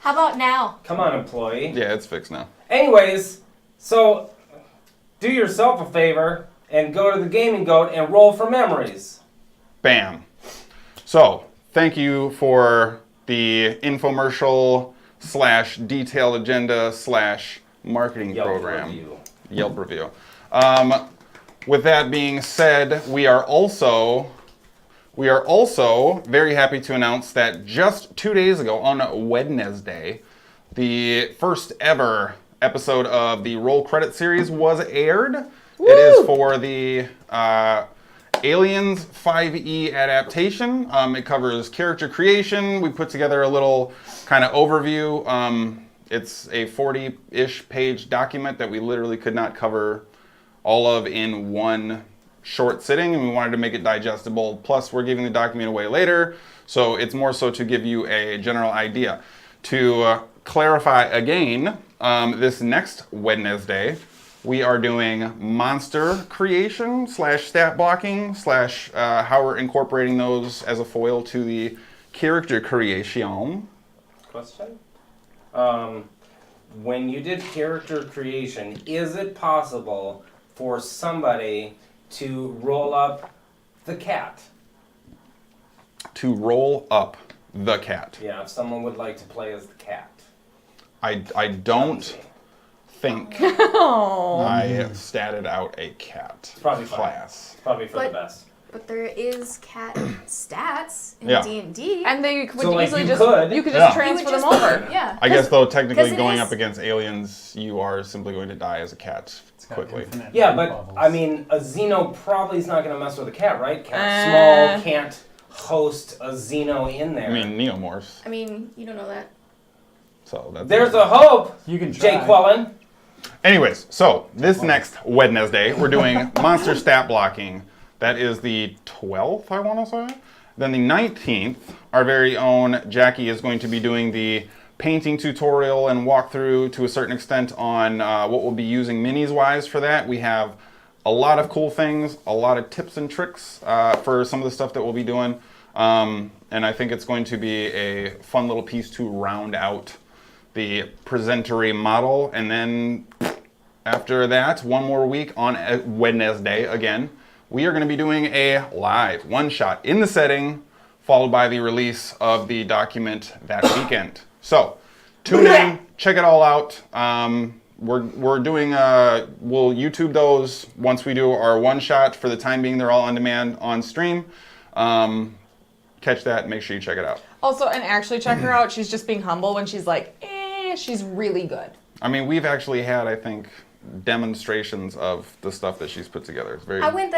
How about now? Come on, employee. Yeah, it's fixed now. Anyways, so do yourself a favor and go to the Gaming Goat and roll for memories. Bam. So, thank you for the infomercial / detailed agenda / marketing program. Yelp review. With that being said, we are also very happy to announce that just 2 days ago, on Wednesday, the first ever episode of the Roll Credit series was aired. Woo! It is for the Aliens 5e adaptation. It covers character creation. We put together a little kind of overview. It's a 40-ish page document that we literally could not cover all of in one short sitting, and we wanted to make it digestible. Plus, we're giving the document away later, so it's more so to give you a general idea. To clarify again, this next Wednesday, we are doing monster creation / stat blocking / how we're incorporating those as a foil to the character creation. Question? When you did character creation, is it possible for somebody to roll up the cat? To roll up the cat. Yeah, if someone would like to play as the cat. I don't think Oh. I statted out a cat Probably fine. class. Probably for the best. But there is cat stats in Yeah. D&D. And they could So, like, easily you just could- you could Yeah. just transfer them You would over. just- Yeah. I guess though technically 'cause it going is- up against aliens, you are simply going to die as a cat quickly. Yeah, but I mean, a Xeno probably is not going to mess with a cat, right? Cat's small, can't host a Xeno in there. I mean neomorphs. I mean, you don't know that. So that's There's a hope, You can try. Jake Quellen. Anyways, so this next Wednesday we're doing monster stat blocking. That is the 12th, I want to say. Then the 19th, our very own Jackie is going to be doing the painting tutorial and walkthrough to a certain extent on what we'll be using minis-wise for that. We have a lot of cool things, a lot of tips and tricks for some of the stuff that we'll be doing. And I think it's going to be a fun little piece to round out the presentery model. And then after that, one more week on Wednesday again, we are going to be doing a live one-shot in the setting, followed by the release of the document that weekend. So, tune in, check it all out. We're doing, we'll YouTube those once we do our one-shot. For the time being, they're all on demand on stream. Catch that, make sure you check it out. Also, and actually check her out. She's just being humble when she's like, she's really good. I mean, we've actually had, I think, demonstrations of the stuff that she's put together. It's very I went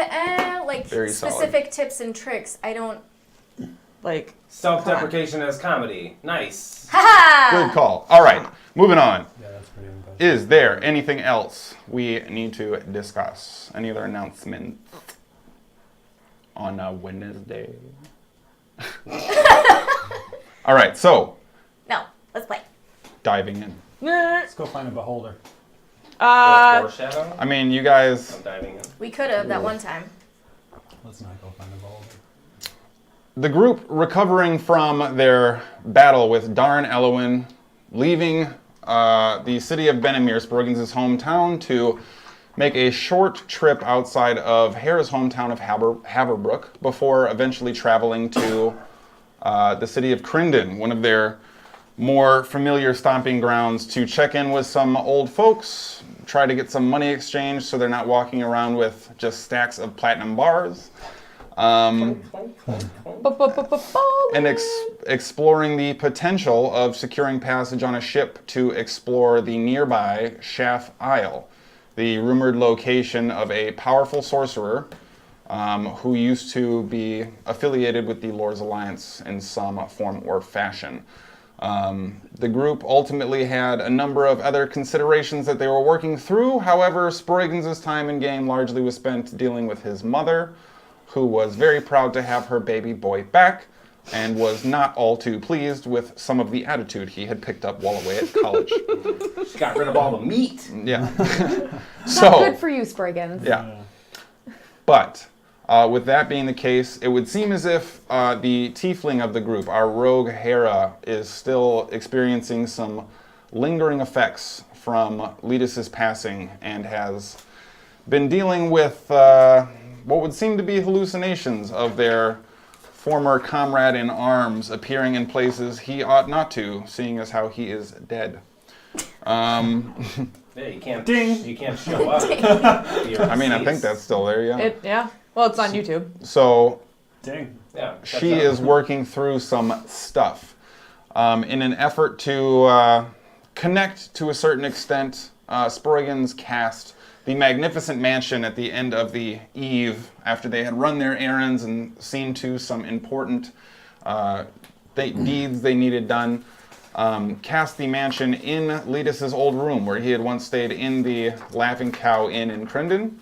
like very specific tips and tricks. I don't. Like, Self-deprecation as comedy. Nice. good call. All right, moving on. Yeah, that's pretty impressive. Is there anything else we need to discuss? Any other announcements on Wednesday? All right, so No, let's play. diving in. Let's go find a beholder. Foreshadow? I mean, you guys, I'm diving in. We could have that one time. Let's not go find a beholder. the group recovering from their battle with Darn Elowin, leaving the city of Benamir, Sproigins' hometown, to make a short trip outside of Hara's hometown of Haverbrook before eventually traveling to the city of Crindon, one of their more familiar stomping grounds, to check in with some old folks, try to get some money exchanged so they're not walking around with just stacks of platinum bars. And exploring the potential of securing passage on a ship to explore the nearby Shaft Isle, the rumored location of a powerful sorcerer who used to be affiliated with the Lord's Alliance in some form or fashion. The group ultimately had a number of other considerations that they were working through. However, Sproigins' time in game largely was spent dealing with his mother, who was very proud to have her baby boy back and was not all too pleased with some of the attitude he had picked up while away at college. She got rid of all the meat. Yeah. Not good for you, Sproigins. Yeah. But With that being the case, it would seem as if the tiefling of the group, our rogue Hara, is still experiencing some lingering effects from Letus's passing and has been dealing with what would seem to be hallucinations of their former comrade in arms appearing in places he ought not to, seeing as how he is dead. Yeah, you can't. Ding. You can't show up. I mean, I think that's still there, yeah. Yeah. Well, it's on YouTube. So Dang. Yeah. she is working through some stuff in an effort to connect to a certain extent. Sproigins cast the magnificent mansion at the end of the eve after they had run their errands and seen to some important deeds they needed done. Cast the mansion in Letus's old room where he had once stayed in the Laughing Cow Inn in Crendon,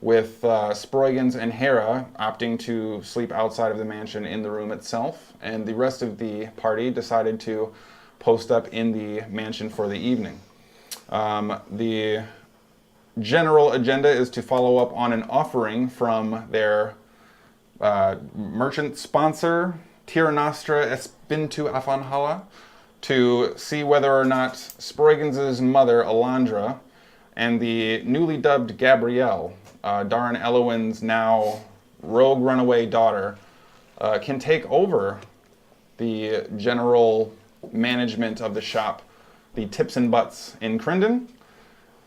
with Sproigins and Hara opting to sleep outside of the mansion in the room itself, and the rest of the party decided to post up in the mansion for the evening. The general agenda is to follow up on an offering from their merchant sponsor, Tir Nostra s1ep12, to see whether or not Sproigins' mother, Alandra, and the newly dubbed Gabrielle, Darren Elowin's now rogue runaway daughter, can take over the general management of the shop, the Tips and Butts in Crendon,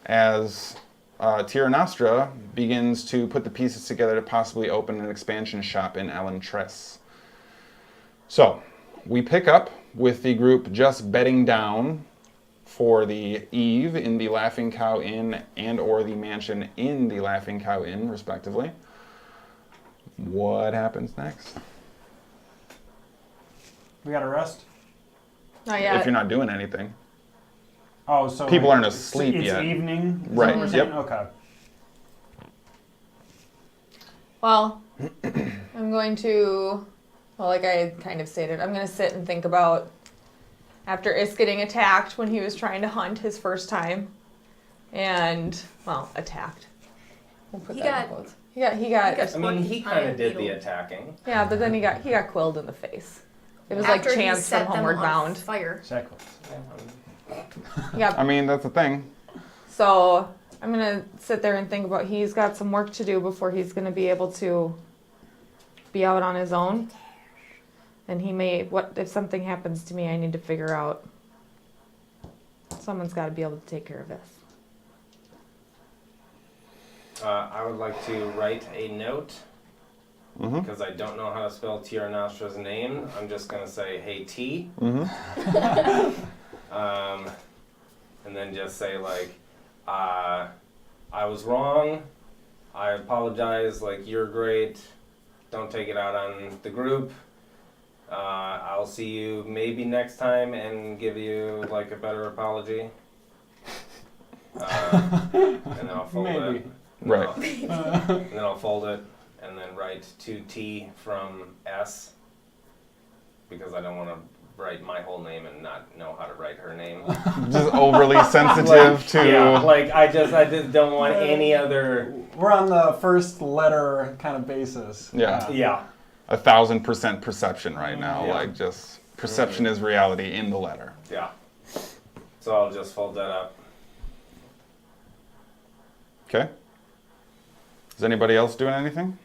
as Tir Nostra begins to put the pieces together to possibly open an expansion shop in Alentress. So, we pick up with the group just bedding down for the eve in the Laughing Cow Inn and or the mansion in the Laughing Cow Inn, respectively. What happens next? We got to rest. Not yet. If you're not doing anything. Oh, so People aren't asleep it's yet. Evening. Is that Right, what we're saying? yep. Okay. Well, I'm going to, well, like I had kind of stated, I'm going to sit and think about after Is getting attacked when he was trying to hunt his first time. And, well, attacked. We'll put He that in got- quotes. He got, I mean, he kind of did the beetle. attacking. yeah, but then he got quilled in the face. It was After like he Chance set from them Homeward on Bound. Fire. Exactly. Yeah, I mean, that's the thing. so I'm gonna sit there and think about. He's got some work to do before he's gonna be able to be out on his own. And he may. What if something happens to me? I need to figure out. Someone's got to be able to take care of this. I would like to write a note Mm-hmm. because I don't know how to spell Tir Nostra's name. I'm just gonna say, "Hey T," Mm-hmm. and then just say like, "I was wrong. I apologize. Like, you're great. Don't take it out on the group. I'll see you maybe next time and give you like a better apology." And then I'll fold Maybe. it. Right. And then I'll fold it and then write to T from S because I don't want to write my whole name and not know how to write her name. Just overly sensitive to. Yeah, like I just don't want any other. We're on the first letter kind of basis. Yeah. Yeah. 1,000% perception right now. Yeah. Like, just perception is reality in the letter. Yeah. So I'll just fold that up. Okay. Is anybody else doing anything?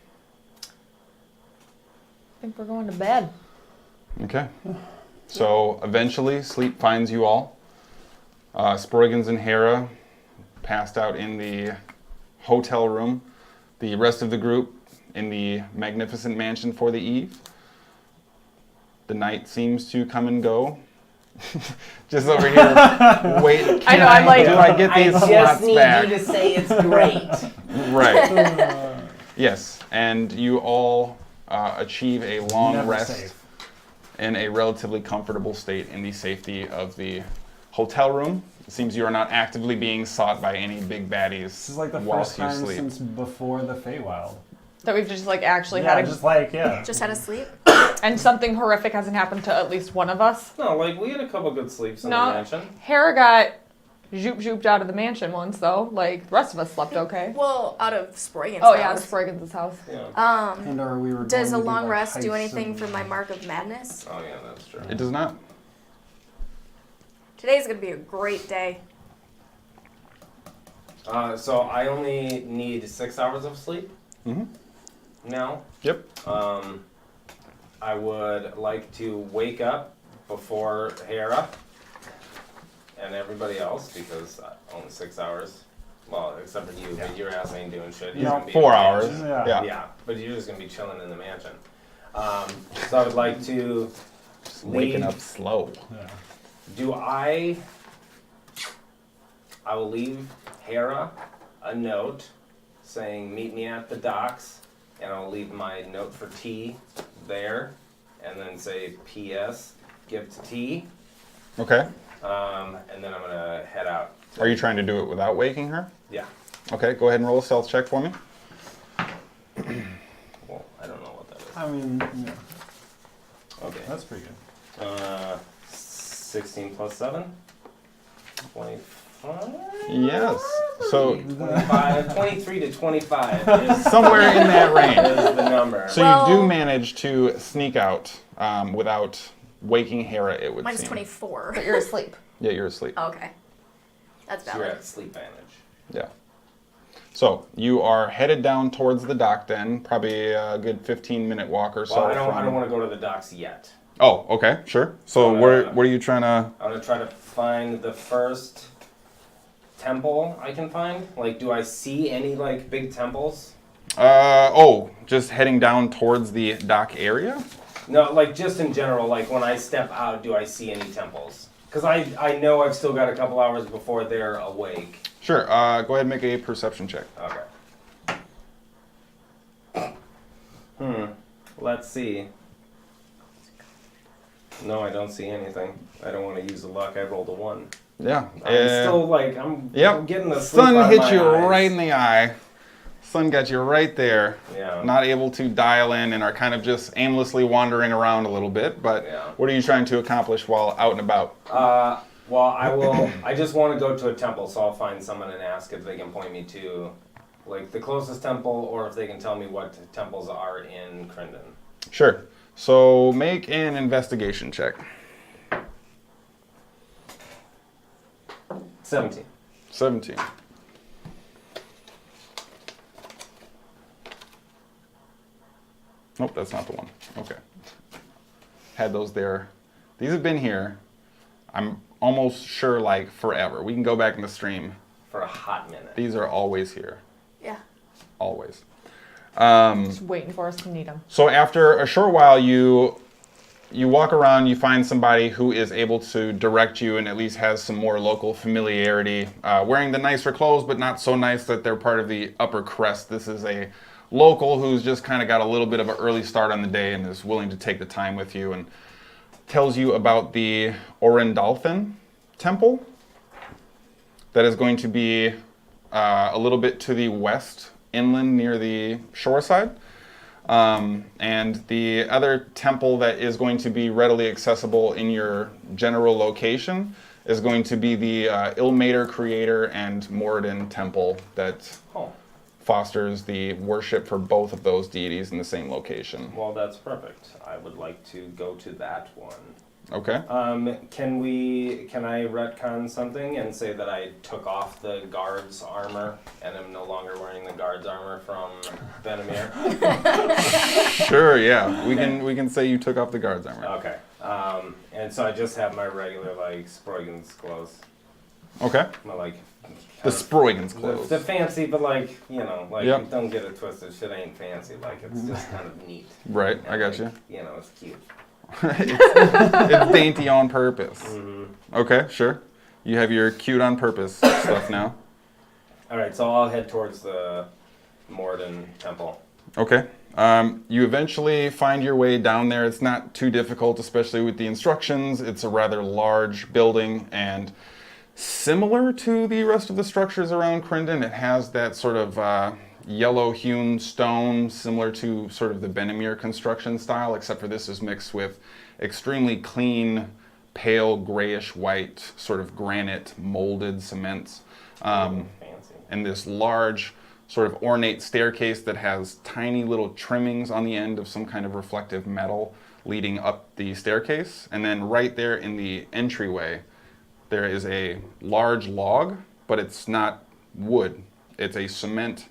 I think we're going to bed. Okay. So eventually, sleep finds you all. Sproigins and Hara passed out in the hotel room. The rest of the group in the magnificent mansion for the eve. The night seems to come and go. Just over here, wait. I know, I'm like- do I get these slots back? to say it's great. Right. Yes, and you all achieve a long Never rest safe. in a relatively comfortable state in the safety of the hotel room. It seems you are not actively being sought by any big baddies This is like the whilst first you time sleep. since before the Feywild. That we've just like actually Yeah, had a, just like, yeah. Just had to sleep. and something horrific hasn't happened to at least one of us. No, like we had a couple good sleeps in the No. mansion. Hara got zooped out of the mansion once, though. Like, the rest of us slept okay. Well, out of Sproigins' Oh, yeah, house. Sproigins' house. Yeah. And or we were Does a going to do, long like, rest do heists anything and- for my mark of madness? Oh yeah, that's true. It does not. Today's gonna be a great day. So I only need 6 hours of sleep Mm-hmm. now. Yep. I would like to wake up before Hara and everybody else because only 6 hours. Well, except for you, but your ass ain't doing shit. You're No, gonna be in 4 the hours. mansion. Yeah. Yeah, but you're just gonna be chilling in the mansion. So I would like to Waking leave. up slow. Yeah. Do I will leave Hara a note saying meet me at the docks, and I'll leave my note for T there, and then say P.S. give to T, Okay. and then I'm gonna head out. Are you trying to do it without waking her? Yeah. Okay, go ahead and roll a stealth check for me. Well, I don't know what that is. I mean, yeah, Okay. that's pretty good. 16 plus 7. 25. Yes. So 25, 23 to 25 is, somewhere in that range. is the number. So Well- you do manage to sneak out without waking Hera, it would Mine's seem. 24. But you're asleep. Yeah, you're asleep. Okay. That's So you're valid. at sleep vantage. Yeah. So you are headed down towards the dock then, probably a good 15-minute walk or so. Well, I don't from- want to go to the docks yet. Oh, okay, sure. So Uh, what are you trying to? I'm gonna try to find the first temple I can find. Like, do I see any like big temples? Just heading down towards the dock area? No, like just in general. Like when I step out, do I see any temples? Because I know I've still got a couple hours before they're awake. Sure. Go ahead and make a perception check. Okay. Let's see. No, I don't see anything. I don't want to use the luck. I rolled a 1. Yeah. I'm still like I'm Yep. getting the sleep Sun out of hit my you eyes. right in the eye. Sun got you right there. Yeah. Not able to dial in and are kind of just aimlessly wandering around a little bit. But Yeah. what are you trying to accomplish while out and about? Well, I will. I just want to go to a temple, so I'll find someone and ask if they can point me to, like, the closest temple, or if they can tell me what temples are in Crendon. Sure. So make an investigation check. 17. 17. Nope, that's not the one. Okay. Had those there. These have been here. I'm almost sure like forever. We can go back in the stream. For a hot minute. These are always here. Yeah. Always. Just waiting for us to need them. So after a short while, you walk around, you find somebody who is able to direct you and at least has some more local familiarity, wearing the nicer clothes, but not so nice that they're part of the upper crest. This is a local who's just kind of got a little bit of an early start on the day and is willing to take the time with you and tells you about the Orendalfin temple that is going to be a little bit to the west inland near the shore side. And the other temple that is going to be readily accessible in your general location is going to be the Ilmater Creator and Moradin temple that Oh, fosters the worship for both of those deities in the same location. well, that's perfect. I would like to go to that one. Okay. Can I retcon something and say that I took off the guard's armor and am no longer wearing the guard's armor from Venomir? Sure, yeah. We can say you took off the guard's armor. Okay. And so I just have my regular, like, Sproigins clothes. Okay. My, like, The Sproigins the clothes. fancy, but, like, you know, like, Yep. don't get it twisted. Shit ain't fancy. Like, it's just kind of neat. Right, I And, got like, you. You know, it's cute. It's dainty on purpose. Mm-hmm. Okay, sure. You have your cute on purpose stuff now. All right, so I'll head towards the Morden Temple. Okay. You eventually find your way down there. It's not too difficult, especially with the instructions. It's a rather large building, and similar to the rest of the structures around Crendon, it has that sort of yellow-hewn stone, similar to sort of the Benamir construction style, except for this is mixed with extremely clean pale grayish white sort of granite molded cements. Fancy. And this large sort of ornate staircase that has tiny little trimmings on the end of some kind of reflective metal leading up the staircase. And then right there in the entryway, there is a large log, but it's not wood. It's a cement.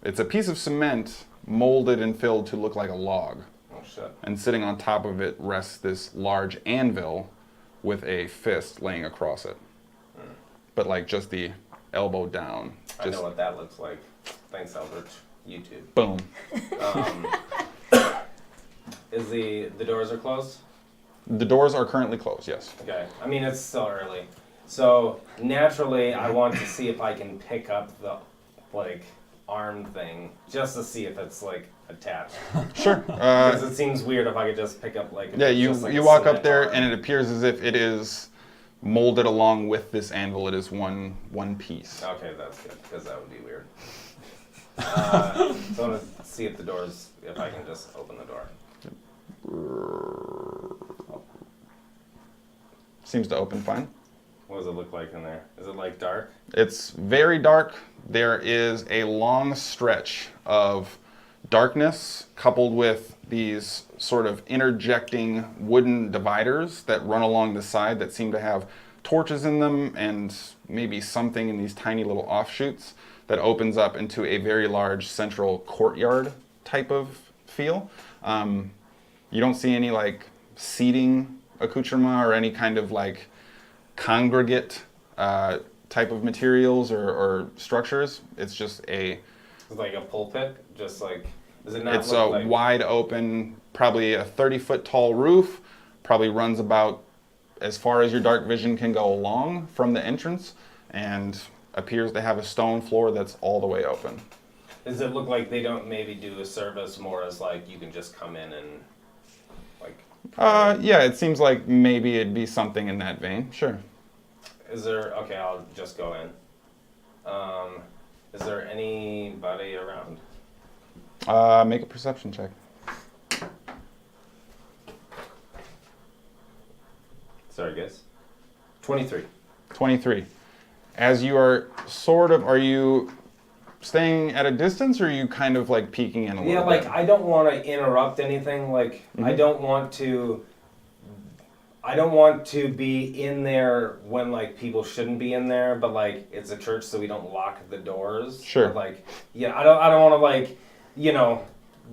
It's a piece of cement molded and filled to look like a log. Oh shit. And sitting on top of it rests this large anvil with a fist laying across it. But like just the elbow down. I know what that looks like. Thanks, Albert. YouTube. Boom. Is the doors are closed? The doors are currently closed, yes. Okay. I mean, it's still early. So, naturally, I want to see if I can pick up the, like, arm thing, just to see if it's, like, attached. Sure. Because it seems weird if I could just pick up, like, Yeah, you just, like, you a walk up cement there arm. and it appears as if it is molded along with this anvil. It is one piece. Okay, that's good, because that would be weird. So I want to see if the doors, if I can just open the door. Seems to open fine. What does it look like in there? Is it, like, dark? It's very dark. There is a long stretch of darkness coupled with these sort of interjecting wooden dividers that run along the side that seem to have torches in them and maybe something in these tiny little offshoots that opens up into a very large central courtyard type of feel. You don't see any like seating accoutrement or any kind of like congregate type of materials or structures. It's just It's like a pulpit, just like, does it not it's a look like... wide open, probably a 30-foot tall roof, probably runs about as far as your dark vision can go along from the entrance, and appears to have a stone floor that's all the way open. Does it look like they don't maybe do a service more as like you can just come in and like... Yeah, it seems like maybe it'd be something in that vein, sure. Is there... Okay, I'll just go in. Is there anybody around? Make a perception check. Sorry, guys. 23. 23. As you are are you staying at a distance, or are you kind of like peeking in a little Yeah, bit? like I don't want to interrupt anything. Like I don't want to be in there when like people shouldn't be in there, but like it's a church, so we don't lock the doors. Sure. But, like, yeah, I don't want to like, you know,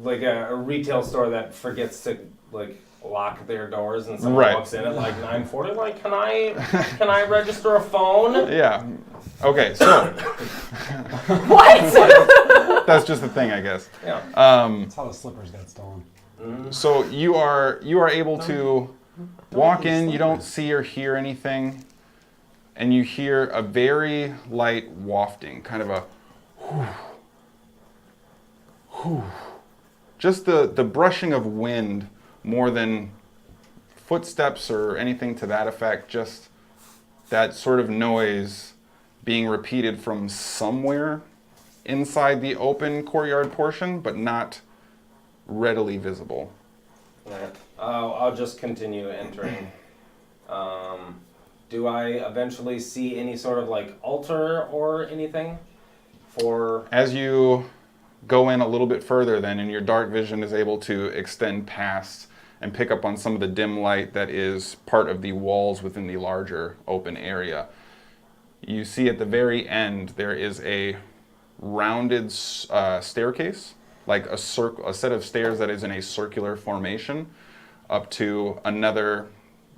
like a retail store that forgets to like lock their doors and someone Right. walks in at like 9:40. Like, can I register a phone? Yeah. Okay, so What? that's just the thing, I guess. Yeah. That's how the slippers got stolen. So you are able to walk in. You don't see or hear anything, and you hear a very light wafting, kind of a whew, whew. Just the brushing of wind more than footsteps or anything to that effect. Just that sort of noise being repeated from somewhere inside the open courtyard portion, but not readily visible. Alright. I'll just continue entering. Do I eventually see any sort of like altar or anything? As you go in a little bit further then, and your dark vision is able to extend past and pick up on some of the dim light that is part of the walls within the larger open area, you see at the very end there is a rounded staircase, like a set of stairs that is in a circular formation up to another.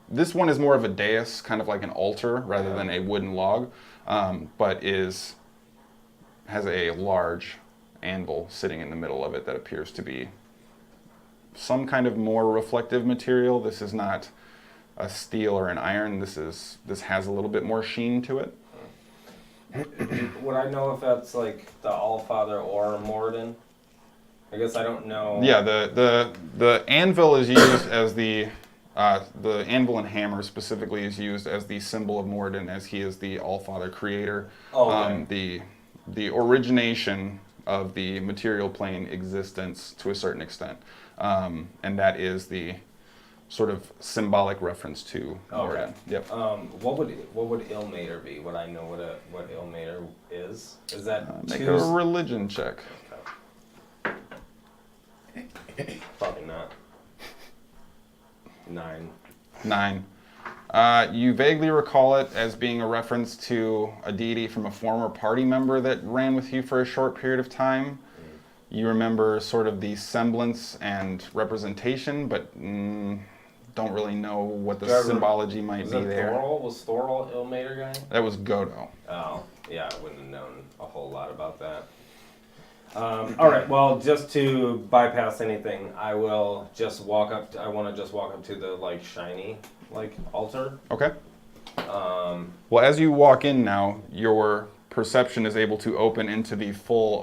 This one is more of a dais, kind of like an altar rather than a wooden log, but has a large anvil sitting in the middle of it that appears to be some kind of more reflective material. This is not a steel or an iron. This has a little bit more sheen to it. Would I know if that's like the Allfather or Moradin? I guess I don't know. Yeah, the anvil is used as the anvil and hammer specifically is used as the symbol of Moradin, as he is the Allfather creator. Oh, okay. The origination of the material plane existence to a certain extent, and that is the sort of symbolic reference to Morden. Yep. What would Illmater be? Would I know what Illmater is? Is that Make a religion check. Okay. Probably not. 9. 9. You vaguely recall it as being a reference to a deity from a former party member that ran with you for a short period of time. You remember sort of the semblance and representation, but don't really know what the symbology might be there. Was Thorol Illmater guy? That was Godo. Oh, yeah, I wouldn't have known a whole lot about that. All right, well, just to bypass anything, I will just walk up. I want to just walk up to the like shiny like altar. Okay. Well, as you walk in now, your perception is able to open into the full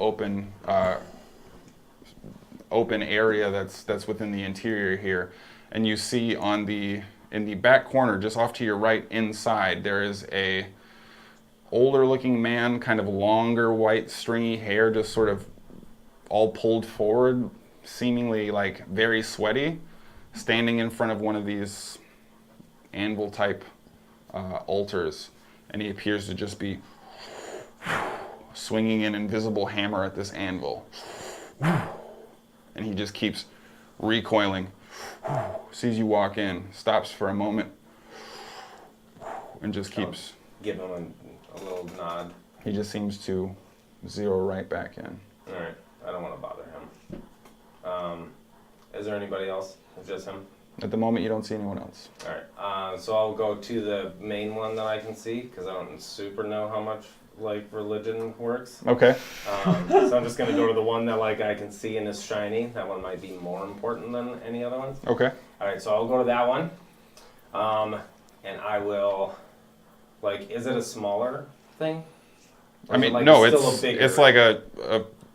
open area that's within the interior here, and you see in the back corner, just off to your right inside, there is a older looking man, kind of longer white stringy hair, just sort of all pulled forward, seemingly like very sweaty, standing in front of one of these anvil type altars, and he appears to just be swinging an invisible hammer at this anvil, and he just keeps recoiling. Sees you walk in, stops for a moment, and just keeps. Give him a little nod. He just seems to zero right back in. All right, I don't want to bother him. Is there anybody else? It's just him. At the moment, you don't see anyone else. All right, so I'll go to the main one that I can see because I don't super know how much like religion works. Okay. So I'm just gonna go to the one that like I can see and is shiny. That one might be more important than any other ones. Okay. All right, so I'll go to that one, and I will. Like, is it a smaller thing? Or I is mean, it like no, still a bigger? it's like a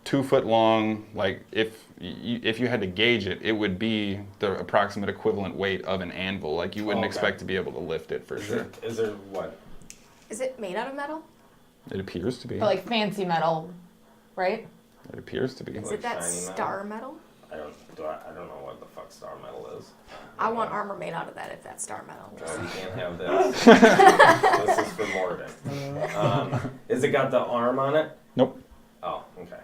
2 foot long. Like if you had to gauge it, it would be the approximate equivalent weight of an anvil. Like you wouldn't expect to be able to lift it for sure. Is there what? Is it made out of metal? It appears to be. But like fancy metal, right? It appears to be. Is Like it that shiny metal? star metal? I don't know what the fuck star metal is. I want armor made out of that if that's star metal. No, you can't have this. This is for Morden. Is it got the arm on it? Nope. Oh, okay.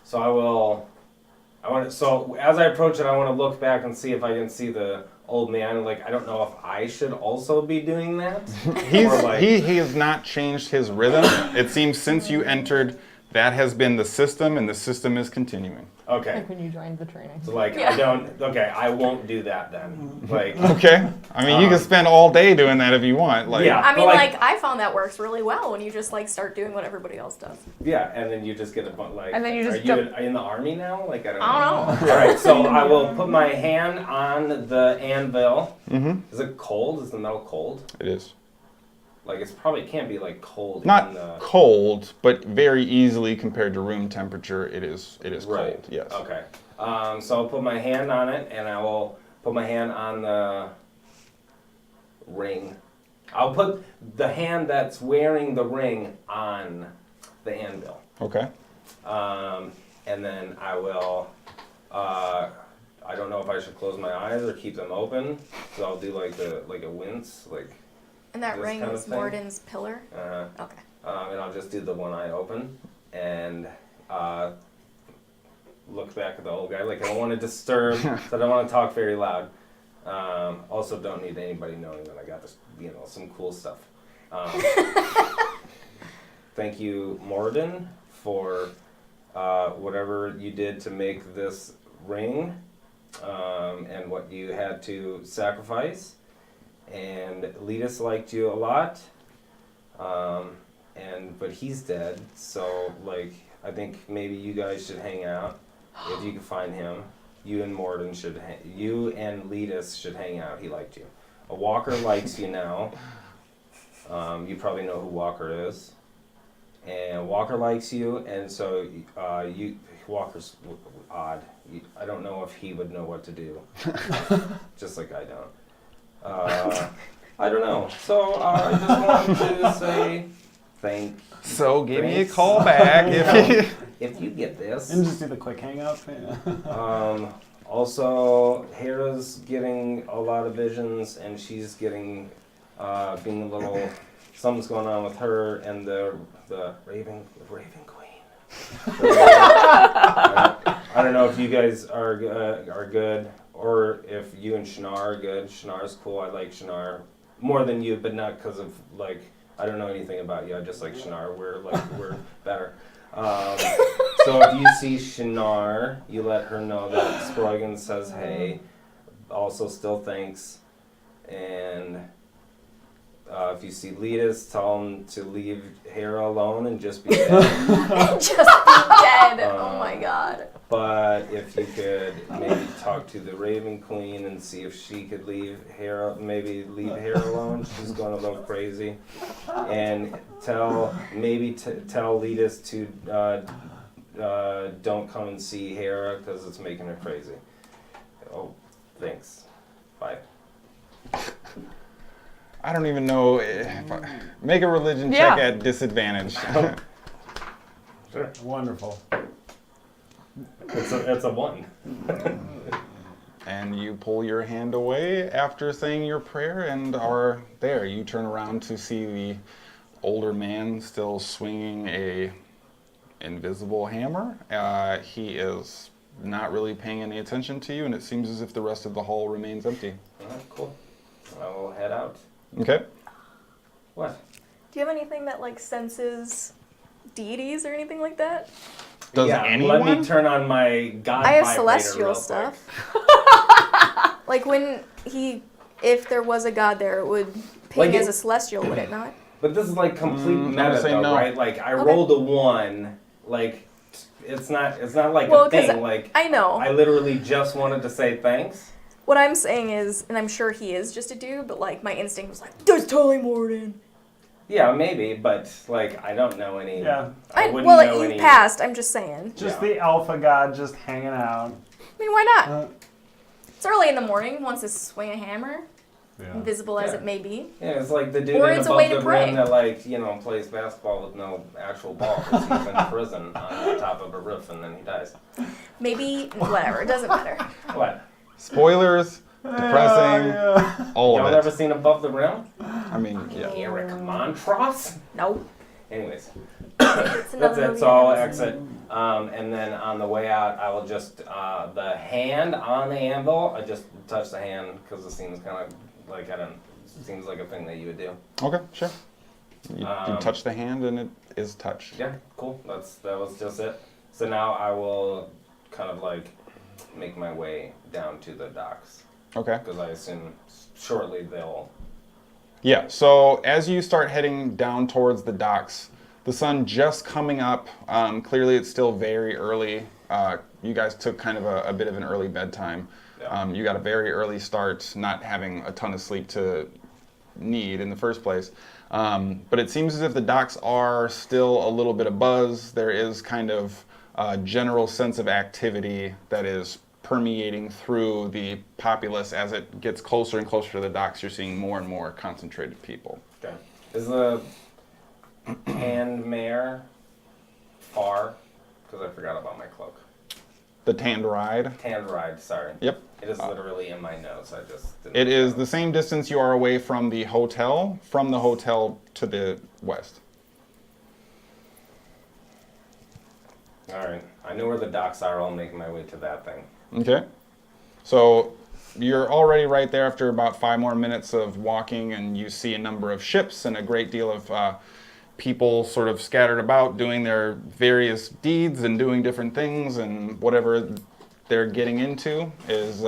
So I will. So as I approach it, I want to look back and see if I can see the old man. Like, I don't know if I should also be doing that. He has not changed his rhythm. It seems since you entered, that has been the system, and the system is continuing. Okay. Like when you joined the training. So like I won't do that then. Like Okay. I mean, you can spend all day doing that if you want. Like, Yeah. I mean, But, like, I found that works really well when you just like start doing what everybody else does. yeah, and then you just get a bunch like. And then you just are you in the army now? Like I don't I don't know. All right, so I will put my hand on the anvil. Mhm. Is it cold? Is the metal cold? It is. Like it's probably can't be like cold. Not in the... cold, but very easily compared to room temperature, it is Right. cold. Yes. Okay. So I'll put my hand on it, and I will put my hand on the ring. I'll put the hand that's wearing the ring on the anvil. Okay. And then I will. I don't know if I should close my eyes or keep them open. So I'll do like a wince, like. And that This ring kind of is thing? Morden's pillar? Okay. And I'll just do the one eye open and look back at the old guy. Like I don't want to disturb, so I don't want to talk very loud. Also, don't need anybody knowing that I got this, some cool stuff. Thank you, Morden, for whatever you did to make this ring and what you had to sacrifice. And Letus liked you a lot, but he's dead. So like, I think maybe you guys should hang out if you can find him. You and Morden you and Letus should hang out. He liked you. A Walker likes you now. You probably know who Walker is, and Walker likes you, and so Walker's odd. I don't know if he would know what to do, just like I don't. I don't know. So I just wanted to say thanks. So give me a call back if you... If you get this. And just do the quick hang up. Yeah. Also, Hera's getting a lot of visions, and she's getting, being a little, something's going on with her and the Raven Queen. I don't know if you guys are good, or if you and Shnar are good. Shnar's cool. I like Shnar more than you, but not because of like I don't know anything about you. I just like Shnar. We're better. So if you see Shnar, you let her know that Sproigins says hey. Also, still thanks. And if you see Letus, tell him to leave Hera alone and just be dead. Just be dead. Oh my god. But if you could maybe talk to the Raven Queen and see if she could leave Hera alone. She's going a little crazy. And tell Letus to don't come and see Hera because it's making her crazy. Oh, thanks. Bye. I don't even know if make a religion check at disadvantage. Sure. Wonderful. It's a 1. And you pull your hand away after saying your prayer and are there. You turn around to see the older man still swinging a invisible hammer. He is not really paying any attention to you, and it seems as if the rest of the hall remains empty. Cool. I will head out. Okay. What? Do you have anything that like senses deities or anything like that? Does anyone? Let me turn on my god I have vibrator celestial real stuff. Like if there was a god there, it would ping as a celestial, would it not? But this is like complete I'm meta gonna say though, no. right? Like I Okay. rolled a 1, like it's not like Well, a 'cause thing. Like I know. I literally just wanted to say thanks. What I'm saying is, and I'm sure he is just a dude, but like my instinct was like, there's totally Morden. Yeah, maybe, but like I don't know any. Yeah. I wouldn't Well, know you any. passed. I'm just saying. Just Yeah. the alpha god just hanging out. I mean, why not? Uh, It's early in the morning. Wants to swing a hammer, yeah. invisible as Yeah. it may be. Yeah, it's like the dude Or in it's a above way the to pray. rim that like plays basketball with no actual ball because he's in prison on the top of a roof and then he dies. Maybe whatever. It doesn't matter. What? Spoilers, depressing, Yeah. all Y'all of never it. seen Above the Rim? I mean, yeah. Eric Montross? No. Anyways, It's another that's it. movie So I'll I haven't seen. exit. And then on the way out, I will just, the hand on the anvil, I just touch the hand because it seems kind of like, seems like a thing that you would do. Okay, sure. You Um, touch the hand and it is touched. Yeah, cool. That was just it. So now I will kind of like make my way down to the docks Okay. because I assume shortly they'll. Yeah, so as you start heading down towards the docks, the sun just coming up, clearly it's still very early. You guys took kind of a bit of an early bedtime. Yeah. You got a very early start, not having a ton of sleep to need in the first place. But it seems as if the docks are still a little bit abuzz. There is kind of a general sense of activity that is permeating through the populace. As it gets closer and closer to the docks, you're seeing more and more concentrated people. Okay. Is the hand mare far? Because I forgot about my cloak. The tanned ride. Tanned ride, sorry. Yep. It is literally in my notes. I just didn't. It is the same distance you are away from the hotel to the west. All right. I know where the docks are. I'll make my way to that thing. Okay. So you're already right there after about 5 more minutes of walking, and you see a number of ships and a great deal of people sort of scattered about doing their various deeds and doing different things, and whatever they're getting into is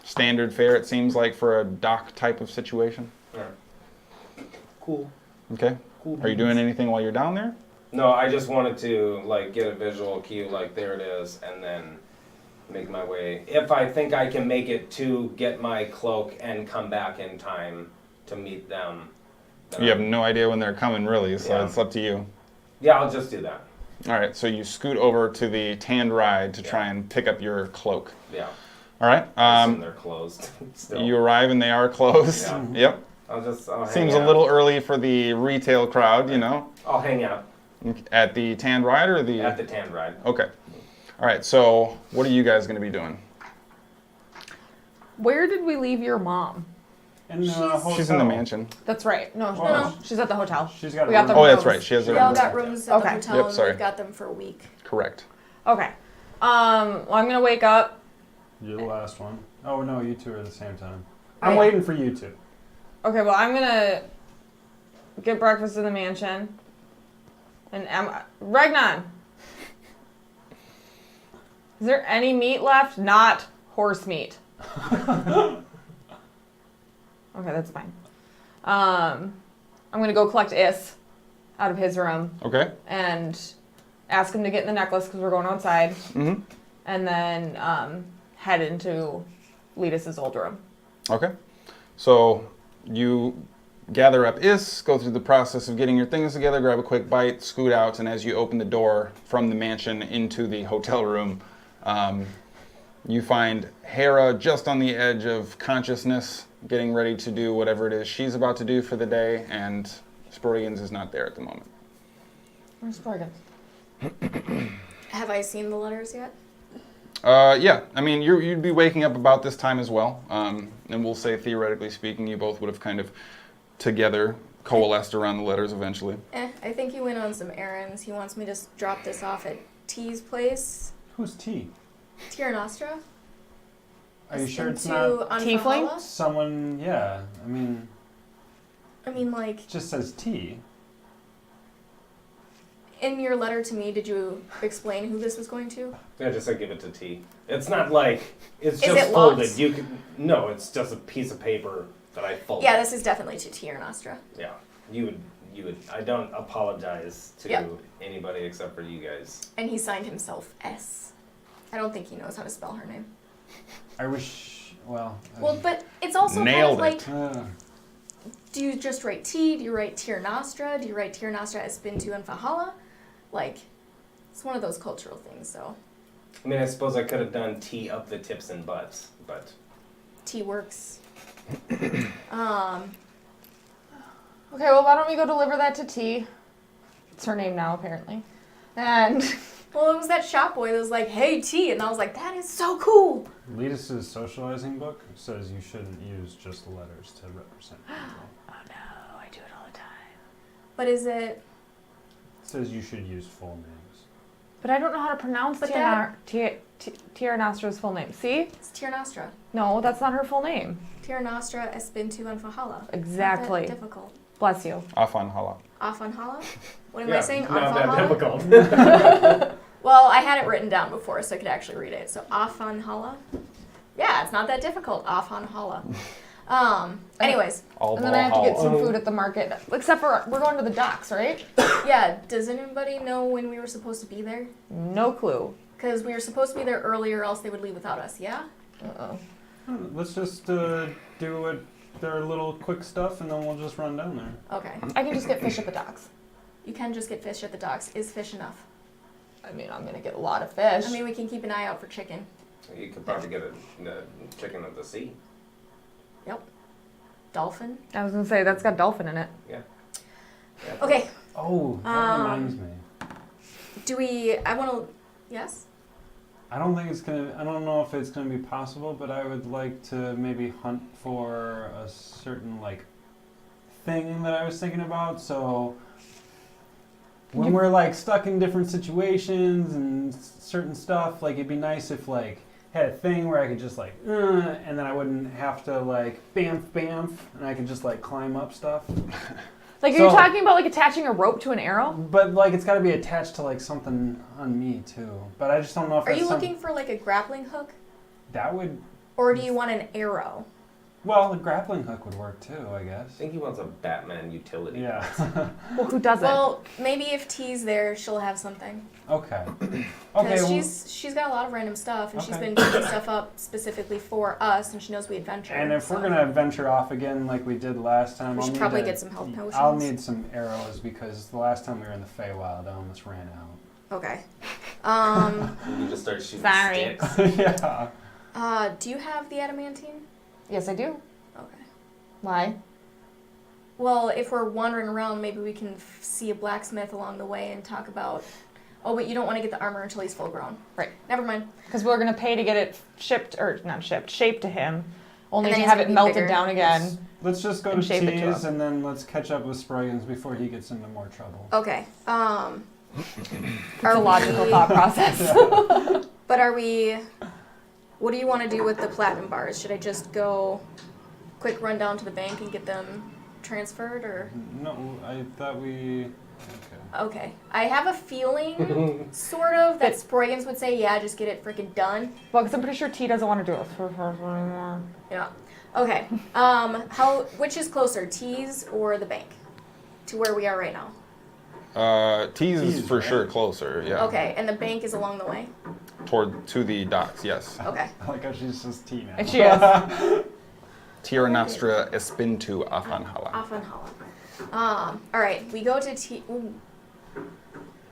standard fare, it seems like, for a dock type of situation. All right. Cool. Okay. Cool. Are you doing anything while you're down there? No, I just wanted to like get a visual cue, like there it is, and then make my way. If I think I can make it to get my cloak and come back in time to meet them. then You have no idea when they're coming, really, so Yeah. it's up to you. Yeah, I'll just do that. All right, so you scoot over to the tanned ride to try and pick up your cloak. Yeah. All right. I assume they're closed. Still. You arrive and they are closed. Yeah. Yep. I'll hang Seems a out. little early for the retail crowd, you know. I'll hang out At the tanned ride or the? at the tanned ride. Okay. All right, so what are you guys going to be doing? Where did we leave your mom? In the hotel. She's in the mansion. That's right. No, Well, she's at the hotel. She's got. We got a the room. Oh, that's rooms. right. She has We her all own. got rooms at the Okay. hotel, Yep, and sorry. we've got them for a week. Correct. Okay. Well, I'm gonna wake up. You're the last one. Oh no, you two are at the same time. I'm Right. waiting for you two. Okay. Well, I'm gonna get breakfast in the mansion. And Regnon, is there any meat left? Not horse meat. Okay, that's fine. I'm gonna go collect Is out of his room Okay. and ask him to get in the necklace because we're going outside, Mm-hmm. and then head into Letus's old room. Okay. So you gather up Is, go through the process of getting your things together, grab a quick bite, scoot out, and as you open the door from the mansion into the hotel room, you find Hara just on the edge of consciousness, getting ready to do whatever it is she's about to do for the day, and Sproigins is not there at the moment. Where's Sproigins? Have I seen the letters yet? Yeah, I mean, you'd be waking up about this time as well, and we'll say, theoretically speaking, you both would have kind of together coalesced around the letters eventually. I think he went on some errands. He wants me to just drop this off at T's place. Who's T? Tira Nostra. Are you sure it's Into not Anfahala? someone? Yeah, I mean, I mean, like, it just says T. in your letter to me, did you explain who this was going to? Yeah, just give it to T. It's not like it's Is just it folded. locked? You could no, it's just a piece of paper that I folded. Yeah, this is definitely to Tira Nostra. Yeah, you would. I don't apologize to Yep. anybody except for you guys. And he signed himself S. I don't think he knows how to spell her name. I wish. Well. Well, but it's also Nailed kind of it. like, do you just write T? Do you write Tira Nostra? Do you write Tira Nostra s1ep12 and Fahala? Like, it's one of those cultural things, so. I mean, I suppose I could have done T up the tips and butts, but T works. Okay, well, why don't we go deliver that to T? It's her name now, apparently. And Well, it was that shop boy that was like, hey, T. And I was like, that is so cool. Letus's socializing book says you shouldn't use just the letters to represent people. oh no, I do it all the time. But is it? It says you should use full names. But I don't know how to pronounce But Tira Nostra's full name. See? It's Tira Nostra. No, that's not her full name. Tira Nostra s1ep12 and Fahala. Exactly. Not that difficult. Bless you. Afan Hala. Afanhala? What am yeah, I saying? not that Afanhala? difficult. Well, I had it written down before so I could actually read it. So Afanhala? Yeah, it's not that difficult. Afanhala. Anyways, All And then I have to get some Oh. food at the market. Except for, we're going to the docks, right? yeah, does anybody know when we were supposed to be there? No clue. Because we were supposed to be there earlier, or else they would leave without us, yeah? Uh-oh. Let's just do their little quick stuff, and then we'll just run down there. Okay. I can just get fish at the docks. You can just get fish at the docks. Is fish enough? I mean, I'm going to get a lot of fish. I mean, we can keep an eye out for chicken. You could probably get a chicken of the sea. Yep. Dolphin. I was going to say, that's got dolphin in it. Yeah. Okay. Oh, that reminds me. Do we? I want to. Yes. I don't know if it's gonna be possible, but I would like to maybe hunt for a certain thing that I was thinking about. So when we're stuck in different situations and certain stuff, it'd be nice if had a thing where I could just and then I wouldn't have to bamf, and I could just climb up stuff. Are you talking about attaching a rope to an arrow? But it's got to be attached to something on me too. But I just don't know if Are that's you looking for a grappling hook, that would. or do you want an arrow? Well, a grappling hook would work too, I guess. I think he wants a Batman utility. Yeah. Well, who doesn't? Well, maybe if T's there, she'll have something. Okay. Because Okay. Well, she's got a lot of random stuff, and she's Okay. been picking stuff up specifically for us, and she knows we adventure. and if we're so gonna venture off again like we did last time, we I'll should need probably to- get some health potions. I'll need some arrows because the last time we were in the Feywild, I almost ran out. Okay. You just start shooting Sorry. sticks. Yeah. Do you have the adamantine? Yes, I do. Okay. Why? Well, if we're wandering around, maybe we can see a blacksmith along the way and talk about Oh, but you don't want to get the armor until he's full grown. Right. Never mind. Because we're going to pay to get it shipped, or not shipped, shaped to him, only And to then have he's it gonna be melted bigger. down again. Let's just go And to shape it to tease, him. and then let's catch up with Sproigins before he gets into more trouble. Okay. It's a logical thought process. But are we? What do you want to do with the platinum bars? Should I just go, quick run down to the bank and get them transferred, or? No, I thought we. Okay. Okay. I have a feeling, sort of, that Sproigins would say, yeah, just get it freaking done. Well, because I'm pretty sure T doesn't want to do it anymore. Yeah. Okay. Which is closer, T's or the bank, to where we are right now? Tees is Tees, for right? sure closer, yeah. Okay, and the bank is along the way? To the docks, yes. Okay. I like how she's just T now. And she is. Tierra Nostra s1ep12 Afanhala. Afanhala. Alright, we go to T. Ooh.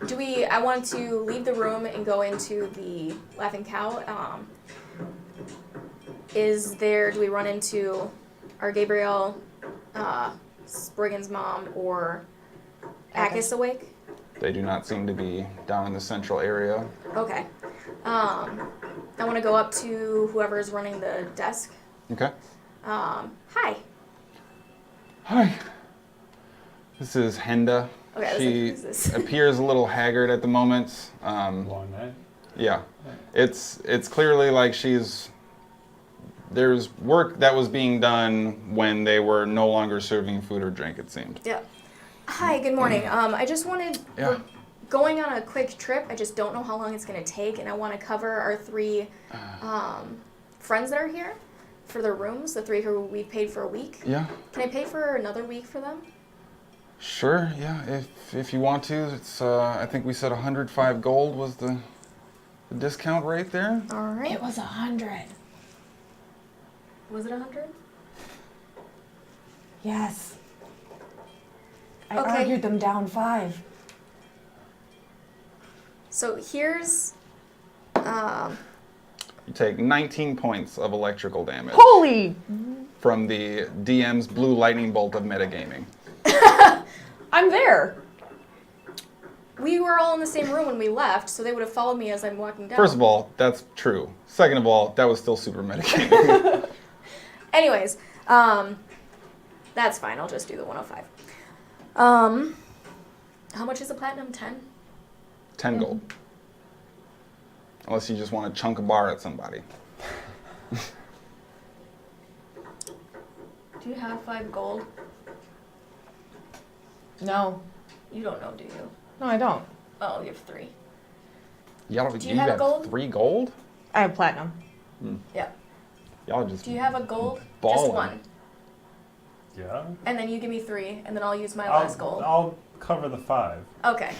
I want to leave the room and go into the Laughing Cow. Do we run into our Gabriel, Sproigins' mom, or Akis awake? They do not seem to be down in the central area. Okay. I want to go up to whoever is running the desk. Okay. Hi. Hi. This is Henda. Okay, I was like, She who's this? appears a little haggard at the moment. Long night. Yeah. It's clearly like there's work that was being done when they were no longer serving food or drink, it seemed. Yeah. Hi, good morning. I just wanted, Yeah. we're going on a quick trip. I just don't know how long it's going to take, and I want to cover our 3 friends that are here for their rooms, the 3 who we paid for a week. Yeah. Can I pay for another week for them? Sure, yeah. If you want to, it's I think we said 105 gold was the discount rate there. All right. It was 100. Was it 100? Yes. I Okay. argued them down 5. So here's, You take 19 points of electrical damage Holy! from the DM's blue lightning bolt of metagaming. I'm there. we were all in the same room when we left, so they would have followed me as I'm walking down. First of all, that's true. Second of all, that was still super metagaming. Anyways, that's fine. I'll just do the 105. How much is a platinum? 10? 10 gold. Unless you just want to chunk a bar at somebody. Do you have 5 gold? No. You don't know, do you? No, I don't. Oh, you have 3. Y'all, Do you have a gold? 3 gold? I have platinum. Yeah. Y'all just Do you have a gold? Just Ballin'. 1. Yeah. And then you give me 3, and then I'll use my last gold. I'll cover the 5. Okay.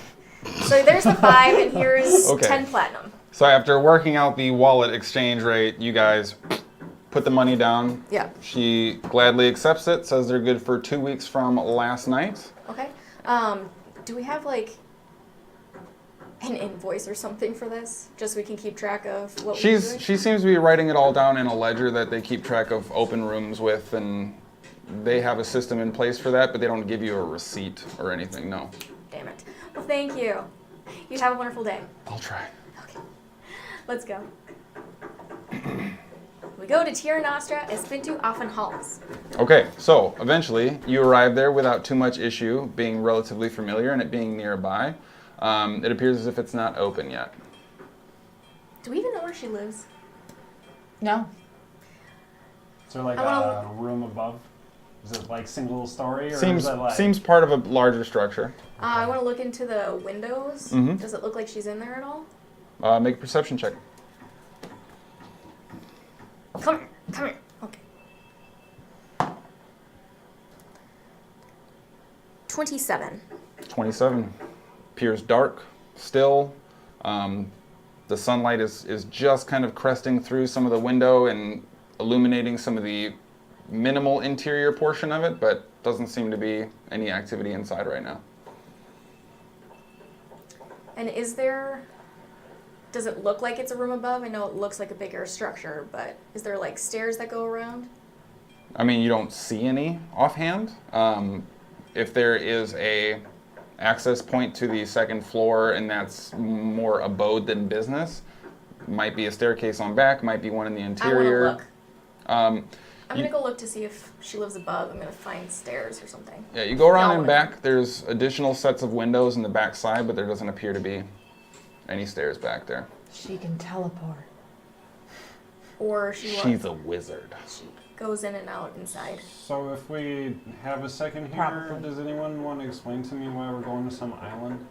So there's the 5, and here's Okay. 10 platinum. So after working out the wallet exchange rate, you guys put the money down. Yeah. She gladly accepts it, says they're good for 2 weeks from last night. Okay. Do we have like an invoice or something for this, just so we can keep track of what we're doing? She seems to be writing it all down in a ledger that they keep track of open rooms with, and they have a system in place for that, but they don't give you a receipt or anything, no. Damn it. Well, thank you. You have a wonderful day. I'll try. Okay. Let's go. We go to Tierra Nostra s1ep12 Afanhala. Okay, so eventually you arrive there without too much issue, being relatively familiar and it being nearby. It appears as if it's not open yet. Do we even know where she lives? No. Is there like I a room above? Is it like single story or Seems is it like seems part of a larger structure. I want to look into the windows. Mhm. Does it look like she's in there at all? Make a perception check. Come here. Come here. Okay. 27. 27. Appears dark, still. The sunlight is just kind of cresting through some of the window and illuminating some of the minimal interior portion of it, but doesn't seem to be any activity inside right now. And does it look like it's a room above? I know it looks like a bigger structure, but is there like stairs that go around? I mean, you don't see any offhand. If there is an access point to the second floor, and that's more abode than business. Might be a staircase on back, might be one in the interior. I want to look. Um, I'm going to go look to see if she lives above. I'm going to find stairs or something. yeah, you go around Y'all and wanna- back. There's additional sets of windows in the back side, but there doesn't appear to be any stairs back there. She can teleport. Or she She's a wizard. She goes in and out inside. So if we have a second here, Probably. does anyone want to explain to me why we're going to some island?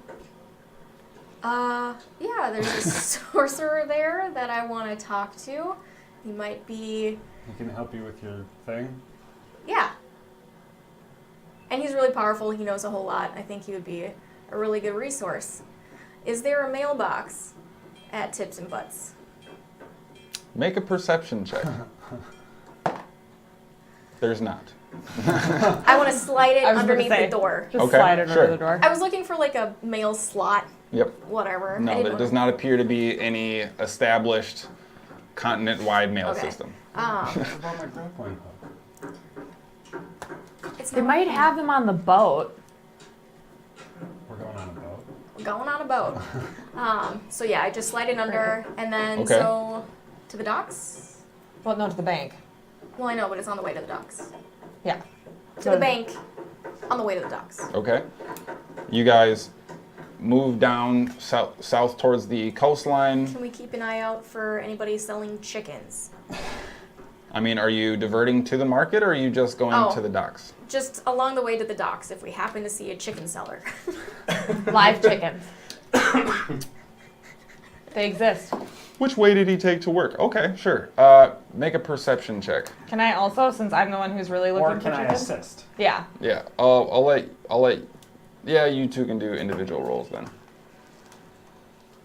Yeah, there's a sorcerer there that I want to talk to. He might be, He can help you with your thing. yeah. And he's really powerful. He knows a whole lot. I think he would be a really good resource. Is there a mailbox at Tips and Butts? Make a perception check. There's not. I want to slide it I was gonna underneath say. the door. Just Okay, slide it sure. under the door. I was looking for like a mail slot, Yep. whatever. I No, didn't there wanna- does not appear to be any established continent-wide mail Okay. system. What about my grappling hook? It's They not- might have them on the boat. We're going on a boat. We're going on a boat. So yeah, I just slide it under, and then Okay. so to the docks. Well, no, to the bank. Well, I know, but it's on the way to the docks. Yeah. To the bank, on the way to the docks. Okay. You guys move down south towards the coastline. Can we keep an eye out for anybody selling chickens? I mean, are you diverting to the market or are you just going Oh. to the docks? Just along the way to the docks, if we happen to see a chicken seller. Live chickens. They exist. Which way did he take to work? Okay, sure. Make a perception check. Can I also, since I'm the one who's really looking Or for can I chickens? assist? Yeah. Yeah, I'll let. Yeah, you two can do individual rolls then.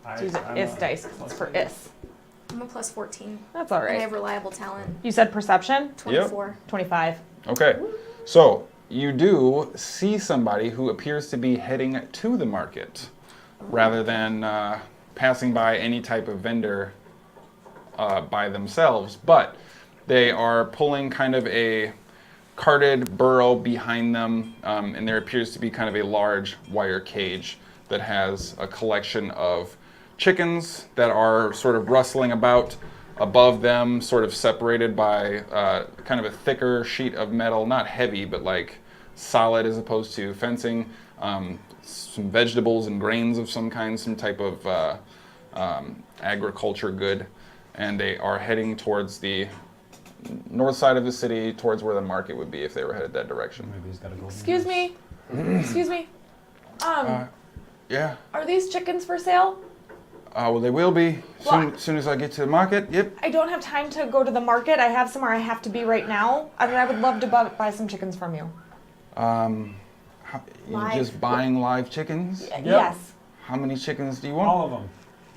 Let's use it. Is dice 'cause it's for is. I'm a plus 14, That's all and I right. have reliable talent. You said perception? 24. 25. Okay, so you do see somebody who appears to be heading to the market rather than passing by any type of vendor by themselves, but they are pulling kind of a carted burrow behind them, and there appears to be kind of a large wire cage that has a collection of chickens that are sort of rustling about above them, sort of separated by kind of a thicker sheet of metal, not heavy, but like solid as opposed to fencing, some vegetables and grains of some kind, some type of agriculture good, and they are heading towards the north side of the city, towards where the market would be if they were headed that direction. Maybe he's got a golden Excuse me. Excuse me. Yeah, Are these chickens for sale? well, they will be Well, soon as I get to the market. Yep. I don't have time to go to the market. I have somewhere I have to be right now. I mean, I would love to buy some chickens from you. You Live. just buying live chickens? Yes. How many chickens do you want? All of them.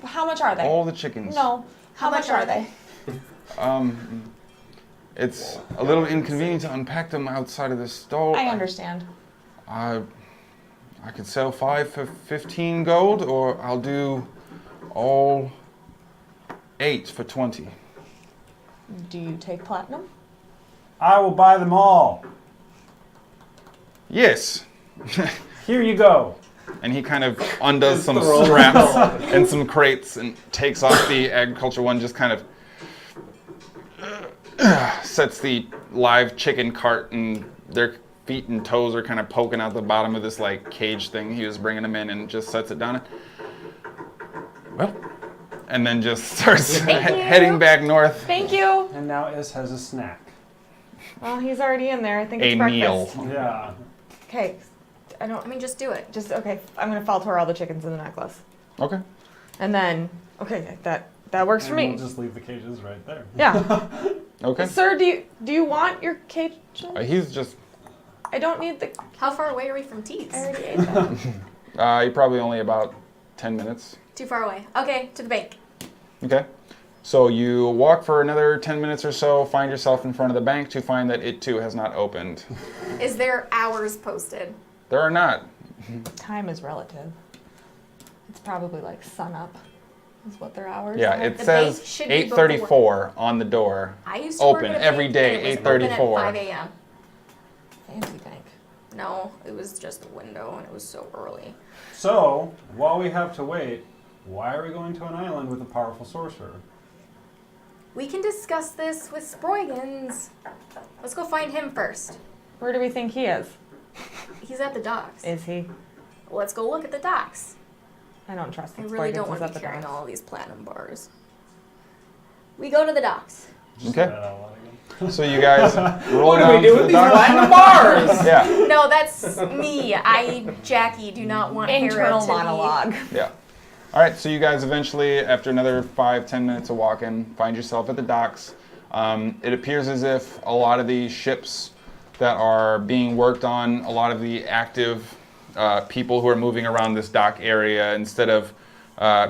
How much are they? All the chickens. No. How much are they? It's a little inconvenient to unpack them outside of the stall. I understand. I could sell 5 for 15 gold, or I'll do all 8 for 20. Do you take platinum? I will buy them all. Yes. Here you go. And he kind of undoes some straps and some crates and takes off the agriculture one, just kind of sets the live chicken cart, and their feet and toes are kind of poking out the bottom of this like cage thing he was bringing them in, and just sets it down. Well, and then just starts heading back north. Thank you. And now Is has a snack. Well, he's already in there. I think A it's meal. breakfast. Yeah. Okay. I don't. I mean, just do it. Just okay. I'm gonna falter all the chickens in the necklace, Okay. and then okay, that works for And me. we'll just leave the cages right there. Yeah. Okay. Sir, do you want your cage? He's just. I don't need the. How far away are we from Teats? I already ate them. You're probably only about 10 minutes. Too far away. Okay, to the bank. Okay. So you walk for another 10 minutes or so, find yourself in front of the bank to find that it too has not opened. Is there hours posted? There are not. Time is relative. It's probably like sun up, is what their hours. Yeah, are. it The says bank should be 8:34 on the door. I used to work Open at a every bank, day, and it was open 8:34. at 5 a.m. Fancy bank. No, it was just a window, and it was so early. So, while we have to wait, why are we going to an island with a powerful sorcerer? We can discuss this with Sproigins. Let's go find him first. Where do we think he is? He's at the docks. Is he? Let's go look at the docks. I don't trust I that really Sproigins don't is want at to the be carrying docks. all these platinum bars. We go to the docks. Just Okay. say that out loud again. So you guys roll What do down we do to with the these dock? platinum bars? Yeah, No, that's me. Jackie, do not want Hara Internal to monologue. yeah. All right, so you guys eventually, after another 5-10 minutes of walking, find yourself at the docks. It appears as if a lot of the ships that are being worked on, a lot of the active people who are moving around this dock area, instead of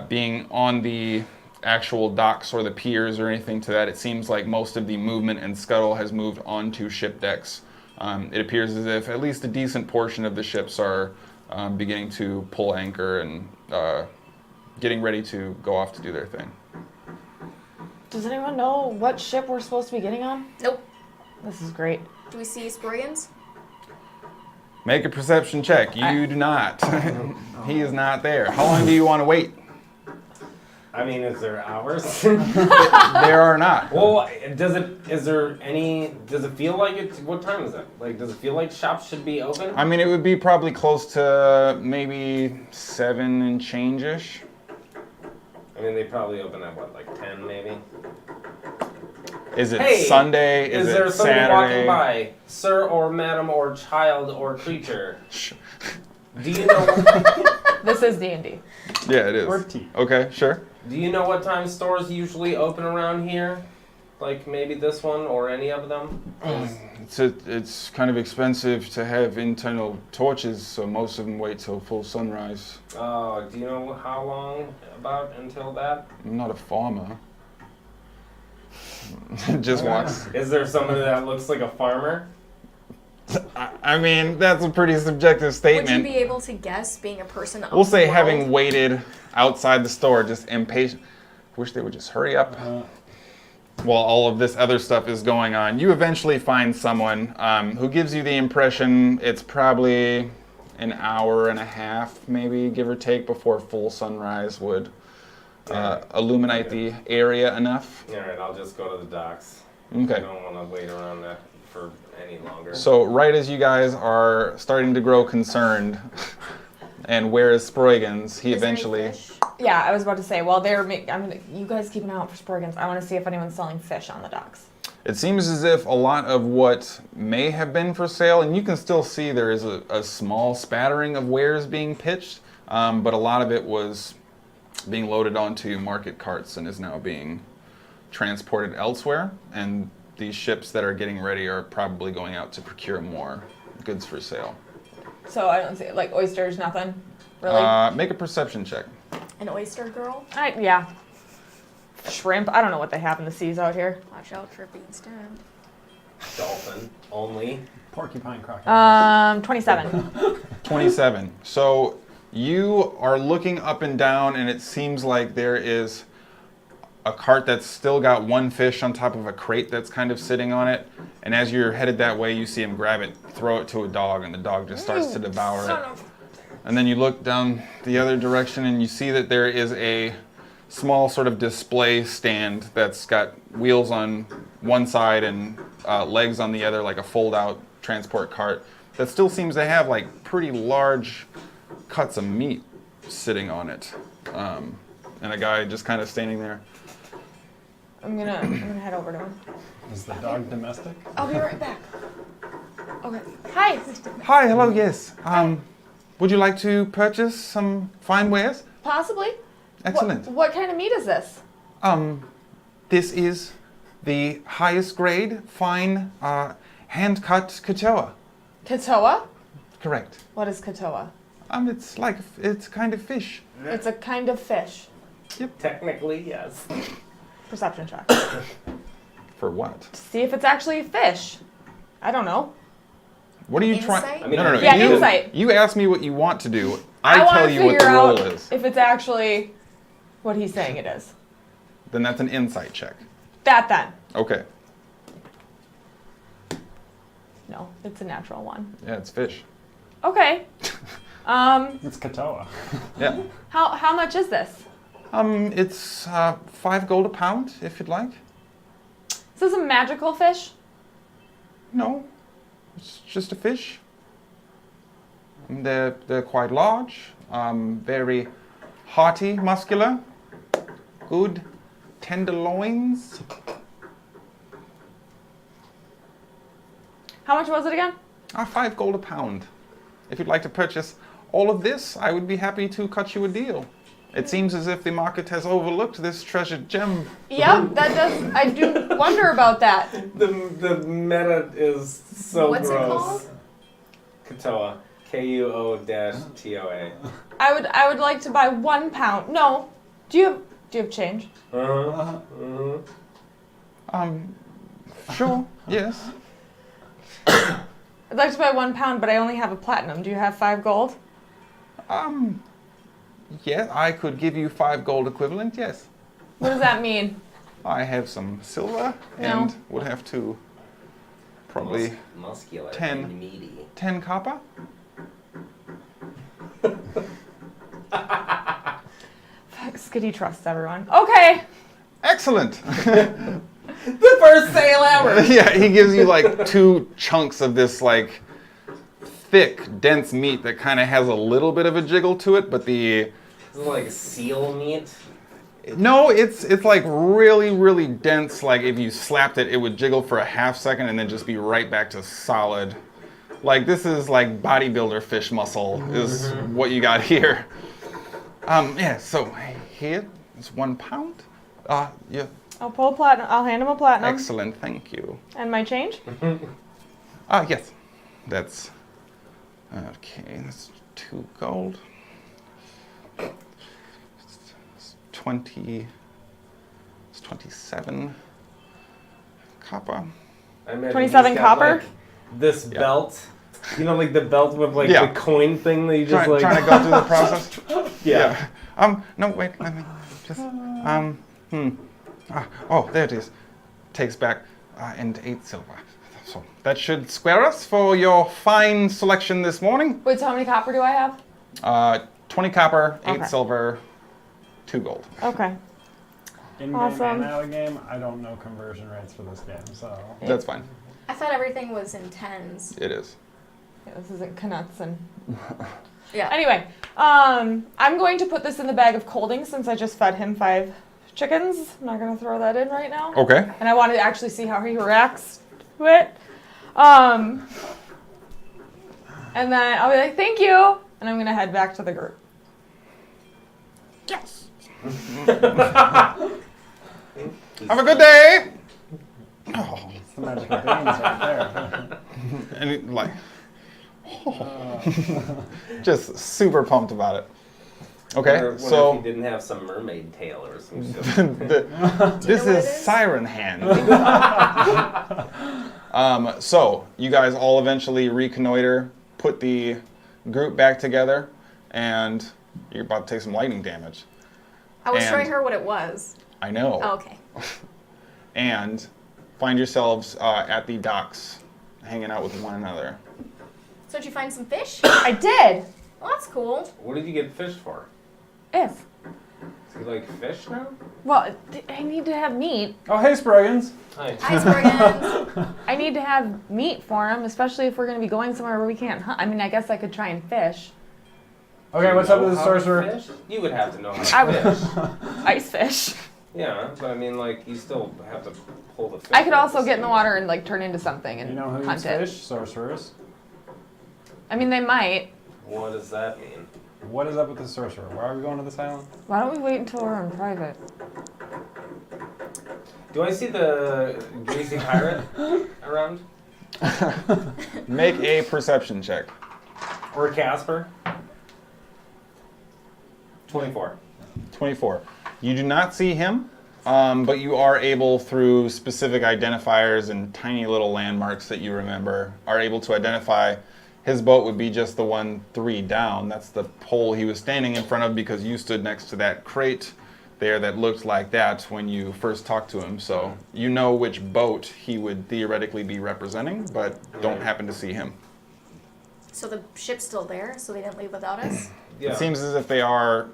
being on the actual docks or the piers or anything to that, it seems like most of the movement and scuttle has moved onto ship decks. It appears as if at least a decent portion of the ships are beginning to pull anchor and getting ready to go off to do their thing. Does anyone know what ship we're supposed to be getting on? Nope. This is great. Do we see Sproigins? Make a perception check. You do not. He is not there. How long do you want to wait? I mean, is there hours? There are not. Well, does it feel like it, what time is it? Like, does it feel like shops should be open? I mean, it would be probably close to maybe 7 and change-ish. I mean, they probably open at what, like 10 maybe? Is it Hey, Sunday? Is there it someone Saturday? walking by? Sir or madam or child or creature? Do you know This is D&D. Yeah, it is. Or tea. Okay, sure. Do you know what time stores usually open around here? Like maybe this one or any of them? It's kind of expensive to have internal torches, so most of them wait till full sunrise. Oh, do you know how long about until that? I'm not a farmer. Just walks. Is there somebody that looks like a farmer? I mean, that's a pretty subjective Would statement. you be able to guess, being a person of We'll say the having world? waited outside the store, just impatient. Wish they would just hurry up while all of this other stuff is going on. You eventually find someone who gives you the impression it's probably an hour and a half, maybe, give or take, before full sunrise would illuminate the area enough. Alright, I'll just go to the docks. I Okay. don't want to wait around that for any longer. So right as you guys are starting to grow concerned, and where is Sproigins, he Is there any eventually... fish? Yeah, I was about to say, while you guys keep an eye out for Sproigins. I want to see if anyone's selling fish on the docks. It seems as if a lot of what may have been for sale, and you can still see there is a small spattering of wares being pitched, but a lot of it was being loaded onto market carts and is now being transported elsewhere, and these ships that are getting ready are probably going out to procure more goods for sale. So I don't see, like, oysters, nothing? Really? Make a perception check. An oyster girl? Yeah. Shrimp. I don't know what they have in the seas out here. Watch out for being stabbed. Dolphin only. Porcupine crocodile. 27. 27. So you are looking up and down, and it seems like there is a cart that's still got one fish on top of a crate that's kind of sitting on it. And as you're headed that way, you see him grab it, throw it to a dog, and the dog just starts to devour it. And then you look down the other direction, and you see that there is a small sort of display stand that's got wheels on one side and legs on the other, like a fold-out transport cart, that still seems to have like pretty large cuts of meat sitting on it. And a guy just kind of standing there. I'm gonna head over to him. Is the dog domestic? I'll be right back. Okay. Hi. Hi, hello, yes. Would you like to purchase some fine wares? Possibly. Excellent. What kind of meat is this? This is the highest grade fine hand-cut katoa. Katoa? Correct. What is katoa? It's kind of fish. It's a kind of fish. Technically, yes. Perception check. For what? See if it's actually fish. I don't know. What are you Insight? trying? I mean, No. Yeah, you, insight. You ask me what you want to do. I I want tell to you what figure the roll out is. if it's actually what he's saying it is. Then that's an insight check. That then. Okay. No, it's a natural one. Yeah, it's fish. Okay. It's Katoa. Yeah. How much is this? It's 5 gold a pound, if you'd like. Is this a magical fish? No, it's just a fish. They're quite large, very hearty, muscular, good tenderloins. How much was it again? 5 gold a pound. If you'd like to purchase all of this, I would be happy to cut you a deal. It seems as if the market has overlooked this treasured gem. Yep, that does. I do wonder about that. The meta is so What's it gross. called? Katoa. Kuo-TOA. I would like to buy 1 pound. No. Do you have change? Sure, yes. I'd like to buy 1 pound, but I only have a platinum. Do you have 5 gold? Yeah, I could give you 5 gold equivalent, yes. What does that mean? I have some silver and would have to probably Muscular 10. and meaty. 10 copper. Fuck, Skadi trusts everyone. Okay. Excellent. The first sale ever! Yeah, he gives you like 2 chunks of this like thick, dense meat that kind of has a little bit of a jiggle to it, but the Is it like seal meat? no, it's like really, really dense. Like if you slapped it, it would jiggle for a half second and then just be right back to solid. Like this is like bodybuilder fish muscle is what you got here. Yeah. So here is 1 pound. Yeah. I'll pull a platinum. I'll hand him a platinum. Excellent. Thank you. And my change? Yes. That's okay. That's 2 gold. It's 20. It's 27 copper. I imagine 27 he's got, copper? like, this belt. You know, like the belt with like Yeah. the coin thing that you just Trying to go through the process. Yeah. No, wait. Let me just. Oh, there it is. Takes back and 8 silver. So that should square us for your fine selection this morning. Wait, so how many copper do I have? 20 copper, 8 Okay. silver, 2 gold. Okay. In-game Awesome. and out of game, I don't know conversion rates for this game, so... That's fine. I thought everything was in tens. It is. Yeah, this isn't Canuts and... Yeah. Anyway, I'm going to put this in the bag of colding since I just fed him 5 chickens. I'm not going to throw that in right now. Okay. And I wanted to actually see how he reacts to it. And then I'll be like, thank you. And I'm going to head back to the group. Yes. Have a good day. Oh. It's the magic of beans right there. And it, like, just super pumped about it. Okay, Wonder so if he didn't have some mermaid tail or some shit. this what it is is? Siren Hand. So you guys all eventually reconnoiter, put the group back together, and you're about to take some lightning damage. I was And- showing her what it was. I know. Oh, okay. And find yourselves at the docks, hanging out with one another. So did you find some fish? I did. Well, that's cool. What did you get fish for? If. Do you like fish now? Well, I need to have meat. Oh, hey, Sproigins. Hi. Hi, Sproigins. I need to have meat for him, especially if we're going to be going somewhere where we can't hunt. I mean, I guess I could try and fish. Okay, what's up with the sorcerer? Fish? You would have to know I how to would- fish. Ice fish. Yeah, but I mean, like, you still have to pull the fish. I could out also the get in the sea. water and like turn into something and You know who hunt eats it. fish? Sorcerers. I mean, they might. What does that mean? What is up with the sorcerer? Why are we going to this island? Why don't we wait until we're in private? Do I see the greasy pirate around? Make a perception check. Or Casper? 24. 24. You do not see him, but you are able, through specific identifiers and tiny little landmarks that you remember, are able to identify his boat would be just the one 3 down. That's the pole he was standing in front of because you stood next to that crate there that looked like that when you first talked to him. So you know which boat he would theoretically be representing, but don't happen to see him. So the ship's still there, so they didn't leave without us? Yeah. It seems as if they are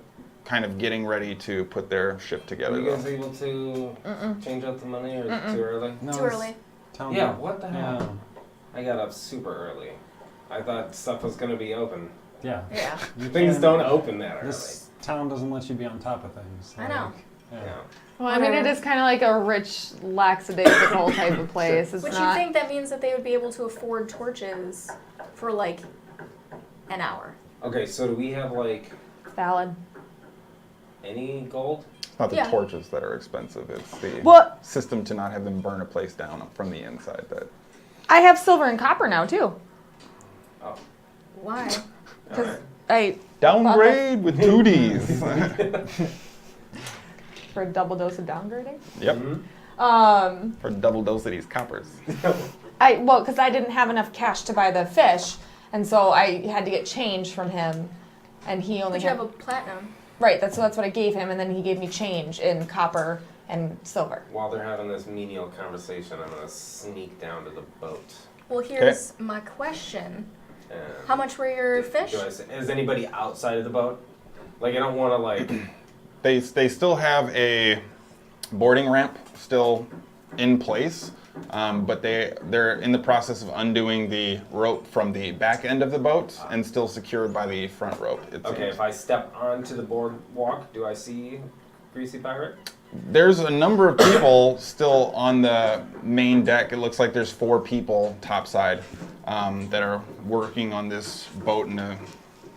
kind of getting ready to put their ship Are together. you guys Though. able to change out the money, or is it too early? No, Too it's early. town- Yeah, what the hell? Yeah. I got up super early. I thought stuff was going to be open. Yeah. Yeah. Things don't open that early. This town doesn't let you be on top of things. I know. Yeah. Yeah. Well, I mean, it Whatever. is kind of like a rich, lackadaisical type of place. It's Would you not think that means that they would be able to afford torches for like an hour? Okay, so do we have like valid. any gold? It's not the Yeah. torches that are expensive. It's the Well, system to not have them burn a place down from the inside. That I have silver and copper now too. Oh. Why? Because I downgrade with 2Ds. for a double dose of downgrading. Yep. For double dose of these coppers. Because I didn't have enough cash to buy the fish, and so I had to get change from him, and he only But you had have a platinum. right. That's what I gave him, and then he gave me change in copper and silver. While they're having this menial conversation, I'm going to sneak down to the boat. Well, here's my question. And How much were your fish? Is anybody outside of the boat? Like, I don't want to, like... They still have a boarding ramp still in place, but they're in the process of undoing the rope from the back end of the boat and still secured by the front rope. It Okay, seems. if I step onto the boardwalk, do I see Greasy Pirate? There's a number of people still on the main deck. It looks like there's 4 people topside that are working on this boat in a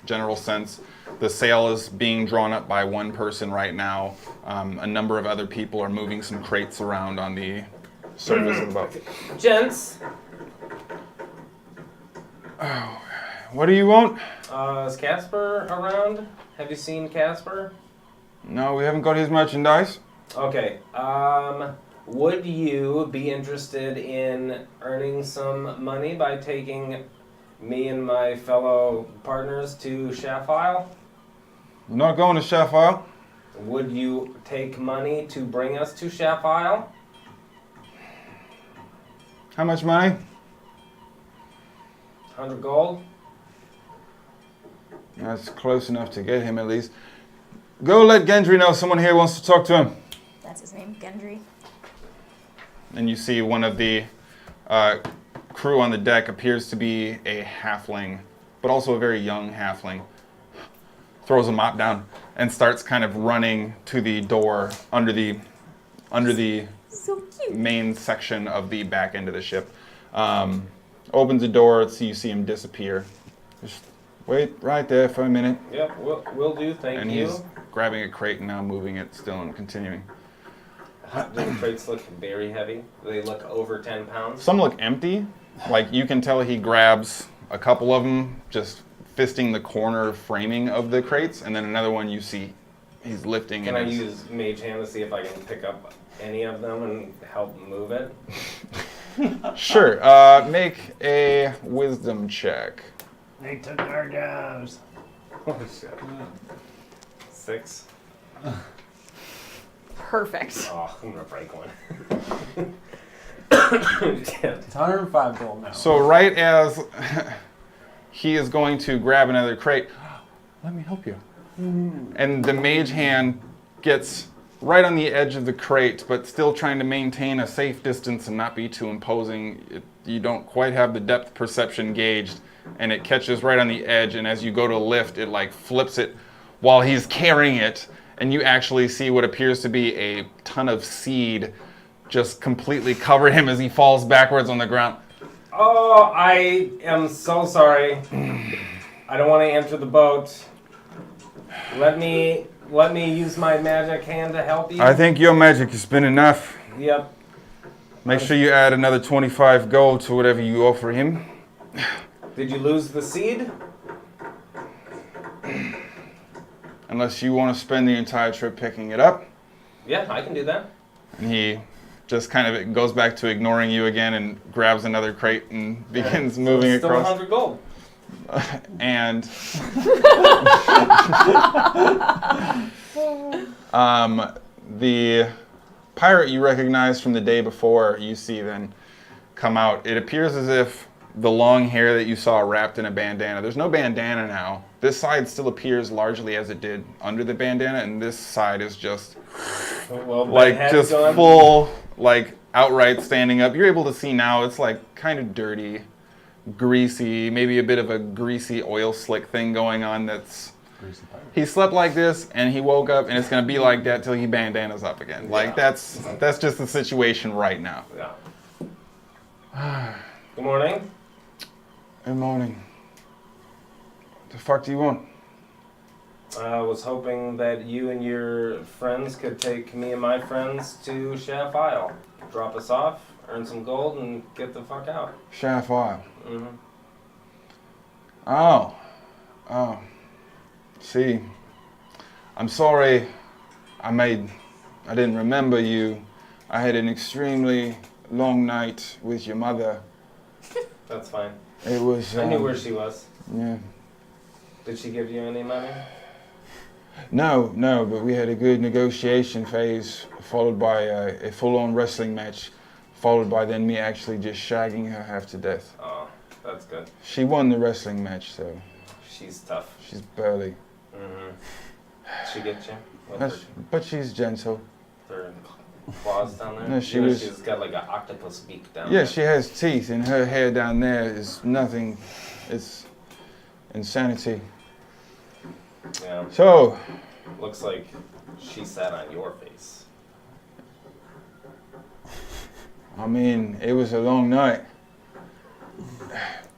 general sense. The sail is being drawn up by one person right now. A number of other people are moving some crates around on the surface of the boat. Gents, What do you want? is Casper around? Have you seen Casper? No, we haven't got his merchandise. Okay, would you be interested in earning some money by taking me and my fellow partners to Shafile? We're not going to Shafile. Would you take money to bring us to Shafile? How much money? 100 gold? That's close enough to get him at least. Go let Gendry know someone here wants to talk to him. That's his name, Gendry. And you see one of the crew on the deck appears to be a halfling, but also a very young halfling. Throws a mop down and starts kind of running to the door under the So cute. main section of the back end of the ship. Opens the door, so you see him disappear. Just wait right there for a minute. Yep, will do, thank And you. he's grabbing a crate and now moving it still and continuing. Do the crates look very heavy? Do they look over 10 pounds? Some look empty. Like you can tell he grabs a couple of them, just fisting the corner framing of the crates, and then another one you see he's lifting. Can and I it's- use Mage Hand to see if I can pick up any of them and help move it? Sure. Make a wisdom check. They took our jobs. Oh shit. 6. Perfect. Oh, I'm gonna break one. Damn. It's 105 gold now. So right as he is going to grab another crate, let me help you. And the mage hand gets right on the edge of the crate, but still trying to maintain a safe distance and not be too imposing. You don't quite have the depth perception gauged, and it catches right on the edge, and as you go to lift, it like flips it while he's carrying it, and you actually see what appears to be a ton of seed just completely cover him as he falls backwards on the ground. Oh, I am so sorry. I don't want to enter the boat. Let me use my magic hand to help you. I think your magic has been enough. Yep. Make sure you add another 25 gold to whatever you offer him. Did you lose the seed? Unless you want to spend the entire trip picking it up. Yeah, I can do that. And he just kind of goes back to ignoring you again and grabs another crate and begins moving Still across. 100 gold. And the pirate you recognize from the day before, you see then come out. It appears as if the long hair that you saw wrapped in a bandana. There's no bandana now. This side still appears largely as it did under the bandana, and this side is just Well, like head's just gone. full, like outright standing up. You're able to see now it's like kind of dirty, greasy, maybe a bit of a greasy oil slick thing going on. That's Greasy pirate. he slept like this and he woke up and it's gonna be like that till he bandanas up again. Like Yeah. that's just the situation right now. Yeah. Good morning. Good morning. The fuck do you want? I was hoping that you and your friends could take me and my friends to Shaft Isle. Drop us off, earn some gold, and get the fuck out. Shaft Isle. Mm-hmm. Oh. See, I'm sorry I didn't remember you. I had an extremely long night with your mother. That's fine. It was, I knew where she was. yeah. Did she give you any money? No, but we had a good negotiation phase, followed by a full-on wrestling match, followed by then me actually just shagging her half to death. Oh, that's good. She won the wrestling match, so She's tough. she's burly. Mm-hmm. She get you? With That's- but she's gentle. her claws down there? No, she You know, was- She's got like an octopus beak down Yeah, there. she has teeth, and her hair down there is nothing. It's insanity. Yeah. So, Looks like she sat on your face. I mean, it was a long night.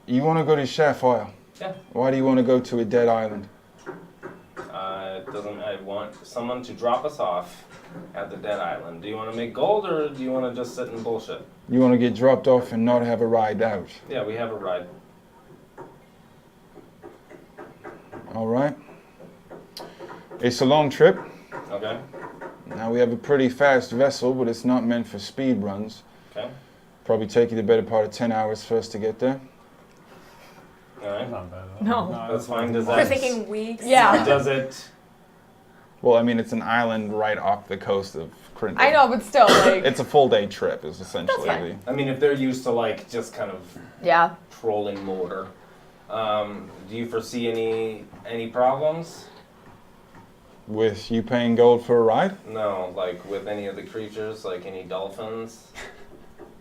You want to go to Sapphire? Yeah. Why do you want to go to a dead island? I want someone to drop us off at the dead island. Do you want to make gold or do you want to just sit and bullshit? You want to get dropped off and not have a ride out? Yeah, we have a ride. All right. It's a long trip. Okay. Now we have a pretty fast vessel, but it's not meant for speed runs. Okay. Probably take you the better part of 10 hours for us to get there. All right. Not bad. No. That's fine. Does We're that? thinking weeks. Yeah. Does it? Well, I mean, it's an island right off the coast of Crinton. I know, but still, like, It's a full day trip, is essentially That's fine. I mean, if they're used to like just kind of yeah. trolling mortar, do you foresee any problems? with you paying gold for a ride. No, like with any of the creatures, like any dolphins.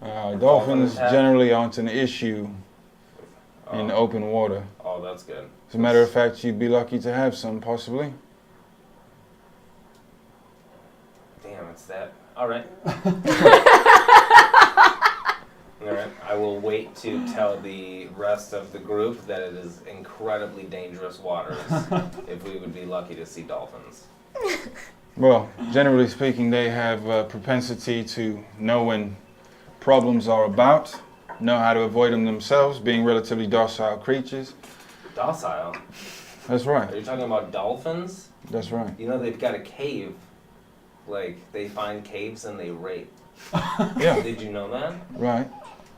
Dolphins attack? generally aren't an issue in Oh, open water. oh, that's good. As a matter of fact, you'd be lucky to have some, possibly. Damn, it's that. All right. All right. I will wait to tell the rest of the group that it is incredibly dangerous waters if we would be lucky to see dolphins. Well, generally speaking, they have a propensity to know when problems are about, know how to avoid them themselves, being relatively docile creatures. Docile? That's Are right. you talking about dolphins? That's right. You know they've got a cave. Like, they find caves and they rape. Yeah, Did you know that? right.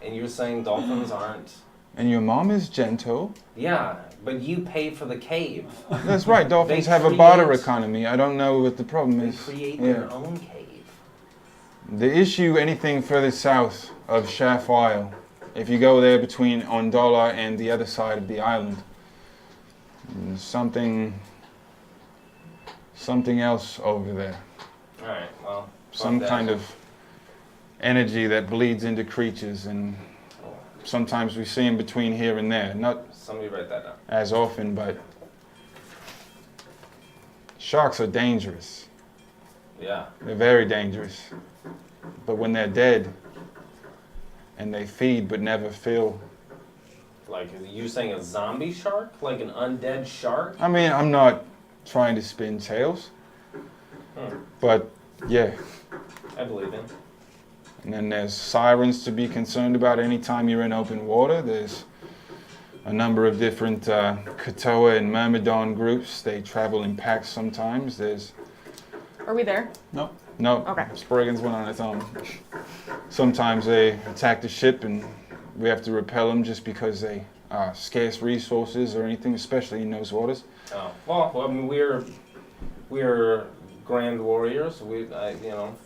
And you're saying dolphins aren't? And your mom is gentle. Yeah, but you pay for the cave. That's right. Dolphins They have a barter create- economy. I don't know what the problem They is. create Yeah. their own cave. The issue, anything further south of Shaft Isle, if you go there between Ondola and the other side of the island, something else over there. Alright, well. fuck Some that. kind of energy that bleeds into creatures, and sometimes we see them between here and there. Not Somebody write that down. as often, but sharks are dangerous. Yeah. They're very dangerous. But when they're dead and they feed but never fill, Like, are you saying a zombie shark? Like an undead shark? I mean, I'm not trying to spin tales, but yeah. I believe him. And then there's sirens to be concerned about anytime you're in open water. There's a number of different Katoa and Myrmidon groups. They travel in packs sometimes. There's Are we there? no, Okay. Sproigins went on its own. Sometimes they attack the ship and we have to repel them just because they are scarce resources or anything, especially in those waters. Oh. Well, I mean, we're grand warriors.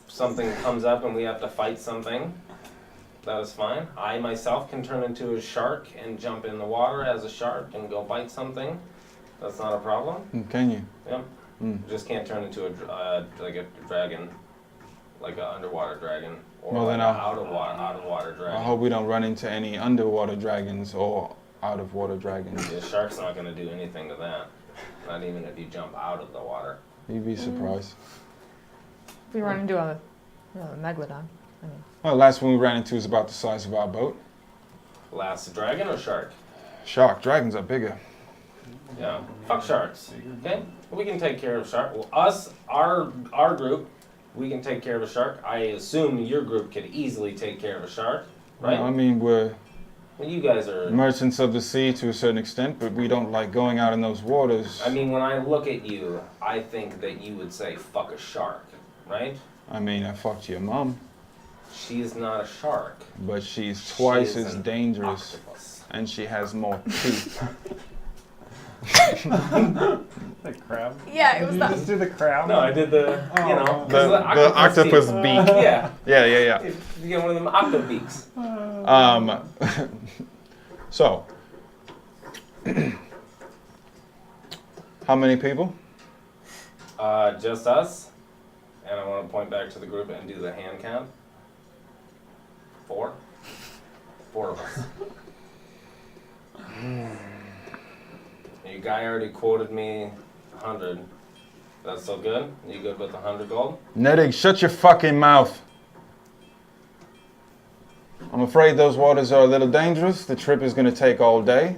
Something comes up and we have to fight something. That is fine. I myself can turn into a shark and jump in the water as a shark and go bite something. That's not a problem. Can you? Yep. Just can't turn into a dragon, like an underwater dragon, or Well, then out of water dragon. I hope we don't run into any underwater dragons or out of water dragons. The shark's not going to do anything to that. Not even if you jump out of the water. You'd be surprised. If we run into a megalodon. I mean, Well, the last one we ran into was about the size of our boat. Last dragon or shark? Shark. Dragons are bigger. Yeah. Fuck sharks. Okay? We can take care of shark. Well, our group, we can take care of a shark. I assume your group could easily take care of a shark, right? I mean, we're Well, you guys are... merchants of the sea to a certain extent, but we don't like going out in those waters. I mean, when I look at you, I think that you would say, fuck a shark, right? I mean, I fucked your mom, She's not a shark. but she's twice She is as an dangerous, octopus. and she has more teeth. The crab? Yeah, it was Did you that. just do the crab? No, I did the, you know... 'cause The octopus teeth. beak. Yeah. Yeah. You get one of them octobeaks. So, how many people? Just us. And I want to point back to the group and do the hand count. 4. 4 of us. Your guy already quoted me 100. That's so good? You good with 100 gold? Nedig, shut your fucking mouth. I'm afraid those waters are a little dangerous. The trip is going to take all day,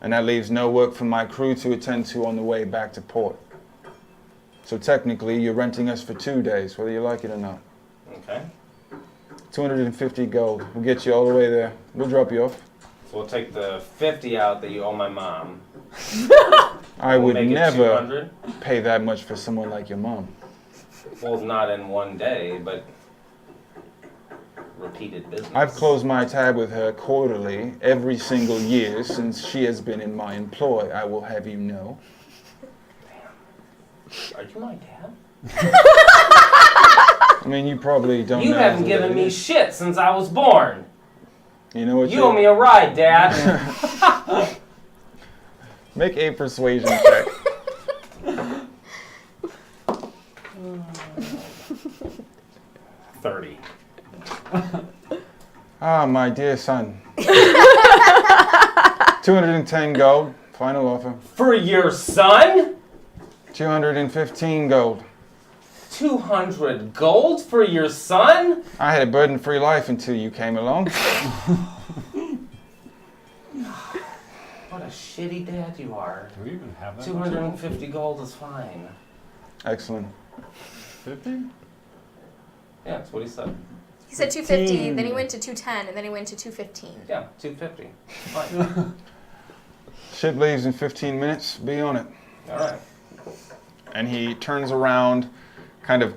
and that leaves no work for my crew to attend to on the way back to port. So technically, you're renting us for 2 days, whether you like it or not. Okay. 250 gold. We'll get you all the way there. We'll drop you off. So we'll take the 50 out that you owe my mom. I We'll would make it never 200. pay that much for someone like your mom. Well, not in one day, but repeated business. I've closed my tab with her quarterly every single year since she has been in my employ, I will have you know. Are you my dad? I mean, you probably don't know. You haven't who given that me is. shit since I was born. You know what? You owe me a ride, Dad. Make a persuasion check. $30. Ah, my dear son. 210 gold. Final offer. For your son? 215 gold. 200 gold for your son? I had a burden-free life until you came along. What a shitty dad you are. Do we even have that? 250 gold is fine. Excellent. 50? Yeah, that's what he said. He said 250, then he went to 210, and then he went to 215. Yeah, 250. Fine. Ship leaves in 15 minutes. Be on it. All right. And he turns around, kind of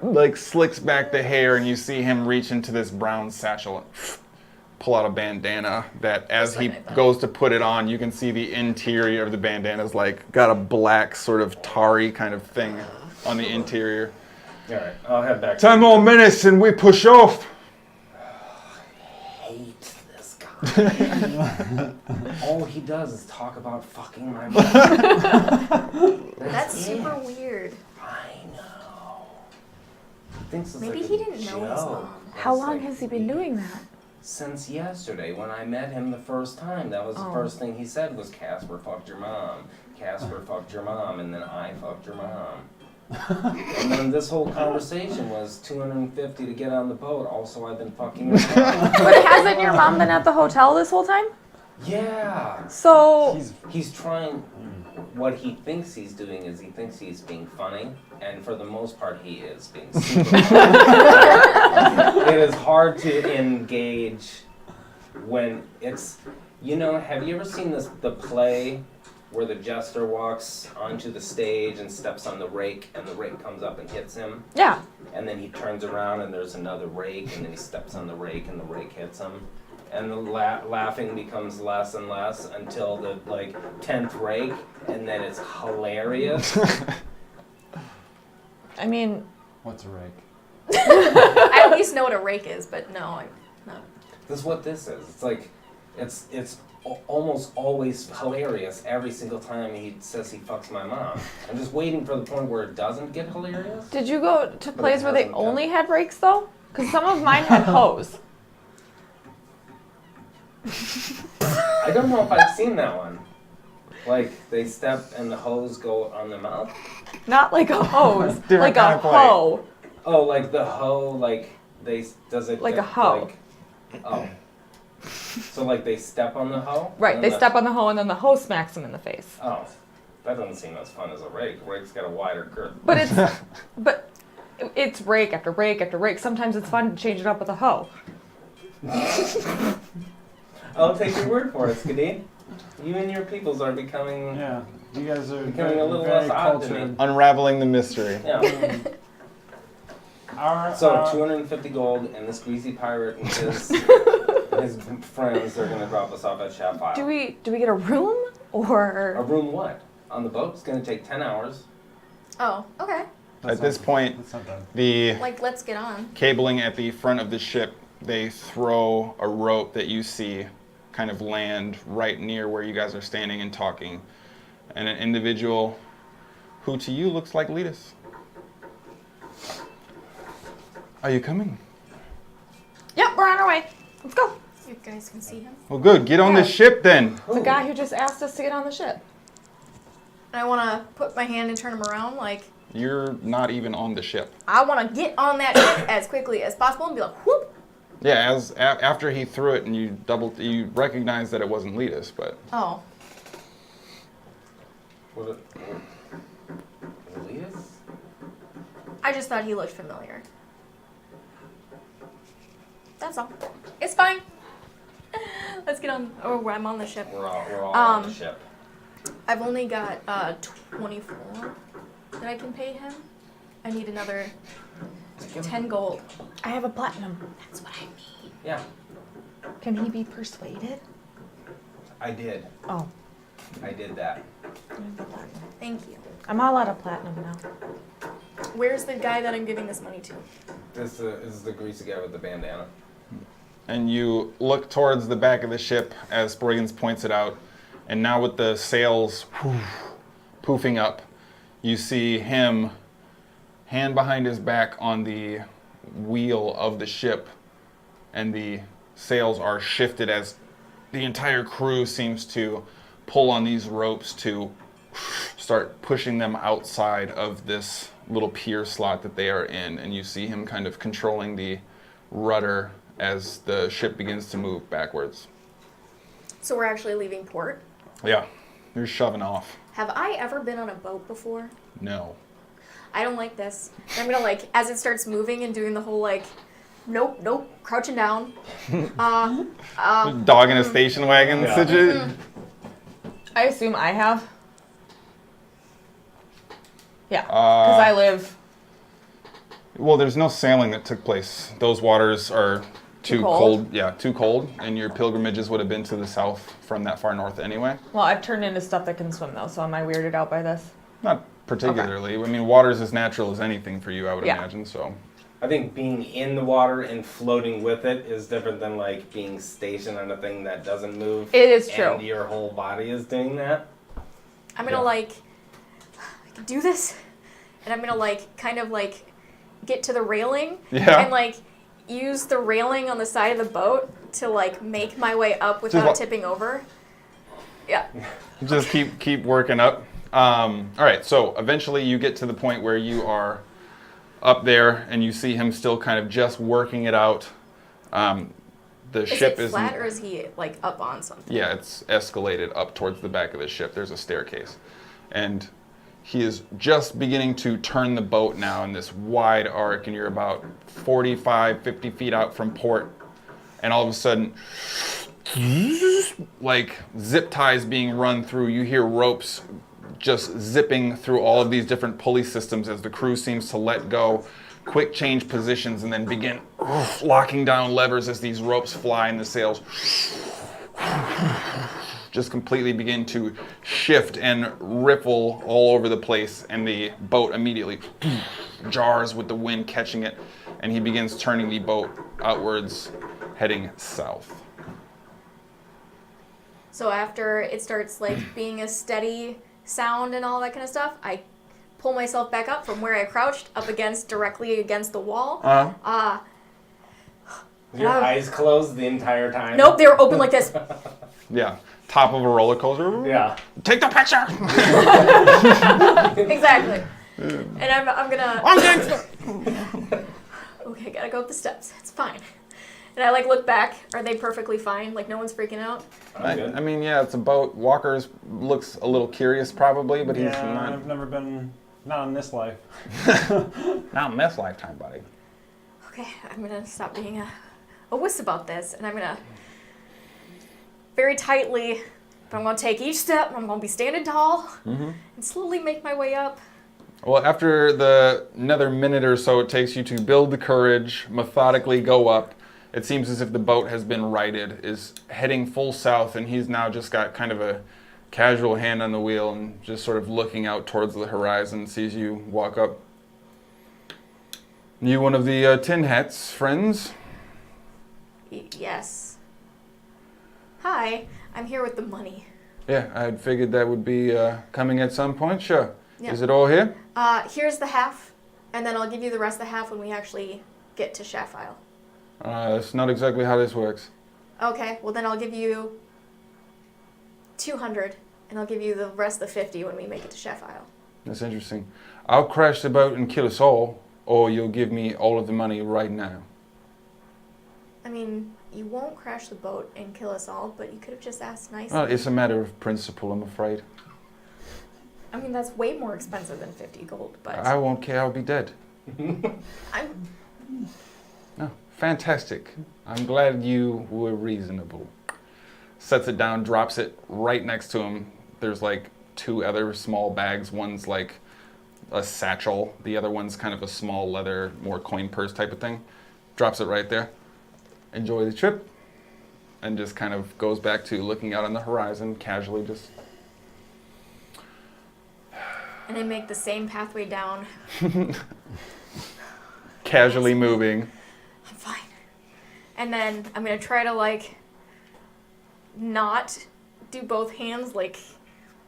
like slicks back the hair, and you see him reach into this brown satchel and pull out a bandana that as he goes to put it on, you can see the interior of the bandana's like got a black sort of tarry kind of thing on the interior. All right, I'll head back. 10 more minutes and we push off. I hate this guy. All he does is talk about fucking my mom. That's it. super weird. I know. He thinks it's Maybe like he a didn't know his joke. mom. How It's long like- has he been doing that? Since yesterday, when I met him the first time, that was the first thing he said was, Casper fucked your mom. Casper fucked your mom, and then I fucked your mom. And then this whole conversation was 250 to get on the boat. Also, I've been fucking your mom. But hasn't your mom been at the hotel this whole time? Yeah. So, He's trying. What he thinks he's doing is he thinks he's being funny, and for the most part, he is being super funny. It is hard to engage when it's. You know, have you ever seen the play where the jester walks onto the stage and steps on the rake, and the rake comes up and hits him, yeah. and then he turns around and there's another rake, and then he steps on the rake and the rake hits him. And the laughing becomes less and less until the 10th rake, and then it's hilarious. I mean, What's a rake? I at least know what a rake is, but no. This is what this is. It's like, it's almost always hilarious every single time he says he fucks my mom. I'm just waiting for the point where it doesn't get hilarious. Did you go to places where they hasn't only had rakes though? Because some of mine had hose. I don't know if I've seen that one. Like, they step and the hose go on the mouth? Not like a hose, Different like kind a of play. hoe. Oh, like the hoe, like, does it... Like a hoe. Oh. So, like, they step on the hoe? Right, and they then step on the hoe and then the hoe smacks them in the face. Oh. That doesn't seem as fun as a rake. Rake's got a wider girth. But it's rake after rake after rake. Sometimes it's fun to change it up with a hoe. I'll take your word for it, Skadi. You and your peoples are becoming... Yeah, you guys are Becoming very, a little very less odd to cultured. me. Unraveling the mystery. Yeah. Our, So 250 gold, and this greasy pirate and his friends are gonna drop us off at Shaft Isle. Do we get a room A or room what? On the boat? It's gonna take 10 hours. Oh, okay. At this point, That's not bad. the Like, let's get on. cabling at the front of the ship, they throw a rope that you see kind of land right near where you guys are standing and talking. And an individual who to you looks like Letus. Are you coming? Yep, we're on our way. Let's go. You guys can see him. Well, good. Get on the Yeah. ship then. The guy who just asked us to get on the ship. And I want to put my hand and turn him around. Like, You're not even on the ship. I want to get on that ship as quickly as possible and be like, whoop. Yeah, after he threw it and you recognize that it wasn't Letus, but Oh. What? Elias? I just thought he looked familiar. That's all. It's fine. Let's get on. Oh, I'm on the ship. We're all on the Um, ship. I've only got 24 that I can pay him. I need another 10 gold. I have a platinum. That's what I need. Yeah, Can he be persuaded? I did. Oh, I did that. I have the platinum. Thank you. I'm all out of platinum now. Where's the guy that I'm giving this money to? This is the greasy guy with the bandana. and you look towards the back of the ship as Sproigins points it out, and now with the sails poofing up, you see him, hand behind his back on the wheel of the ship, and the sails are shifted as the entire crew seems to pull on these ropes to start pushing them outside of this little pier slot that they are in, and you see him kind of controlling the rudder as the ship begins to move backwards. So we're actually leaving port. Yeah, you're shoving off. Have I ever been on a boat before? No. I don't like this. I'm gonna like, as it starts moving and doing the whole like, nope, crouching down. Dog in a station wagon Yeah. situation. I assume I have. Yeah, because I live. Well, there's no sailing that took place. Those waters are too cold? cold. Yeah, too cold. And your pilgrimages would have been to the south from that far north anyway. Well, I've turned into stuff that can swim though, so am I weirded out by this? Not particularly. I mean, water's as natural as anything for you, I would Yeah. imagine. So, I think being in the water and floating with it is different than like being stationed on a thing that doesn't move. It is true. And your whole body is doing that. I'm gonna Yeah. like, I can do this, and I'm gonna like, kind of like, get to the railing Yeah. and like, use the railing on the side of the boat to like make my way up without wa- tipping over. Yeah. just keep working up. All right, so eventually you get to the point where you are up there and you see him still kind of just working it out. The Is ship it is flat or is he like up on something? Yeah, it's escalated up towards the back of the ship. There's a staircase. And he is just beginning to turn the boat now in this wide arc, and you're about 45, 50 feet out from port. And all of a sudden, like zip ties being run through, you hear ropes just zipping through all of these different pulley systems as the crew seems to let go. Quick change positions and then begin locking down levers as these ropes fly and the sails just completely begin to shift and ripple all over the place, and the boat immediately jars with the wind catching it and he begins turning the boat outwards, heading south. So after it starts like being a steady sound and all that kind of stuff, I pull myself back up from where I crouched up directly against the wall. Your eyes closed the entire time? Nope, they were open like this. Yeah, top of a roller coaster. Yeah. Take the picture. Exactly. And I'm gonna. I'm gangster. Okay, gotta go up the steps. It's fine. And I like look back. Are they perfectly fine? Like no one's freaking out? I'm good. I mean, yeah, it's a boat. Walker's looks a little curious, probably, but he's Yeah, not. I've never been, not in this life. Not in this lifetime, buddy. Okay, I'm gonna stop being a wuss about this, and I'm gonna very tightly. But I'm gonna take each step. I'm gonna be standing tall and slowly make my way up. Well, after another minute or so it takes you to build the courage, methodically go up, it seems as if the boat has been righted, is heading full south, and he's now just got kind of a casual hand on the wheel and just sort of looking out towards the horizon, sees you walk up. You one of the tin hats, friends? Yes. Hi, I'm here with the money. Yeah, I'd figured that would be coming at some point, sure. Yeah. Is it all here? Here's the half, and then I'll give you the rest of the half when we actually get to Shafile. That's not exactly how this works. Okay, well then I'll give you 200, and I'll give you the rest of the 50 when we make it to Shafile. That's interesting. I'll crash the boat and kill us all, or you'll give me all of the money right now. I mean, you won't crash the boat and kill us all, but you could have just asked nicely. Well, it's a matter of principle, I'm afraid. I mean, that's way more expensive than 50 gold, but I won't care, I'll be dead. I'm... Oh, fantastic. I'm glad you were reasonable. Sets it down, drops it right next to him. There's like 2 other small bags. One's like a satchel. The other one's kind of a small leather, more coin purse type of thing. Drops it right there. Enjoy the trip. And just kind of goes back to looking out on the horizon, casually just... And I make the same pathway down. Casually moving. I'm fine. And then I'm gonna try to like not do both hands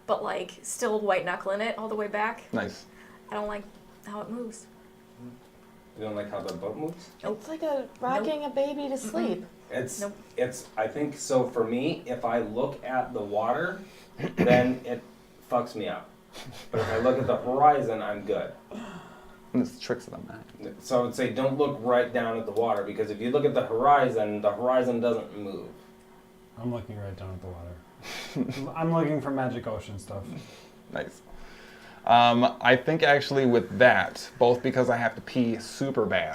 but like still white knuckling it all the way back. Nice. I don't like how it moves. You don't like how the boat moves? It's like rocking a baby to sleep. Nope. It's I think so for me, if I look at the water, then it fucks me up. But if I look at the horizon, I'm good. And it's the tricks of the mind. So I would say don't look right down at the water, because if you look at the horizon doesn't move. I'm looking right down at the water. I'm looking for magic ocean stuff. Nice. I think actually with that, both because I have to pee super bad,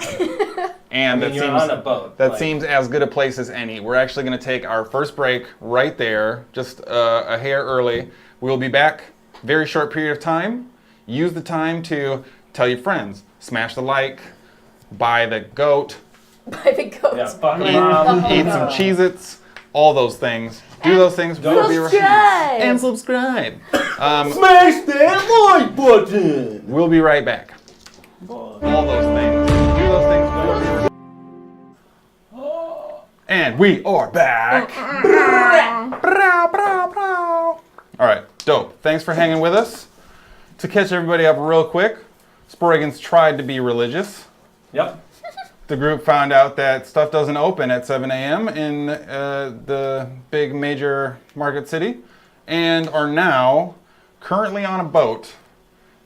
and I mean, you're on a boat. that seems as good a place as any. We're actually going to take our first break right there, just a hair early. We'll be back very short period of time. Use the time to tell your friends, smash the like, buy the goat, By the goat. Yeah, fuck mom. eat some Cheez-Its, all those things. Do those things. We'll be right- Subscribe! and subscribe. Smash that like button! We'll be right back. All those things. Do those things. We'll be right- And we are back. All right, dope. Thanks for hanging with us. To catch everybody up real quick, Sproigins tried to be religious. Yep. The group found out that stuff doesn't open at 7 a.m. in the big major market city, and are now currently on a boat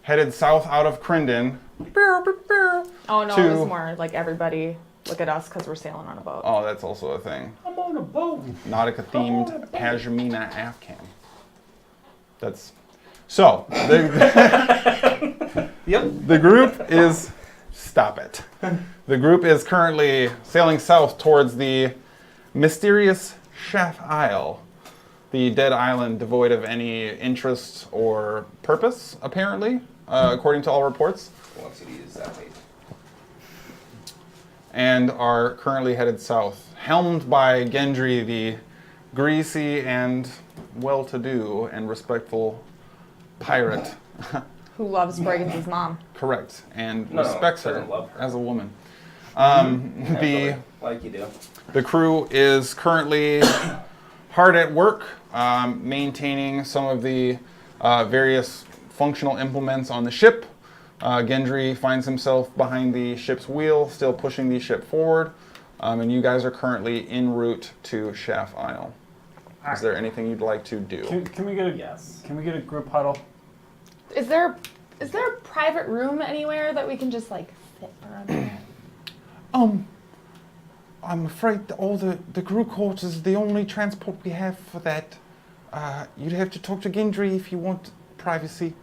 headed south out of Crindon. Oh no, To- it was more like everybody look at us because we're sailing on a boat. Oh, that's also a thing. I'm on a boat. Nautica-themed Pashmina Afghan. That's... So, Yep. the group is... Stop it. The group is currently sailing south towards the mysterious Chef Isle, the dead island devoid of any interest or purpose, apparently, according to all reports, Wants you to use that page. and are currently headed south, helmed by Gendry, the greasy and well-to-do and respectful pirate. Who loves Sproigins' mom? Correct, and No, respects her doesn't love her. as a woman. The Like you do. The crew is currently hard at work maintaining some of the various functional implements on the ship. Gendry finds himself behind the ship's wheel, still pushing the ship forward, and you guys are currently en route to Shaft Isle. Is there anything you'd like to do? Can we get a Yes. Can we get a group huddle? Is there a private room anywhere that we can just like sit around? I'm afraid that all the crew quarters is the only transport we have for that. You'd have to talk to Gendry if you want privacy.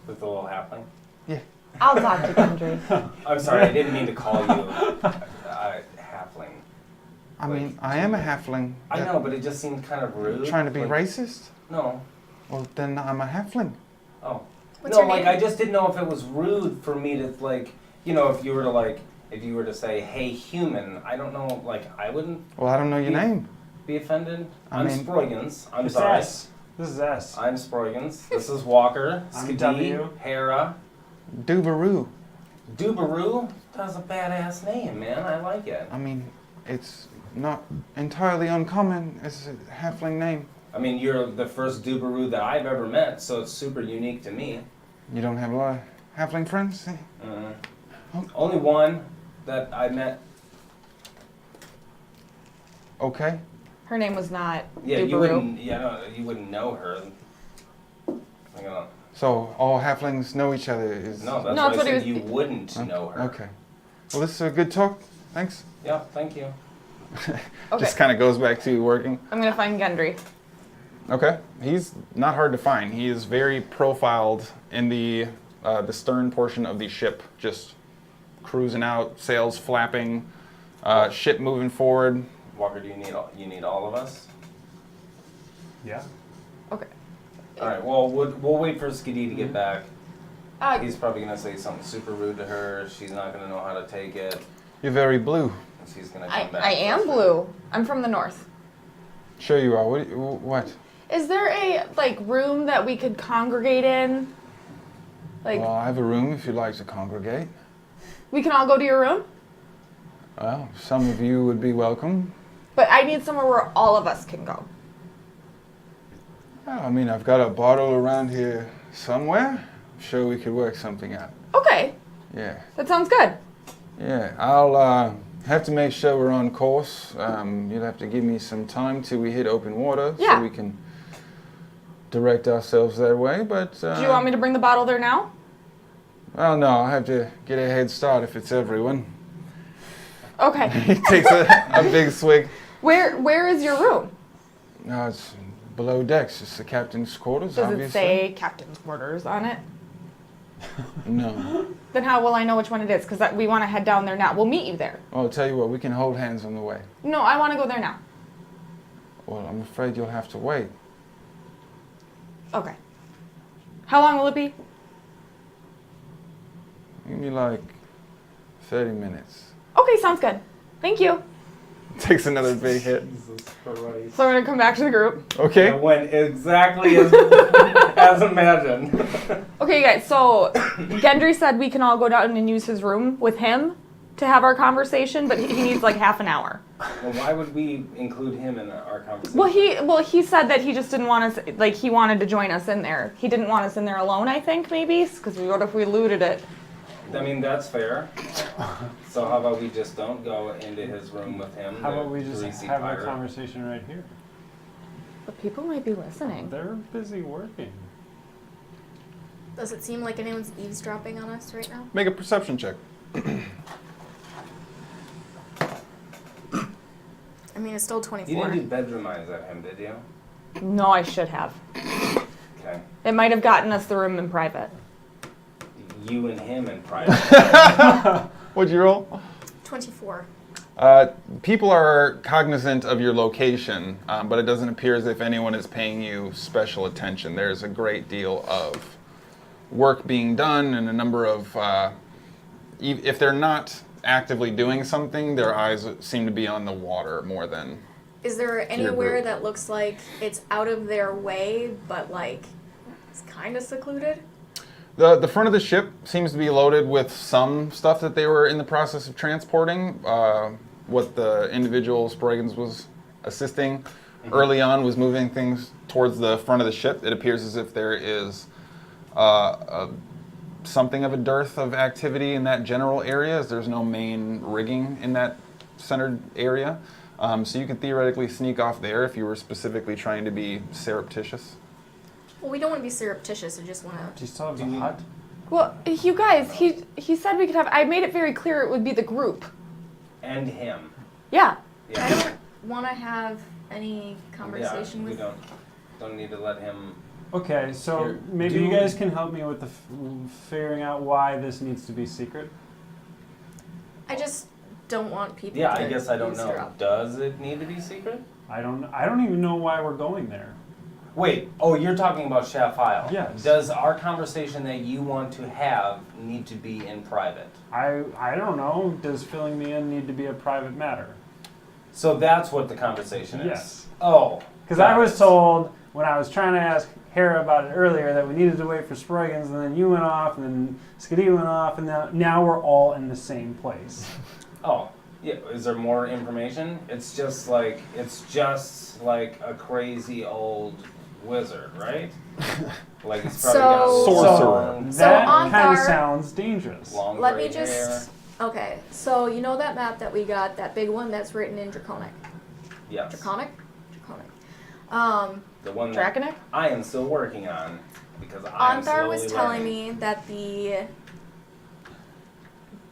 With the little halfling. Yeah. I'll talk to Gendry. I'm sorry, I didn't mean to call you halfling. I mean, I am a halfling. I know, but it just seemed kind of rude. Trying to be like, racist? No. Well, then I'm a halfling. Oh. What's no, your like name? I just didn't know if it was rude for me to like, you know, if you were to say, "Hey, human," I don't know, like I wouldn't Well, I don't know your Yeah. name. be offended. I I'm mean- Sproigins. I'm It's sorry. S. This is S. I'm Sproigins. This is Walker. I'm Skadi. W. Hara. Dubaroo. Dubaroo. That's a badass name, man. I like it. I mean, it's not entirely uncommon as a halfling name. I mean, you're the first Dubaroo that I've ever met, so it's super unique to me. You don't have a lot of halfling friends? Only one that I met. Okay. Her name was not Yeah, you Dubaroo. wouldn't. Yeah, no, you wouldn't know her. Hang on. So all halflings know each other is... No, that's No, what that's I what he said. was- You wouldn't know her. Okay. Well, this is a good talk. Thanks. Yeah, thank you. Okay, Just kind of goes back to working. I'm gonna find Gendry. Okay. He's not hard to find. He is very profiled in the stern portion of the ship, just cruising out, sails flapping, ship moving forward. Walker, do you need all of us? Yeah. Okay. All right. Well, we'll wait for Skadi to get back. Uh, He's probably gonna say something super rude to her. She's not gonna know how to take it. You're very blue. And she's gonna come back. I am frustrated. blue. I'm from the north. Sure you are. What? Is there a like room that we could congregate in? Like Well, I have a room if you'd like to congregate. we can all go to your room, Well, some of you would be welcome. but I need somewhere where all of us can go. Well, I mean, I've got a bottle around here somewhere. I'm sure we could work something out. Okay, Yeah. that sounds good. Yeah, I'll have to make sure we're on course. You'll have to give me some time till we hit open water Yeah. so we can direct ourselves that way, but... Do you want me to bring the bottle there now? Well, no, I'll have to get a head start if it's everyone. Okay. He takes a big swig. Where is your room? No, it's below decks. It's the captain's quarters, Does obviously. it say captain's quarters on it? No. Then how will I know which one it is? Because we want to head down there now. We'll meet you there. Well, I'll tell you what, we can hold hands on the way. No, I want to go there now. Well, I'm afraid you'll have to wait. Okay. How long will it be? Give me like 30 minutes. Okay, sounds good. Thank you. Takes another big hit. Jesus Christ. So we're gonna come back to the group. Okay. It went exactly as as imagined. Okay, you guys. So Gendry said we can all go down and use his room with him to have our conversation, but he needs like half an hour. Well, why would we include him in our conversation? Well, he said that he just didn't want us. Like he wanted to join us in there. He didn't want us in there alone. I think maybe because what if we looted it? I mean, that's fair. So how about we just don't go into his room with him? How the about we just greasy have pirate? a conversation right here? But people might be listening. They're busy working. Does it seem like anyone's eavesdropping on us right now? Make a perception check. I mean, it's still You 24. didn't do bedroom eyes at him, did you? No, I should have. Okay. It might have gotten us the room in private. You and him in private. What'd you roll? 24. People are cognizant of your location, but it doesn't appear as if anyone is paying you special attention. There's a great deal of work being done and a number of, if they're not actively doing something, their eyes seem to be on the water more than... Is there group. anywhere that looks like it's out of their way, but like it's kind of secluded? The front of the ship seems to be loaded with some stuff that they were in the process of transporting. What the individual Sproigins was assisting early on was moving things towards the front of the ship. It appears as if there is something of a dearth of activity in that general area, as there's no main rigging in that centered area. So you could theoretically sneak off there if you were specifically trying to be surreptitious. Well, we don't want to be surreptitious. I just want to. Do you still have the hut? Well, you guys, he said we could have. I made it very clear it would be the group. And him. Yeah. I Yeah. don't want to have any conversation We with. don't need to let him. Okay, so Here, maybe do- you guys can help me with the figuring out why this needs to be secret. I just don't want people. Yeah, to I guess I don't use their know. up- Does it need to be secret? I don't even know why we're going there. Wait. Oh, you're talking about Chef Isle. Yes. Does our conversation that you want to have need to be in private? I don't know. Does filling me in need to be a private matter? So that's what the conversation is. Yes. Oh. Because got I was it. told when I was trying to ask Hara about it earlier that we needed to wait for Sproigins, and then you went off, and then Skadi went off, and now we're all in the same place. Oh. Yeah. Is there more information? It's just like a crazy old wizard, right? Like he's probably got So- Sorcerer. So That on kind of Thar- sounds dangerous. long Let gray me just. Okay, so you know that map that we got, that big one that's written in Draconic. hair. Yes. Draconic. The one that Draconic? I am still working on because I'm Anthar was slowly telling learning. me that the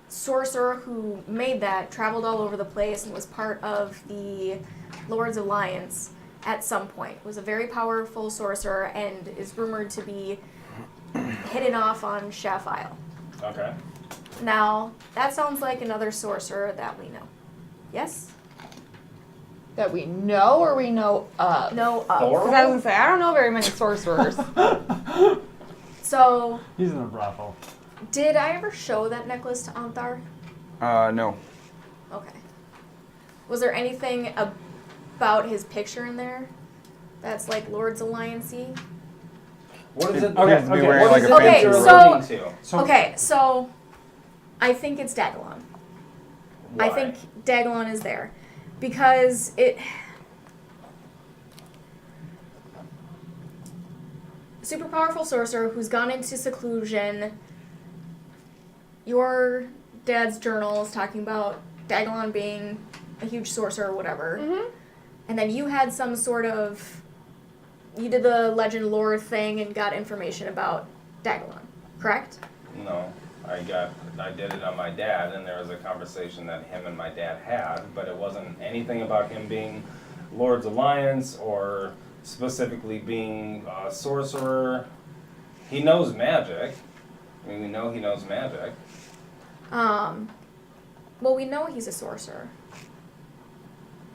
sorcerer who made that traveled all over the place and was part of the Lord's Alliance at some point. Was a very powerful sorcerer and is rumored to be hidden off on Chef Isle. Okay. Now, that sounds like another sorcerer that we know. Yes? That we know or we know of? No of. Thor? Because I was going to say, I don't know very many sorcerers. So, He's in a brothel. did I ever show that necklace to Anthar? No. Okay. Was there anything about his picture in there that's like Lord's Alliance-y? What is it? Okay, Has to be okay. wearing What like is a it Okay, fancy you're robe. so- alluding to? So, Okay, so I think it's Dagalon. I Why? think Dagalon is there because it. Super powerful sorcerer who's gone into seclusion. Your dad's journal is talking about Dagalon being a huge sorcerer or whatever. Mm-hmm. And then you had some sort of. You did the legend lore thing and got information about Dagalon, correct? No, I did it on my dad, and there was a conversation that him and my dad had, but it wasn't anything about him being Lord's Alliance or specifically being a sorcerer. He knows magic. I mean, we know he knows magic. Well, we know he's a sorcerer,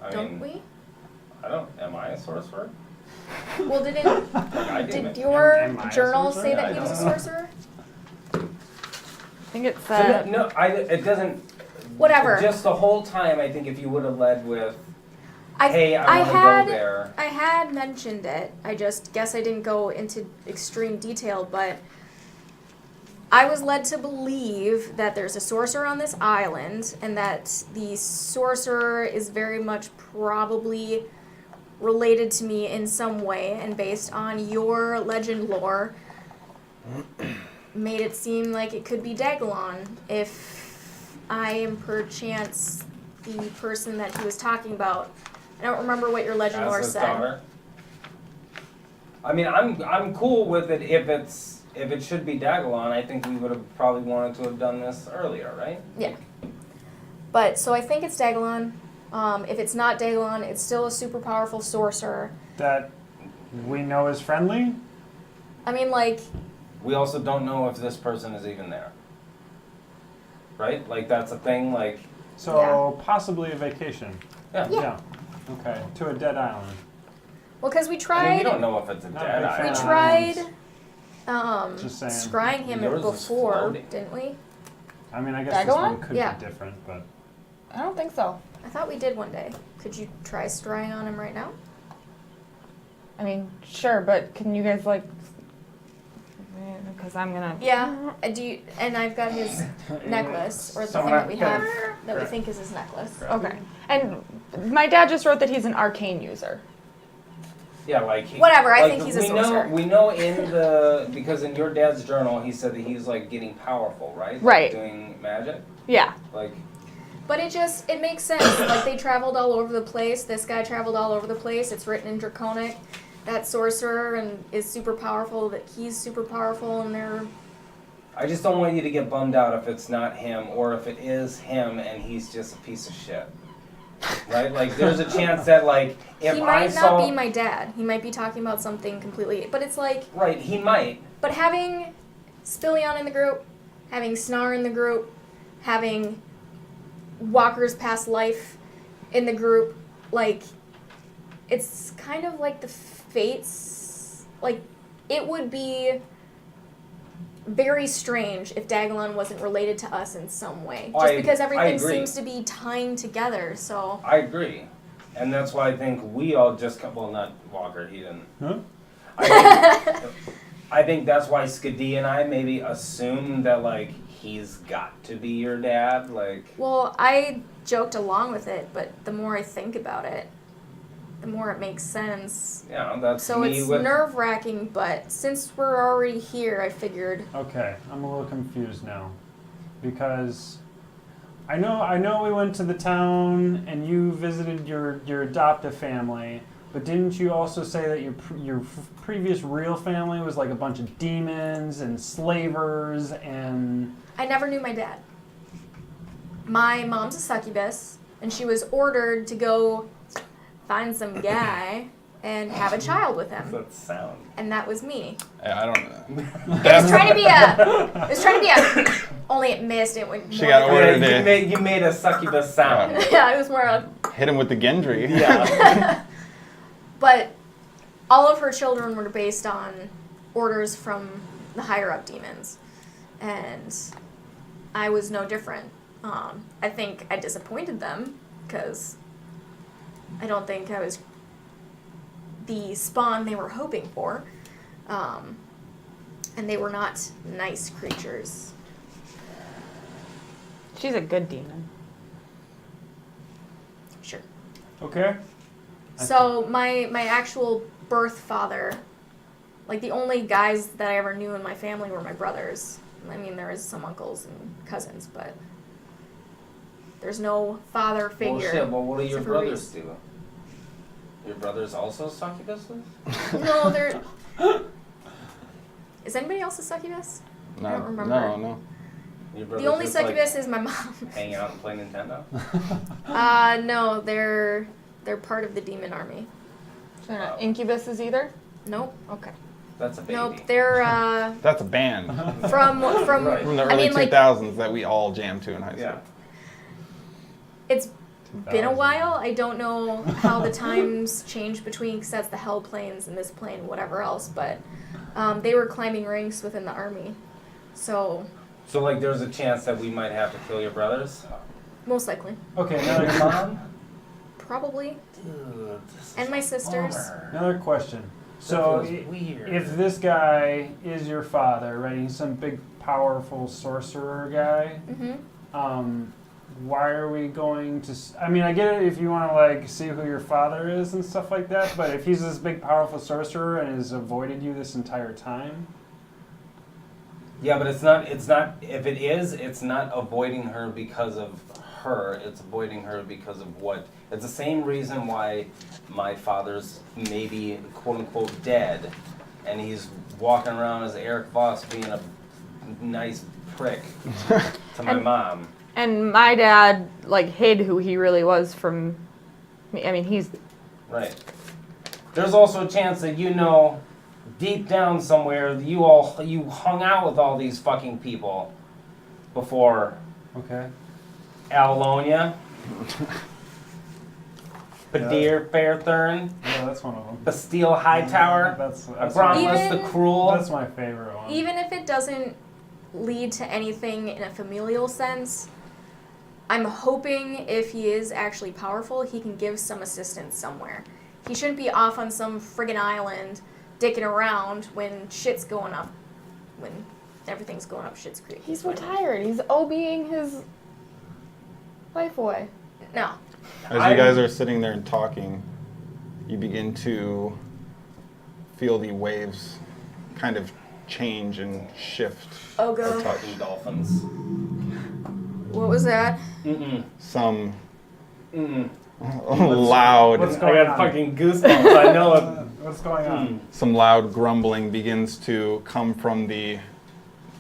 I don't mean, we? Am I a sorcerer? Well, Like, I did do. your Am I a journal sorcerer? say Yeah, that I he was a don't know. sorcerer? I think it So said. no, it doesn't. Whatever. Just the whole time, I think if you would have led with, I "Hey, I want to had go there." I had mentioned it. I just guess I didn't go into extreme detail, but I was led to believe that there's a sorcerer on this island, and that the sorcerer is very much probably related to me in some way, and based on your legend lore, made it seem like it could be Dagalon if I am perchance the person that he was talking about. I don't remember what your legend lore As his said. daughter. I mean, I'm cool with it if it should be Dagalon. I think we would have probably wanted to have done this earlier, right? Yeah. But, so I think it's Dagalon. If it's not Dagalon, it's still a super powerful sorcerer. that we know is friendly. I mean, like, We also don't know if this person is even there. Right? Like that's a thing. Like So possibly a vacation. yeah. Yeah. Okay. To a dead island. well, because we I mean, tried, we don't know if it's a Not dead big we island. tried, Just saying. scrying him Yours is before, floating. didn't we? I mean, I guess this Dagalon? one could Yeah. be different, but I don't think so. I thought we did one day. Could you try scrying on him right now? I mean, sure, but can you guys like? because I'm gonna. Yeah. And I've got his necklace, or the thing that we have that we think is his necklace. Okay. And my dad just wrote that he's an arcane user. Yeah, like Whatever, I like, think he's a sorcerer. We know because in your dad's journal he said that he's like getting powerful, right? Right. Like, doing magic. Yeah. Like. But it makes sense. Like, they traveled all over the place. This guy traveled all over the place. It's written in Draconic. That sorcerer and is super powerful. That he's super powerful, and they're. I just don't want you to get bummed out if it's not him, or if it is him and he's just a piece of shit. Right? Like, there's a chance that, like, if he might not be my dad. He might be talking about something completely. But it's like. Right, he might. But having Spillion in the group, having Snar in the group, having Walker's past life in the group, like, it's kind of like the fates. Like, it would be very strange if Dagalon wasn't related to us in some way. Just because everything seems to be tying together, so. I agree. And that's why I think we all just well, not Walker, he didn't. Huh? I think that's why Skadi and I maybe assume that, like, he's got to be your dad, like. Well, I joked along with it, but the more I think about it, the more it makes sense. Yeah, that's So me it's with. nerve-wracking, but since we're already here, I figured. Okay, I'm a little confused now, because I know we went to the town and you visited your adoptive family, but didn't you also say that your previous real family was like a bunch of demons and slavers and? I never knew my dad. My mom's a succubus, and she was ordered to go find some guy and have a child with him. What's that sound? And that was me. I don't know. It was trying to be a, only it missed. It went. She got ordered Yeah, you made a succubus sound. Yeah, it was more of. Hit him with the Gendry. Yeah. But all of her children were based on orders from the higher up demons, and I was no different. I think I disappointed them because I don't think I was the spawn they were hoping for, and they were not nice creatures. She's a good demon. Sure. Okay. So my actual birth father, like the only guys that I ever knew in my family were my brothers. I mean, there is some uncles and cousins, but there's no father figure. Well, shit, well, what do your except for brothers Reese. do? Your brothers also succubuses? No, they're. Is anybody else a succubus? No, I don't remember. No. Your brothers The only just, like, succubus is my mom. hanging out and playing Nintendo? No, they're part of the demon army. So they're not incubuses either? Nope. Okay. That's a baby. Nope. They're That's a band from Right. from the I early mean, like, 2000s that we all jammed to in high school. Yeah. it's been a while. I don't know how the times changed between, because that's the hell planes and this plane, whatever else. But they were climbing ranks within the army, so So, like, there's a chance that we might have to kill your brothers? most likely, Okay. Your mom? probably, Dude, this is and my a sisters. bummer. Another question. That So, feels weird. if this guy is your father, right? He's some big, powerful sorcerer guy. Mm-hmm. Why are we going to? I mean, I get it if you want to like see who your father is and stuff like that. But if he's this big, powerful sorcerer and has avoided you this entire time, Yeah, but it's not, if it is, it's not avoiding her because of her, it's avoiding her because of what, it's the same reason why my father's maybe quote-unquote dead, and he's walking around as Eric Voss being a nice prick to my mom. And my dad, like, hid who he really was from me. I mean, he's... Right. There's also a chance that deep down somewhere, you hung out with all these fucking people before okay. Allonia, Badir Fairthurn, Yeah, that's one of them. Bastille Hightower, That's Abramelus the Even- Cruel. that's my favorite one. Even if it doesn't lead to anything in a familial sense, I'm hoping if he is actually powerful, he can give some assistance somewhere. He shouldn't be off on some friggin' island dicking around when shit's going up when everything's going up shit's creek. He's so tired. He's OBing his life away. No. As you guys are sitting there and talking, you begin to feel the waves kind of change and shift. Oh, We're God. talking dolphins. What was that? Some Mm-mm. loud, What's I going got on? fucking goosebumps. I know it. What's going on? some loud grumbling begins to come from the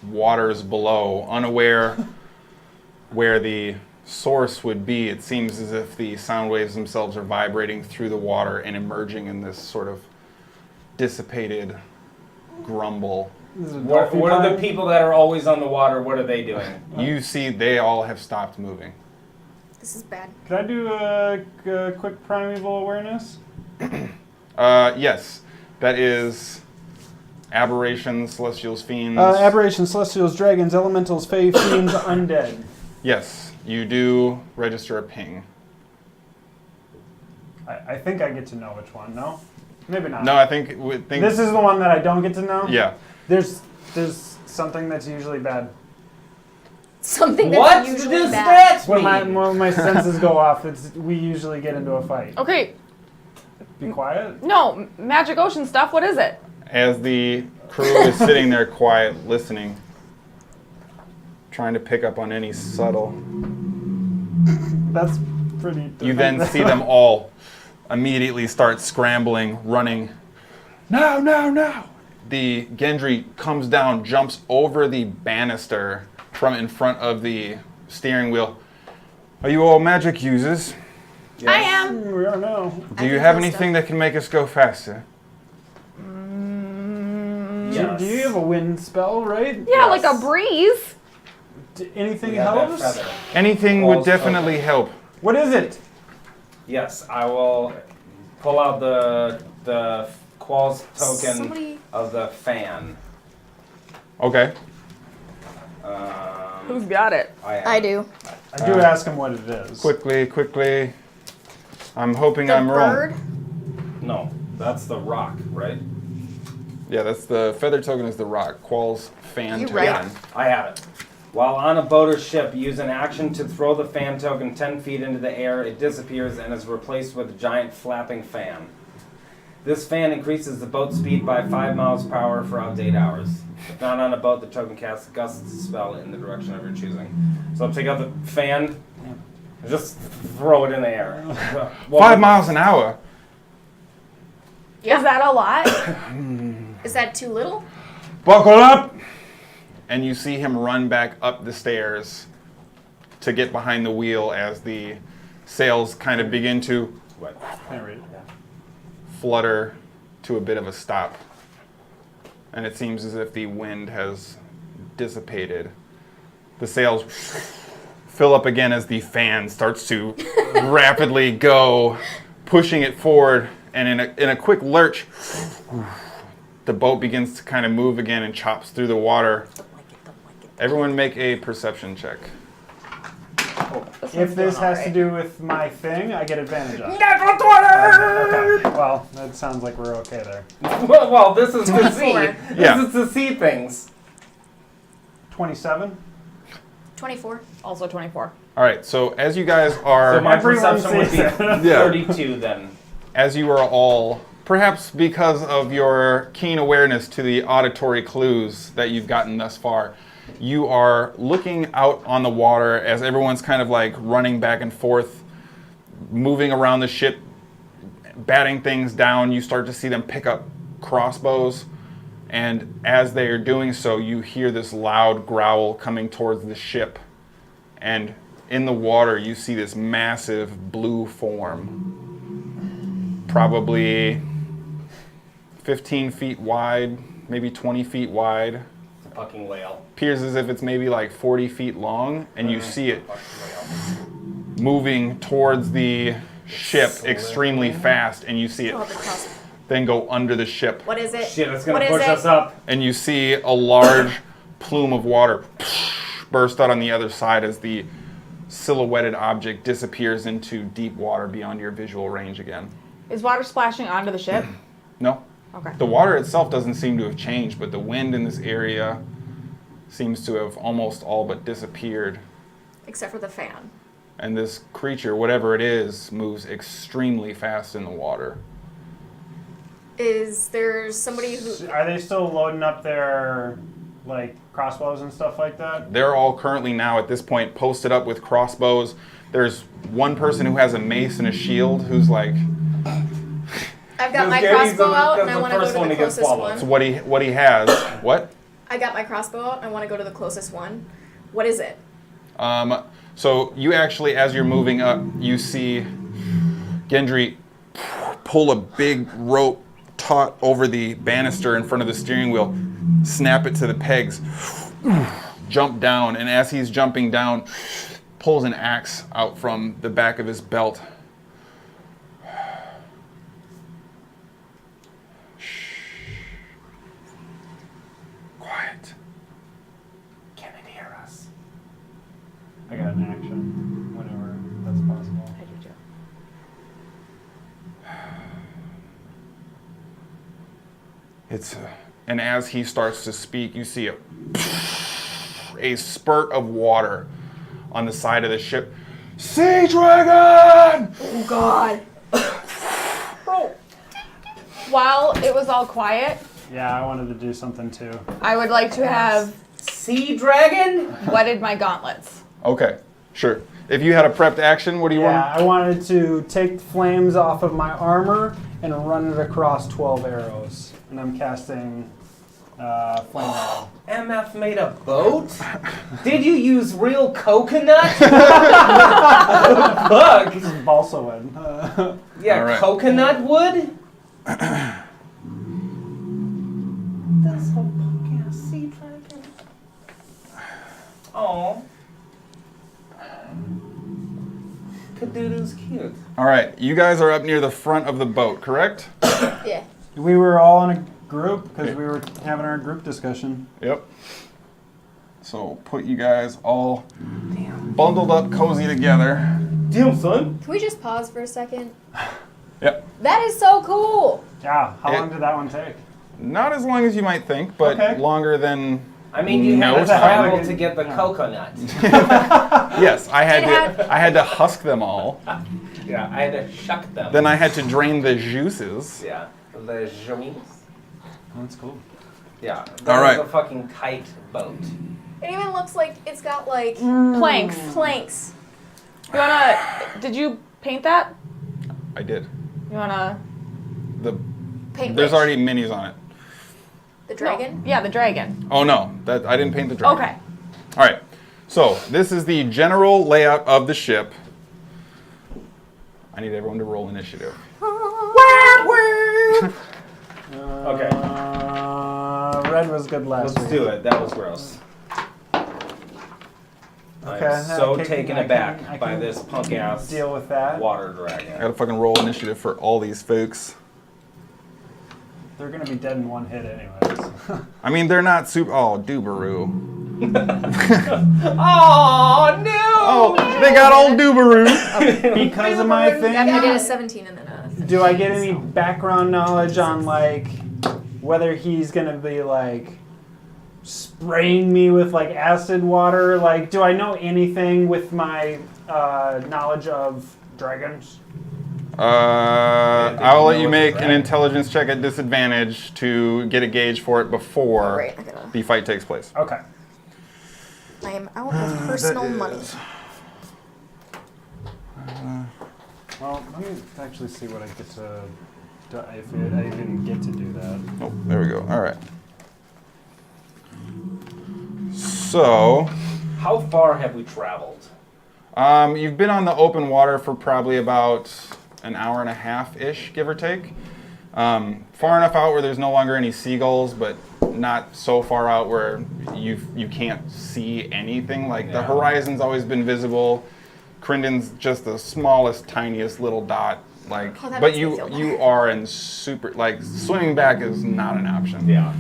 waters below. Unaware where the source would be, it seems as if the sound waves themselves are vibrating through the water and emerging in this sort of dissipated grumble. This is a What dolphin are the party? people that are always on the water? What are they doing? You see they all have stopped moving. This is bad. Could I do a quick primeval awareness? Yes, that is aberrations, celestials, fiends. Aberrations, celestials, dragons, elementals, fae, fiends, undead. Yes, you do register a ping. I think I get to know which one. No, maybe not. No, I think This is the one that I don't get to know. yeah. There's something that's usually bad. Something that's What usually does bad. that When mean? my senses go off, we usually get into a fight. Okay, Be quiet. no, magic ocean stuff. What is it? As the crew is sitting there quiet, listening, trying to pick up on any subtle, That's pretty. you then see them all immediately start scrambling, running. No, no, no! The Gendry comes down, jumps over the banister from in front of the steering wheel. Are you all magic users? I am. We are now. Do you can have feel anything stuff. that can make us go faster? Yes. Do you have a wind spell, right? Yeah, Yes. like a breeze. Anything We have that helps? feather. Anything Walls would definitely open. help. What is it? Yes, I will pull out the Qualls token Somebody. of the fan. Okay. Who's got it? I do. I do ask him what it is. Quickly. I'm hoping The I'm bird. wrong. No, that's the rock, right? Yeah, that's the feather token is the rock. Qualls fan You token. right. Yeah, I have it. While on a boat or ship, use an action to throw the fan token 10 feet into the air. It disappears and is replaced with a giant flapping fan. This fan increases the boat speed by 5 miles per hour for up to 8 hours. If not on a boat, the token casts gusts the spell in the direction of your choosing. So I'll take out the fan and just throw it in the air. Well, 5 miles an hour. Is that a lot? Is that too little? Buckle up! And you see him run back up the stairs to get behind the wheel as the sails kind of begin to What? Can't read it. flutter to a bit of a stop. And it seems as if the wind has dissipated. The sails fill up again as the fan starts to rapidly go, pushing it forward. And in a quick lurch, the boat begins to kind of move again and chops through the water. Don't like it. Don't like it. Everyone make a perception check. If this has to do with my thing, I get advantage on it. Natural 20! Okay. Well, that sounds like we're okay there. Well, this is to see. 24. Yeah. This is to see things. 27. 24. Also 24. All right, so as you guys are... So my Everyone perception would be sees it. Yeah. 32 then. as you are all, perhaps because of your keen awareness to the auditory clues that you've gotten thus far, you are looking out on the water as everyone's kind of like running back and forth, moving around the ship, batting things down. You start to see them pick up crossbows, and as they are doing so, you hear this loud growl coming towards the ship, and in the water you see this massive blue form, probably 15 feet wide, maybe 20 feet wide. It's a fucking whale. Appears as if it's maybe like 40 feet long, and you see it Fucking whale. moving towards the ship Slowly. extremely fast, and you see it Oh, the cross. then go under the ship, What is it? Shit, it's What gonna is push it? us up. and you see a large plume of water burst out on the other side as the silhouetted object disappears into deep water beyond your visual range again. Is water splashing onto the ship? No? Okay. The water itself doesn't seem to have changed, but the wind in this area seems to have almost all but disappeared. Except for the fan. And this creature, whatever it is, moves extremely fast in the water. Is there somebody who... Are they still loading up their like crossbows and stuff like that? They're all currently now at this point posted up with crossbows. There's one person who has a mace and a shield who's like... I've got my Gary's crossbow the- out and that's I the want to go first to one the to get closest swallowed. one. So what he has... What? I got my crossbow out and I want to go to the closest one. What is it? So you actually, as you're moving up, you see Gendry pull a big rope taut over the banister in front of the steering wheel, snap it to the pegs, jump down, and as he's jumping down, pulls an axe out from the back of his belt. Quiet. Can it hear us? I got an action whenever that's possible. I do too. And as he starts to speak, you see a spurt of water on the side of the ship. Sea dragon! Oh God. While it was all quiet, Yeah, I wanted to do something too. I would like to have Sea dragon? wetted my gauntlets. Okay, sure. If you had a prepped action, what do you Yeah, want? I wanted to take the flames off of my armor and run it across 12 arrows. And I'm casting flame arrow. MF made a boat? Did you use real coconut? Fuck. This is balsa wood. Yeah, All right. coconut wood? That's a punk ass sea dragon. Aw. Kadoodoo's cute. All right, you guys are up near the front of the boat, correct? Yeah. We were all in a group because we were having our group discussion. Yep. So put you guys all bundled up, cozy together. Damn, son. Can we just pause for a second? Yep. That is so cool. Yeah, how long did that one take? Not as long as you might think, but Okay. longer than... I mean, you No had to time. travel to get the coconut. Yes, I It had to husk them all. Yeah, I had to shuck them. Then I had to drain the juices. Yeah, the joints. That's cool. Yeah, that All right. was a fucking kite boat. It even looks like it's got like Planks. planks. You wanna? Did you paint that? I did. You wanna? Paint There's which? already minis on it. The dragon? No. Yeah, the dragon. Oh no, I didn't paint the dragon. Okay. All right. So this is the general layout of the ship. I need everyone to roll initiative. Okay. Red was good last Let's week. do it. That was gross. Okay, I'm so I can- taken I aback can- I by can this punk ass Deal with that. water I dragon. gotta fucking roll initiative for all these folks. They're gonna be dead in one hit anyways. I mean, they're not super. Oh, Dubaroo. Oh no! Oh, they got old Dubaroo. Because of my thing. I did a 17 and then a 15. Do I get any background knowledge on like whether he's gonna be like spraying me with like acid water? Like, do I know anything with my knowledge of dragons? I'll let you make an intelligence check at disadvantage to get a gauge for it before Alright, I gotta. the fight takes place. Okay. I am out of personal money. Well, let me actually see what I get to. If I even get to do that. Oh, there we go. All right. So, How far have we traveled? you've been on the open water for probably about an hour and a half-ish, give or take. Far enough out where there's no longer any seagulls, but not so far out where you can't see anything. Like the Yeah. horizon's always been visible. Crindon's just the smallest, tiniest little dot. Like, Oh, that but makes me feel you better. are in super like swimming back is not an option. Yeah.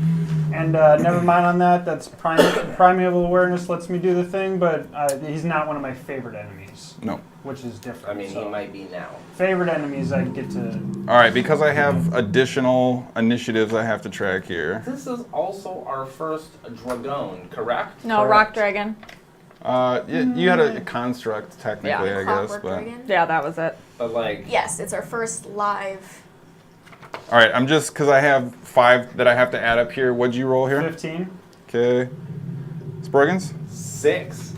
And never mind on that. That's primeval awareness lets me do the thing, but he's not one of my favorite enemies. No. which is different. I mean, so. he might be now. Favorite enemies I get to... All right, because I have additional initiatives I have to track here. This is also our first dragon, correct? No, Correct. rock dragon. You had a construct technically, I guess, Clockwork but Dragon. Yeah, that was it. But like, Yes, it's our first live. all right. I'm just because I have 5 that I have to add up here. What'd you roll here? 15. Okay. Sproigins, 6.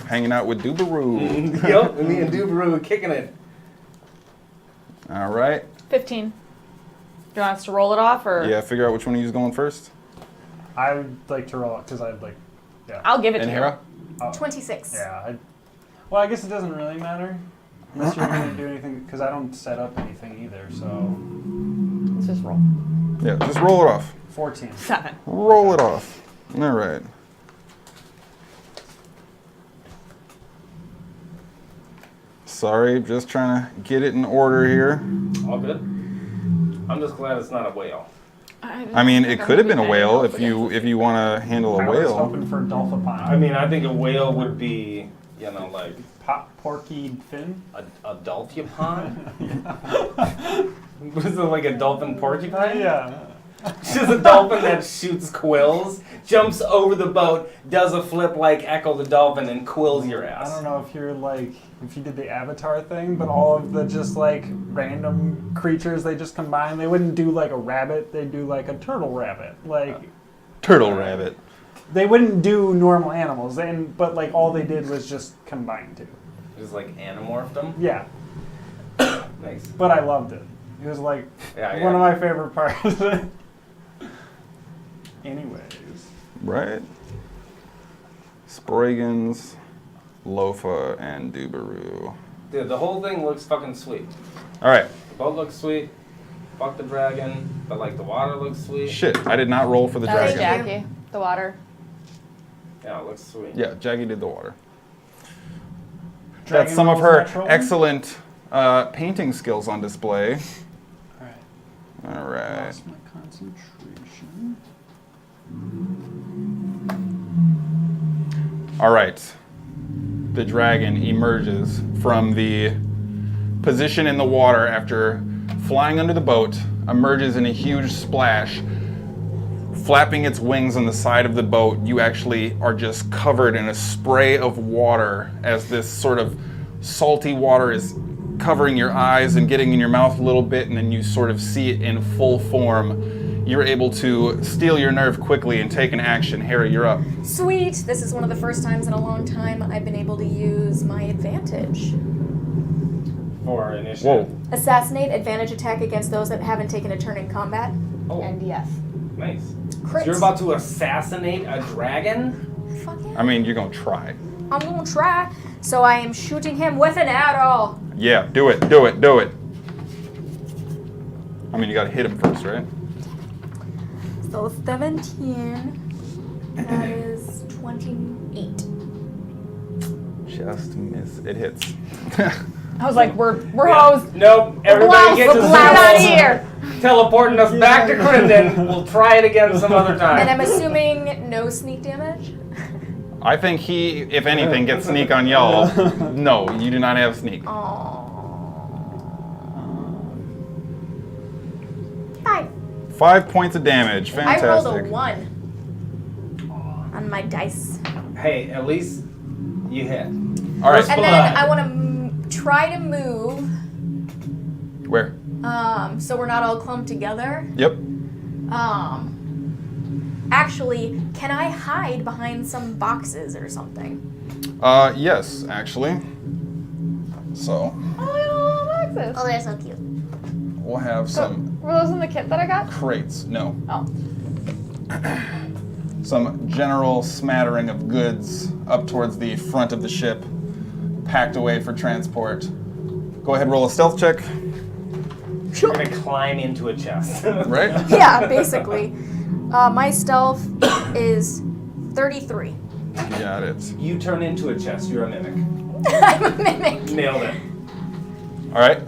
hanging out with Dubaroo. Yup, me and Dubaroo kicking it. All right. 15. Do you want us to roll it off, or? Yeah, figure out which one of you is going first. I would like to roll it because I'd like, yeah. I'll give it And to Hara? Oh, 26. yeah. Well, I guess it doesn't really matter. Unless you're going to do anything, because I don't set up anything either, so... you. Let's just roll. Yeah, just roll it off. 14. 7. Roll it off. All right. Sorry, just trying to get it in order here. All good. I'm just glad it's not a whale. I mean, it could have been a whale if you want to handle a I was whale. hoping for Dolphapine. I mean, I think a whale would be, you know, like Porky fin? a dolphapine. Was it like a dolphin porcupine? Yeah. Just a dolphin that shoots quills, jumps over the boat, does a flip like Echo the dolphin, and quills your ass. I don't know if you're like, if you did the Avatar thing, but all of the just like random creatures they just combine, they wouldn't do like a rabbit, they'd do like a turtle rabbit. Like, Turtle rabbit. they wouldn't do normal animals, but like all they did was just combine two. Just like animorphed them. Yeah, Nice. but I loved it. It was like Yeah, one of my favorite parts. Anyways. Right? Sproigins, Lofa, and Dubaroo. Dude, the whole thing looks fucking sweet. All right. The boat looks sweet. Fuck the dragon. But like the water looks sweet. Shit, I did not roll for the That was dragon. Jackie. The water. Yeah, it looks sweet. Yeah, Jackie did the water. Dragon That's some of rolls her natural? excellent painting skills on display. Alright. All right. Lost my concentration. All right. The dragon emerges from the position in the water after flying under the boat, emerges in a huge splash, flapping its wings on the side of the boat. You actually are just covered in a spray of water as this sort of salty water is covering your eyes and getting in your mouth a little bit, and then you sort of see it in full form. You're able to steal your nerve quickly and take an action. Hara, you're up. Sweet. This is one of the first times in a long time I've been able to use my advantage. For initiative. Whoa. Assassinate, advantage attack against those that haven't taken a turn in combat. Oh, And yes. nice. Crit. So you're about to assassinate a dragon? Fuck yeah. I mean, you're gonna try. I'm gonna try. So I am shooting him with an arrow. Yeah, do it, do it, do it. I mean, you gotta hit him first, right? So 17. That is 28. Just miss. It hits. I was like, we're Yeah. hosed. Nope. Everybody Blouse, gets a we're out of zero. here. Teleporting us back to Crinden. We'll try it again some other And time. I'm assuming no sneak damage. I think he, if anything, gets sneak on y'all. No, you do not have sneak. Aww. 5. 5 points of damage. I Fantastic. rolled a 1 on my dice. Hey, at least you hit. All right. And Blood. then I want to try to move, Where? so we're not all clumped together. Yep. Actually, can I hide behind some boxes or something? Yes, actually. So Oh, boxes. Oh, they're so cute. we'll have some Were those in the kit that I got? crates. No. Oh. Some general smattering of goods up towards the front of the ship, packed away for transport. Go ahead, roll a stealth check. You're gonna climb into a chest. Right? Yeah, basically. My stealth is 33. Got it. You turn into a chest. You're a mimic. I'm a mimic. Nailed it. All right.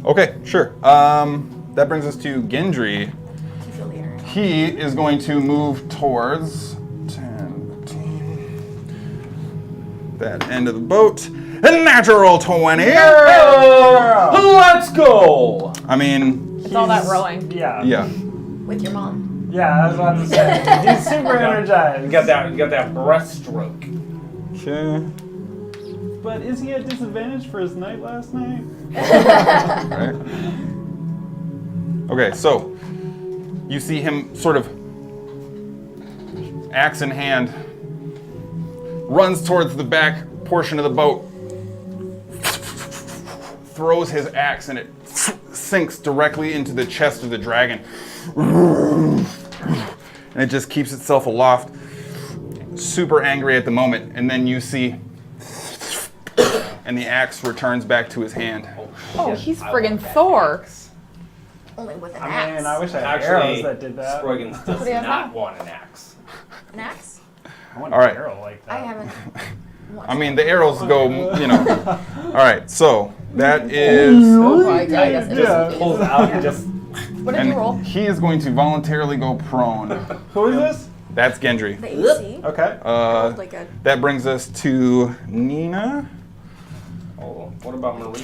Okay, sure. That brings us to Gendry. He is going to move towards 10, 15. that end of the boat. A natural 20. Let's go! I mean, It's all that rowing. Yeah. yeah. With your mom. Yeah, I was about to say. He's super energized. You got that breaststroke. Okay. But is he at disadvantage for his night last night? Right. Okay, so you see him sort of axe in hand, runs towards the back portion of the boat, throws his axe, and it sinks directly into the chest of the dragon. And it just keeps itself aloft, super angry at the moment. And then you see, and the axe returns back to his hand. Oh, he's friggin' Thor. Only with an I axe. mean, I wish I had Actually, arrows that did that. Sproigins does What do you have not now? want an axe. An axe? I want All right. an arrow like that. I haven't. I mean, the arrows go, you know. All right, so that is, Oh my god, yes, it Yeah. is. Pulls out and just. What did you roll? and he is going to voluntarily go prone. Who is this? That's Gendry. The AC. Okay. Rolled like a That brings us to Nina. Oh, what about Maria? 8,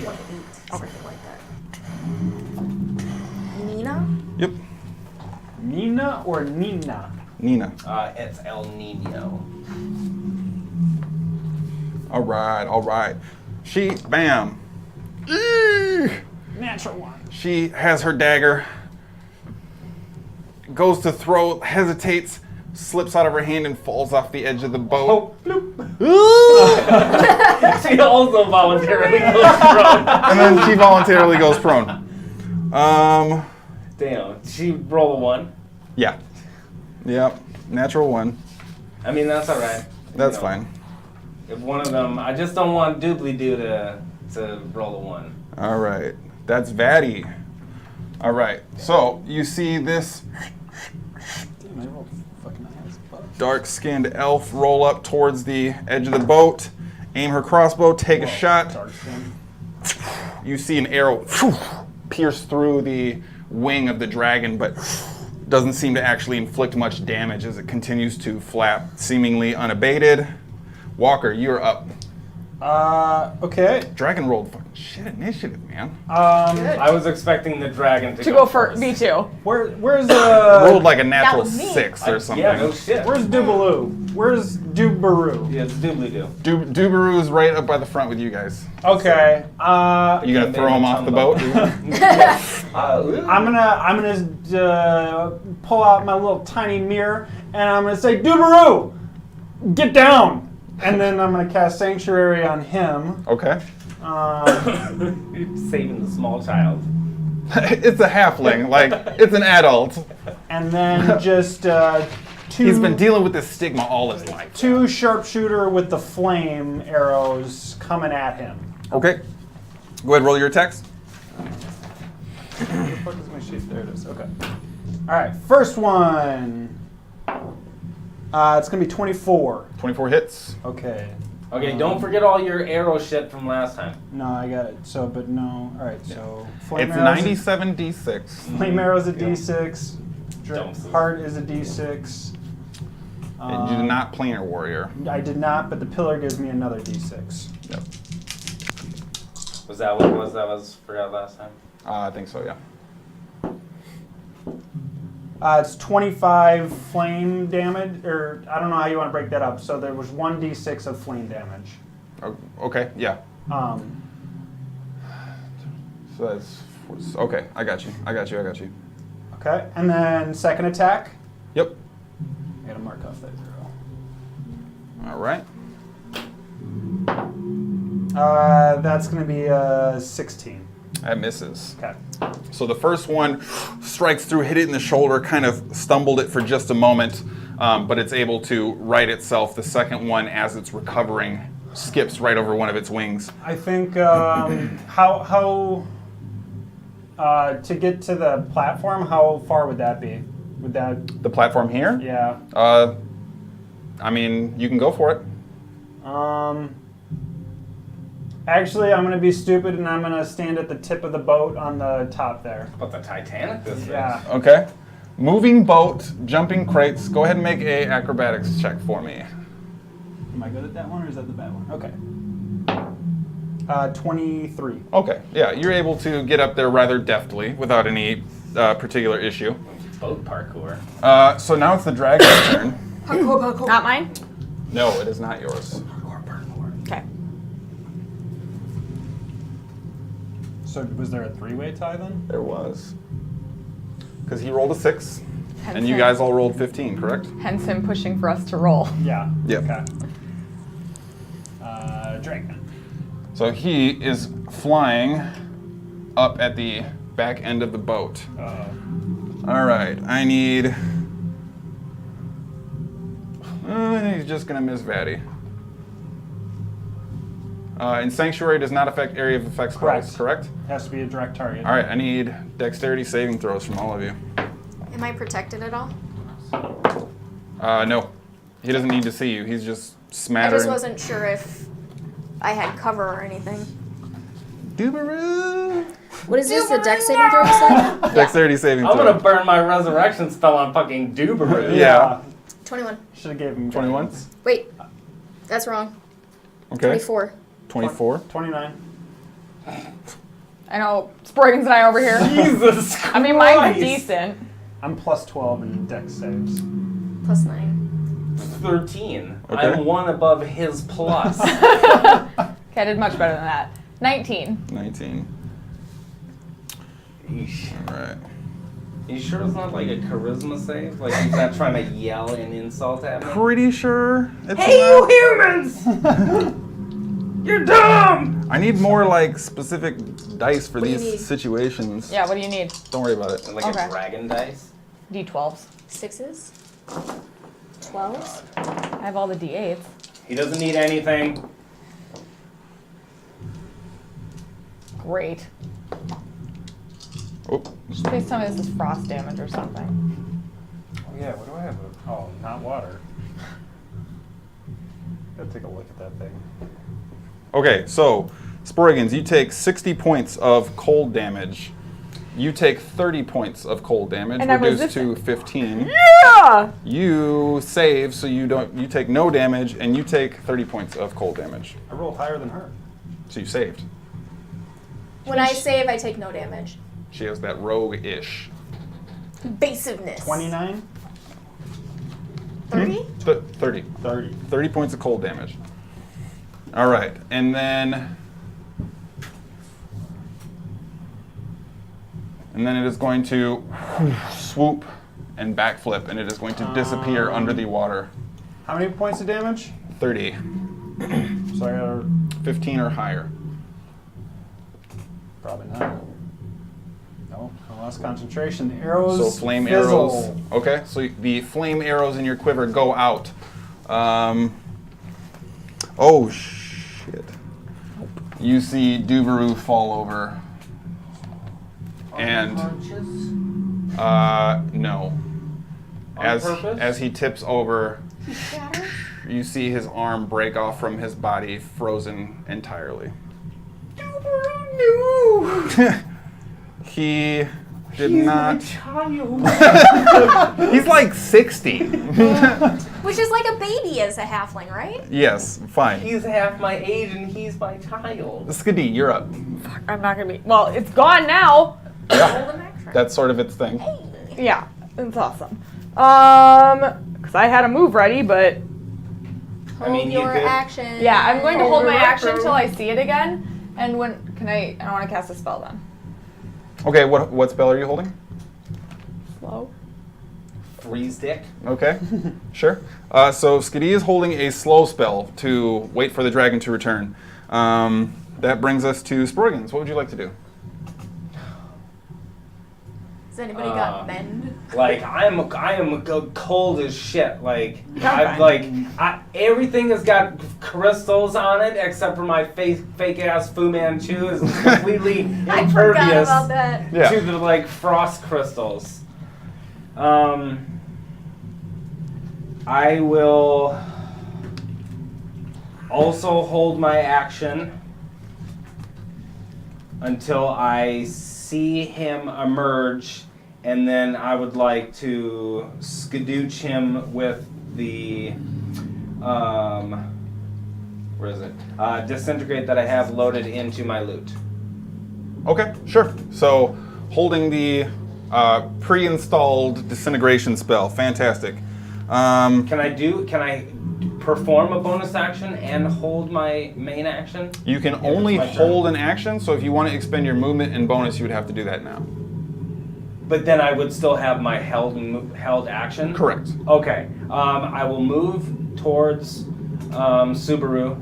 something like that. Nina? Yep, Nina or Nina? Nina. It's El Nino. All right. She, bam. Eee! Natural one. She has her dagger, goes to throw, hesitates, slips out of her hand and falls off the edge of the boat. She also voluntarily goes prone. And then she voluntarily goes prone. Damn, she rolled a 1. Yeah. Yep, natural 1. I mean, that's alright. That's fine. If one of them, I just don't want Doobly-Doo to roll a 1. All right, that's Vatty. All right, so you see this Damn, I rolled fucking high as fuck. dark-skinned elf roll up towards the edge of the boat, aim her crossbow, take a shot. Dark skin. You see an arrow pierce through the wing of the dragon, but doesn't seem to actually inflict much damage as it continues to flap, seemingly unabated. Walker, you're up. Okay. Dragon rolled fucking shit initiative, man. Good. I was expecting the dragon to To go for me too. Where's Rolled like a natural was me. 6 or something. Yeah, no shit. Where's Dubaloo? Where's Dubaroo? Yeah, it's Doobly-Doo. Dubaru's right up by the front with you guys. Okay. You gonna throw him off the boat? I'm gonna pull out my little tiny mirror and I'm gonna say, Dubaroo, get down. And then I'm gonna cast Sanctuary on him. Okay. Saving the small child. It's a halfling, like, it's an adult. And then just two. He's been dealing with this stigma all his life. 2 sharpshooter with the flame arrows coming at him. Okay. Go ahead, roll your attacks. Where the fuck is my sheet? There it is. Okay. All right. First one. It's gonna be 24. 24 hits. Okay. Okay, don't forget all your arrow shit from last time. No, I got it. So, but no. All right. So flame It's arrows. 97 d6. Flame arrows a D6. Dumpsters. Heart is a D6. You did not planar warrior. I did not, but the pillar gives me another D6. Yep. Was that what it was that was forgot last time? I think so, yeah. It's 25 flame damage, or I don't know how you want to break that up. So there was 1 D6 of flame damage. Okay, yeah. So that's okay. I got you. okay, and then second attack. Yep. I gotta mark off that 0. All right. That's gonna be 16. That misses. Okay. So the first one strikes through, hit it in the shoulder, kind of stumbled it for just a moment, but it's able to right itself. The second one, as it's recovering, skips right over one of its wings. I think how to get to the platform, how far would that be? Would that? The platform here? Yeah. I mean, you can go for it. Actually, I'm gonna be stupid and I'm gonna stand at the tip of the boat on the top there. But the Titanic this Yeah. Okay. Moving boat, jumping crates. Go ahead and make a acrobatics check for me. Am I good at that one, or is that the bad one? Okay. 23. Okay, yeah, you're able to get up there rather deftly without any particular issue. Boat parkour. So now it's the dragon's turn. Not mine? No, it is not yours. Okay. So was there a 3-way tie then? There was. Because he rolled a 6, Hence and you him- guys all rolled 15, correct? Hence him pushing for us to roll. Yeah. Yep. Okay. Drake. So he is flying up at the back end of the boat. All right, I need... I think he's just going to miss Vatty. And Sanctuary does not affect area of effect spells, correct? Has to be a direct target. All right, I need dexterity saving throws from all of you. Am I protected at all? No, he doesn't need to see you. He's just I smattering. just wasn't sure if I had cover or anything. Doobaroo! What is this? The dex saving throw you said? Dexterity saving I'm throw. gonna burn my resurrection spell on fucking Dubaroo. Yeah. 21. Should have gave him 21? Wait, that's wrong. Okay. 24. 24. 29. I know Sproigins and I over here. Jesus Christ. I mean, mine's decent. I'm plus 12 in dex saves. Plus 9. 13. Okay. I'm one above his plus. Okay, I did much better than that. 19. 19. Yeesh. All right. You sure it's not like a charisma save? Like he's not trying to yell and insult at me? Pretty sure it's Hey, not. you humans! You're dumb! I need more like specific dice for What do you these need? situations. Yeah, what do you need? Don't worry about it. Like Okay. a dragon dice? D12s. 6s? 12s? I have all the D8s. He doesn't need anything. Great. Oh, Please tell me this is frost damage or something. Oh yeah, what do I have? Oh, not water. Gotta take a look at that thing. okay, so Sproigins, you take 60 points of cold damage. You take 30 points of cold damage, And I'm reduced to resistant. 15. Yeah! You save, so you take no damage, and you take 30 points of cold damage. I rolled higher than her. So you saved. When I save, I take no damage. She has that rogue-ish. Evasiveness. 29? 30? 30. 30. 30 points of cold damage. All right, and then it is going to swoop and backflip, and it is going to disappear under the water. How many points of damage? 30. So I got 15 or higher. probably not. No, I lost concentration. The arrows So flame fizzle. arrows. Okay, so the flame arrows in your quiver go out. Oh shit! You see Dubaroo fall over, and no. On purpose? As he tips over, Shatter? you see his arm break off from his body, frozen entirely. He did not. He's like 60. Which is like a baby as a halfling, right? Yes, fine. He's half my age and he's my child. Skadi, you're up. I'm not gonna be. Well, it's gone now. Hold him extra. That's sort of its thing. Yeah, it's awesome. Because I had a move ready, but Hold mean, you your could- action. yeah, I'm going to hold my action retro. till I see it again. And when can I? I want to cast a spell then. Okay, what spell are you holding? Slow. Freeze dick. Okay, sure. So Skadi is holding a slow spell to wait for the dragon to return. That brings us to Sproigins. What would you like to do? Has anybody got mend? Like I am cold as shit. Like fine. Everything has got crystals on it except for my fake ass Fu Manchu is completely I forgot impervious about that. Yeah. to the like frost crystals. I will also hold my action until I see him emerge, and then I would like to skadooch him with the Where is it? Disintegrate that I have loaded into my loot. Okay, sure. So, holding the pre-installed disintegration spell. Fantastic. Can I perform a bonus action and hold my main action? You can only hold an action, so if you want to expend your movement and bonus, you would have to do that now. But then I would still have my held action? Correct. Okay. I will move towards Subaru.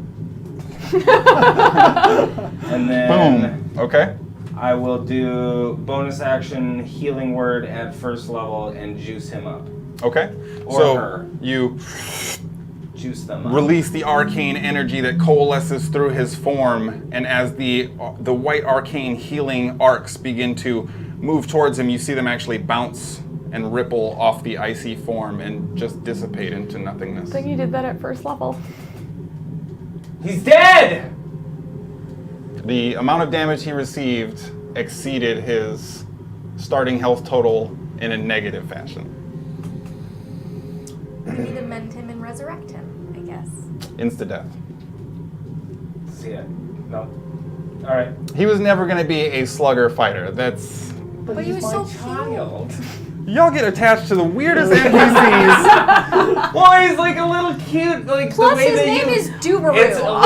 And then Boom. Okay. I will do bonus action healing word at first level and juice him up. Okay. Or so her. you Juice them up. release the arcane energy that coalesces through his form, and as the white arcane healing arcs begin to move towards him, you see them actually bounce and ripple off the icy form and just dissipate into nothingness. I think you did that at first level. He's dead! The amount of damage he received exceeded his starting health total in a negative fashion. We need to mend him and resurrect him, I guess. Insta-death. See ya. No. Alright. He was never going to be a slugger fighter. That's... But he was so child. Y'all get attached to the weirdest NPCs. Well, he's like a little cute, like Plus the way his that name you... is Dubaru.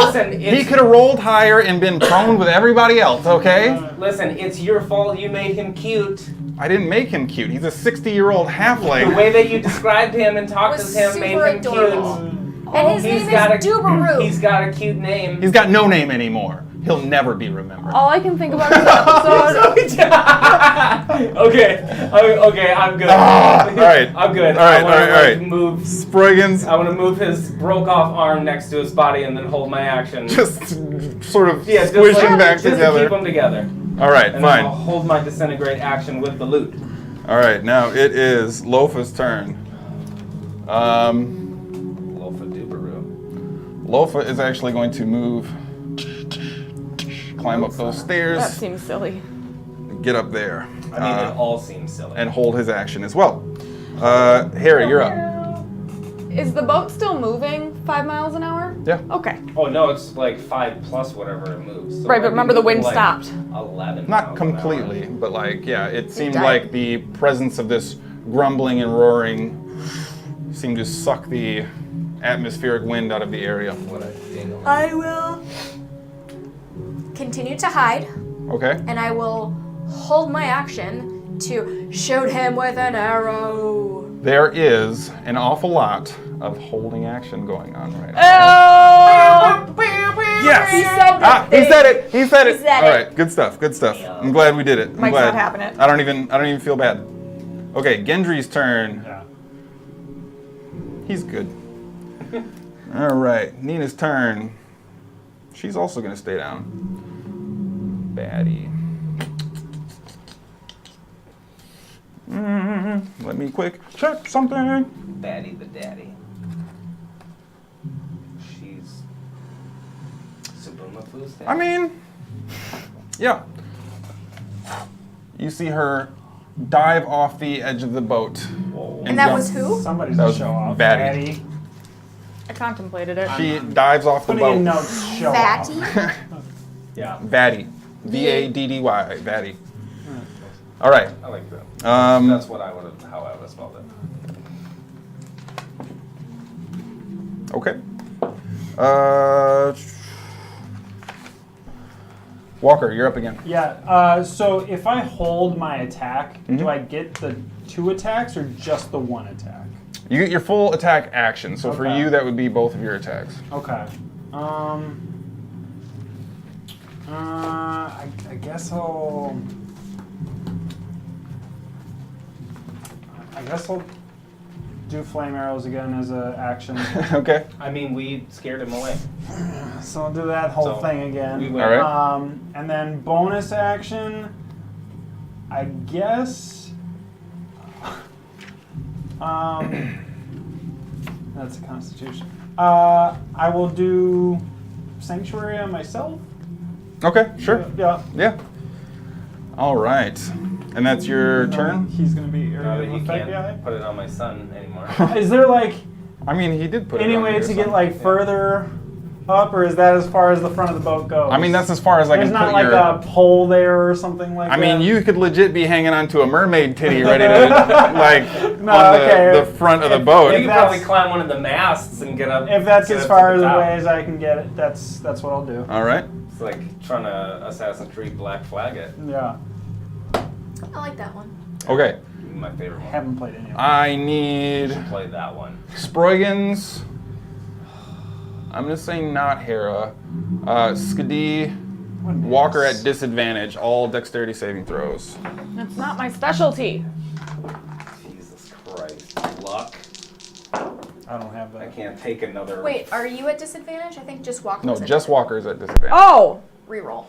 Listen, He could have rolled higher and been prone with everybody else, okay? Listen, it's your fault you made him cute. I didn't make him cute. He's a 60-year-old The halfling. way that you described him and talked Was to him made super him adorable. cute. And his name is Dubaru. He's got a cute name. He's got no name anymore. He'll never be remembered. All I can think about is the episode. Okay, I'm good. All right. I'm good. All right, I wanna, all right. Move. Sproigins, I want to move his broke off arm next to his body and then hold my action. just sort of just squishing like- back just to together. keep them together. All right, And then I'll fine. hold my disintegrate action with the loot. All right, now it is Lofa's turn. Lofa Dubaru. Lofa is actually going to move, climb up those That stairs, seems silly. get up there, I mean, it all seems silly. and hold his action as well. Harry, you're up. Is the boat still moving 5 miles an hour? Yeah. Okay. Oh no, it's like 5 plus whatever it moves. So Right, it might but be remember the moving wind like stopped. 11. Not miles an hour. completely, but like, yeah, it seemed died. like the presence of this grumbling and roaring seemed to suck the atmospheric wind out of the area. What a dingle. I will continue to hide, Okay. and I will hold my action to shoot him with an arrow. There is an awful lot of holding action going on right now. Oh! Yes! He said that He thing. said it! He said it! He said All it. right, good stuff, good stuff. I'm glad we did it. I'm Mike's glad. not having it. I don't even feel bad. Okay, Gendry's turn. Yeah. He's good. All right, Nina's turn. She's also gonna stay down. Baddie. Let me quick check something. Baddie the daddy. She's super mafus. I mean, yeah. You see her dive off the edge of the boat. Whoa. And that jump. was who? Somebody's That a was show off. Batty. I contemplated it. She dives off the Putting in boat. notes, show Fatty? off. Yeah, Vaddy. Vaddy. Vaddy. All right. I like that. Um, That's what I would have, how I would have spelled it. Okay. Walker, you're up again. Yeah, so if I hold my attack, Mm-hmm. do I get the 2 attacks or just the 1 attack? You get your full attack action. So for Okay. you, that would be both of your attacks. Okay. I guess I'll do flame arrows again as an action. Okay. I mean, we scared him away. So I'll do that whole So, thing again. we win. All right. And then bonus action, I guess. That's a Constitution. I will do Sanctuary on myself. Okay, sure. Yeah. Yeah. All right. And that's your turn? He's gonna be Now that area you of effect can't guy. put it on my son anymore. Is there like I mean, he did put it any on way your to get son. like further up, or is that as far as the front of the boat goes? I mean, that's as far as I There's can not put like your... a pole there or something like I that? mean, you could legit be hanging onto a mermaid titty ready to, like, No, on okay. the front of the If- boat. You if could that's- probably climb one of the masts and get up. If that's get as up far to as the top. away as I can get it, that's what I'll do. All right. It's like trying to Assassin's Creed Black Flag it. Yeah. I like that one. Okay. My favorite one. Haven't played any of them. I You need should play that one. Sproigins. I'm going to say not Hara. Skadi, Walker at disadvantage. All dexterity saving throws. That's not my specialty. Jesus Christ. Luck. I don't have I that. can't take another. Wait, are you at disadvantage? I think just Walker No, was at just disadvantage. Walker's at disadvantage. Oh! Reroll.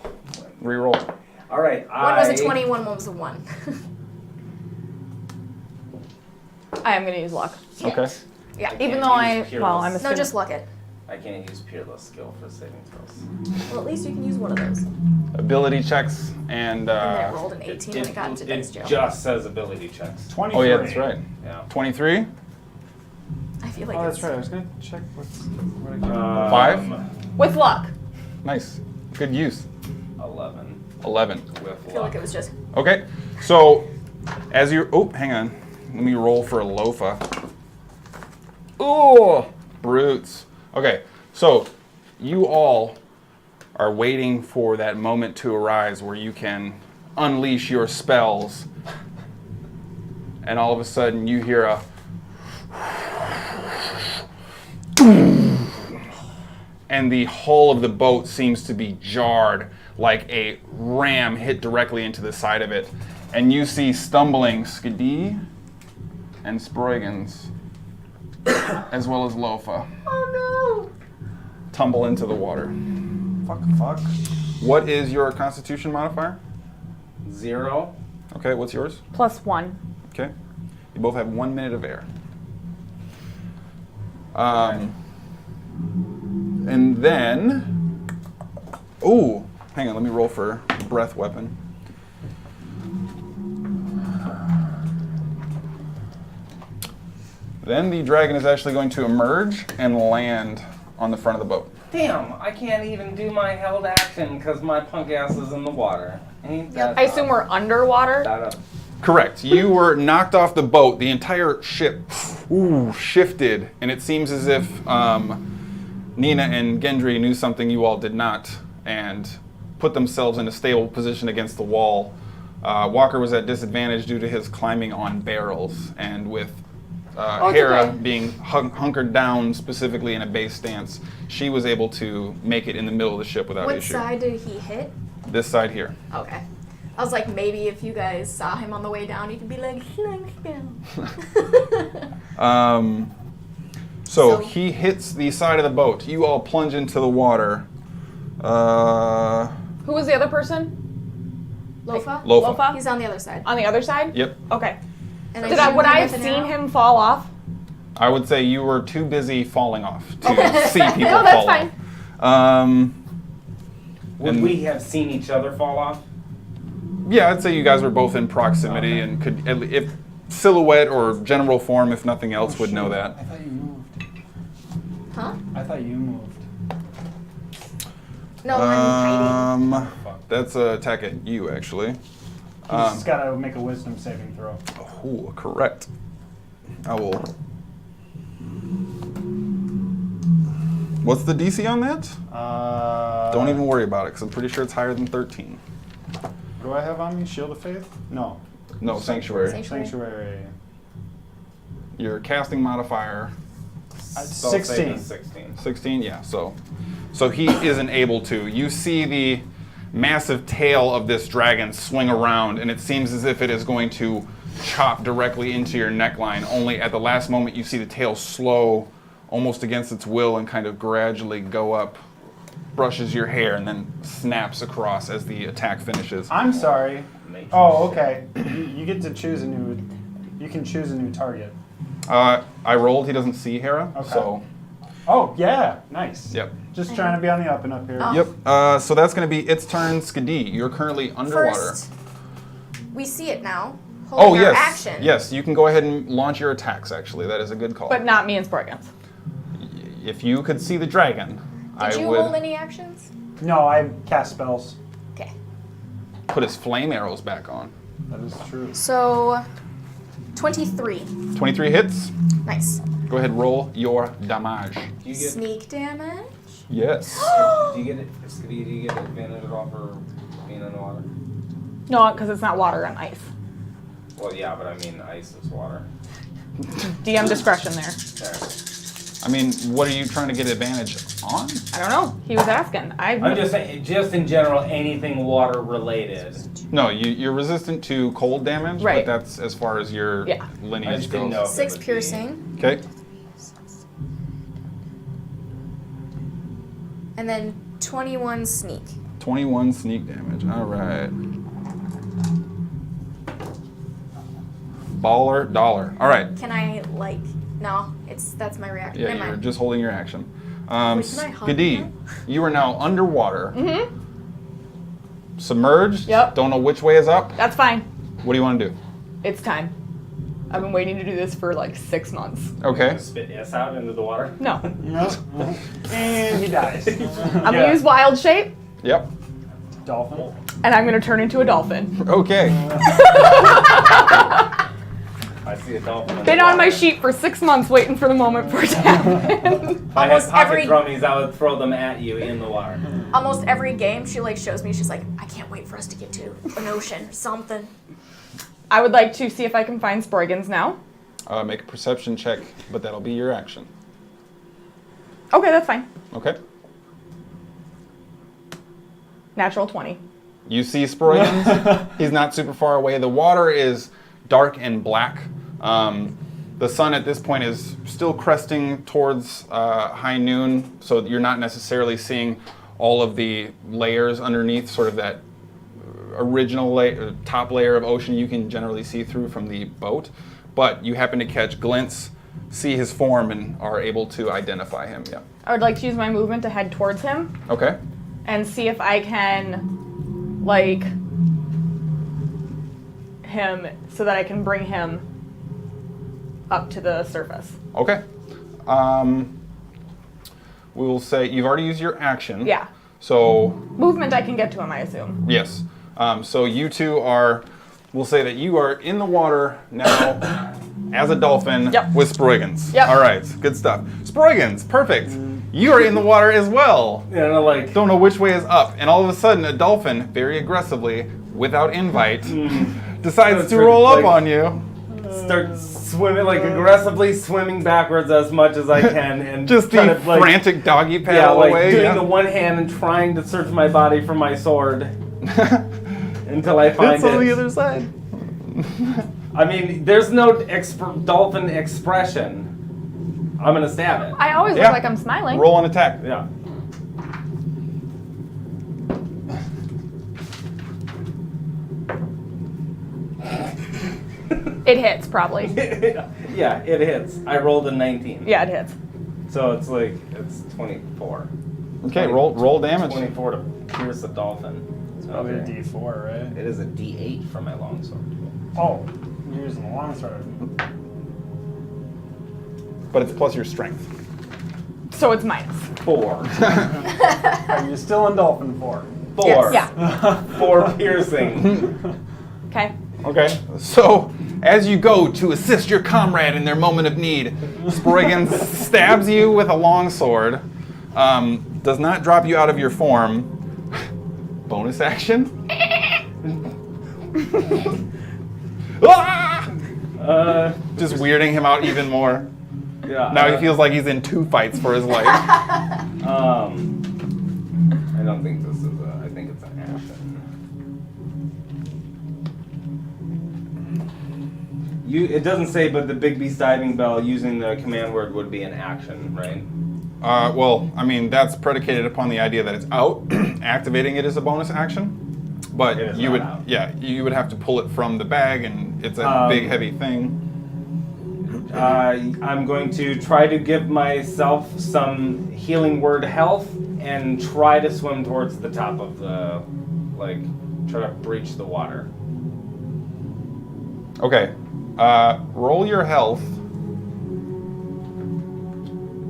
Reroll. All right. One was a 20, one was a 1. I am going to use luck. Okay. Yeah. I Even can't though use I'm Peerless. No, just luck it. I can't use Peerless skill for saving throws. Well, at least you can use one of those. Ability checks and... And then it rolled an 18 when it got into dice jail. just says ability checks. 23. Oh, yeah, that's right. Yeah. 23? I feel like Oh, it's that's right. I was going to check what I can Um, 5? With luck. Nice. Good use. 11 11. with I luck. feel like it was just Okay, so as you're... Oh, hang on. Let me roll for a loafa. Oh, brutes. Okay, so you all are waiting for that moment to arise where you can unleash your spells. And all of a sudden you hear a... And the hull of the boat seems to be jarred like a ram hit directly into the side of it. And you see stumbling Skadi and Sproigins, as well as Lofa, tumble into the water. Fuck. What is your Constitution modifier? 0. Okay, what's yours? +1. Okay. You both have 1 minute of air. And then... Ooh, hang on, let me roll for breath weapon. Then the dragon is actually going to emerge and land on the front of the boat. Damn, I can't even do my held action because my punk ass is in the water. Ain't that I assume we're underwater. that up? Correct. You were knocked off the boat. The entire ship shifted, and it seems as if Nina and Gendry knew something you all did not, and put themselves in a stable position against the wall. Walker was at disadvantage due to his climbing on barrels, and with Hara okay. being hunkered down specifically in a base stance, she was able to make it in the middle of the ship without what issue. side did he hit? This side here. Okay. I was like, maybe if you guys saw him on the way down, you could be like, So So- he hits the side of the boat. You all plunge into the water. Who was the other person? Lofa? Lofa. He's on the other side. On the other side? Yep. Okay. And Would I have with an seen arrow. him fall off? I would say you were too busy falling off to see people No, that's fall fine. off. Would And- we have seen each other fall off? Yeah, I'd say you guys were both in proximity and could, if silhouette or general form, if nothing else, would know that. I thought you moved. Huh? I thought you moved. No, I'm hiding. That's an attack at you, actually. He's got to make a wisdom saving throw. Oh, correct. I will. What's the DC on that? Don't even worry about it, because I'm pretty sure it's higher than 13. What do I have on me? Shield of Faith? No. No, Sanctuary. Sanctuary. Your casting modifier, Spell save 16. is 16. 16, yeah, so he isn't able to. You see the massive tail of this dragon swing around, and it seems as if it is going to chop directly into your neckline, only at the last moment you see the tail slow, almost against its will, and kind of gradually go up, brushes your hair, and then snaps across as the attack finishes. I'm sorry. Nature Oh, shit. okay. You get to choose a new. You can choose a new target. I rolled, he doesn't see Hera, Okay. so, Oh yeah, nice. yep. Just trying to be on the up and up here. Oh. Yep, so that's going to be its turn, Skadi. You're currently underwater. First, we see it now. Oh, Holding our yes. action. Yes, you can go ahead and launch your attacks, actually. That is a good call. But not me and Sproigins. If you could see the dragon, Did you hold any actions? No, I cast spells. Okay. put his flame arrows back on. That is true. So, 23. 23 hits. Nice. Go ahead, roll your damage. Do you get Sneak damage. Yes. do you get advantage off for being in the water? No, because it's not water on ice. Well, yeah, but I mean ice is water. DM discretion there. There. I mean, what are you trying to get advantage on? I don't know. He was asking. I'm just saying, just in general, anything water related. No, you're resistant to cold damage, Right. but that's as far as your I lineage just didn't know. goes. if it 6 would be- piercing. Okay. And then 21 sneak. 21 sneak damage. All right. Baller dollar. All right. Can I, like, no, that's my reaction. Yeah, Never you're mind. just holding your action. Wait, can I hug Skadi, him? you are now underwater. Mm-hmm. Submerged. Yep. Don't know which way is up. That's fine. What do you want to do? It's time. I've been waiting to do this for like 6 months. Okay. Spit S out into the water. No. And he dies. I'm gonna use wild shape, Yep. Dolphin. and I'm gonna turn into a dolphin. Okay. I see a dolphin. in Been the on my water. sheet for 6 months waiting for the moment for it to happen. If I had Almost pocket every- drummies, I would throw them at you in the water. Almost every game, she, like, shows me, she's like, I can't wait for us to get to an ocean or something. I would like to see if I can find Sproigins now. Make a perception check, but that'll be your action. Okay, that's fine. Okay. Natural 20. You see Sproigins. He's not super far away. The water is dark and black. The sun at this point is still cresting towards high noon, so you're not necessarily seeing all of the layers underneath, sort of that original top layer of ocean you can generally see through from the boat. But you happen to catch glints, see his form, and are able to identify him. Yeah. I would like to use my movement to head towards him Okay. and see if I can, like, him so that I can bring him up to the surface. Okay. We will say you've already used your action. Yeah. So Movement I can get to him, I assume. yes. So you two are. We'll say that you are in the water now as a dolphin Yep. with Sproigins. Yep. All right. Good stuff. Sproigins. Perfect. You are in the water as well. You know, like Don't know which way is up, and all of a sudden, a dolphin, very aggressively, without invite, decides to roll up on you. start swimming, like aggressively swimming backwards as much as I can, and Just the kind of, like, frantic doggy yeah, paddle like away. doing yeah. the one hand and trying to search my body for my sword until I find It's it. on the other side. I mean, there's no dolphin expression. I'm gonna stab it. I always Yeah. look like I'm smiling. Roll an attack. Yeah. It hits, probably. Yeah, it hits. I rolled a 19. Yeah, it hits. So it's like, it's 24. Okay, roll damage. 24 to pierce a dolphin. It's probably a D4, right? It is a D8 for my longsword. Oh, you're using the longsword. But it's plus your strength. So it's minus. 4. Are you still in dolphin form? 4. Yeah. 4 piercing. Okay. Okay, so as you go to assist your comrade in their moment of need, Sproigins stabs you with a longsword, does not drop you out of your form. Bonus action? Ah! Just weirding him out even more. Yeah. Now he feels like he's in 2 fights for his life. I don't think this is I think it's an action. It doesn't say, but the Big Beast diving bell using the command word would be an action, right? Well, I mean, that's predicated upon the idea that it's out. Activating it is a bonus action. But It is you not would, out. yeah, you would have to pull it from the bag, and it's a big, heavy thing. I'm going to try to give myself some healing word health and try to swim towards the top of the, like, try to breach the water. Okay, roll your health.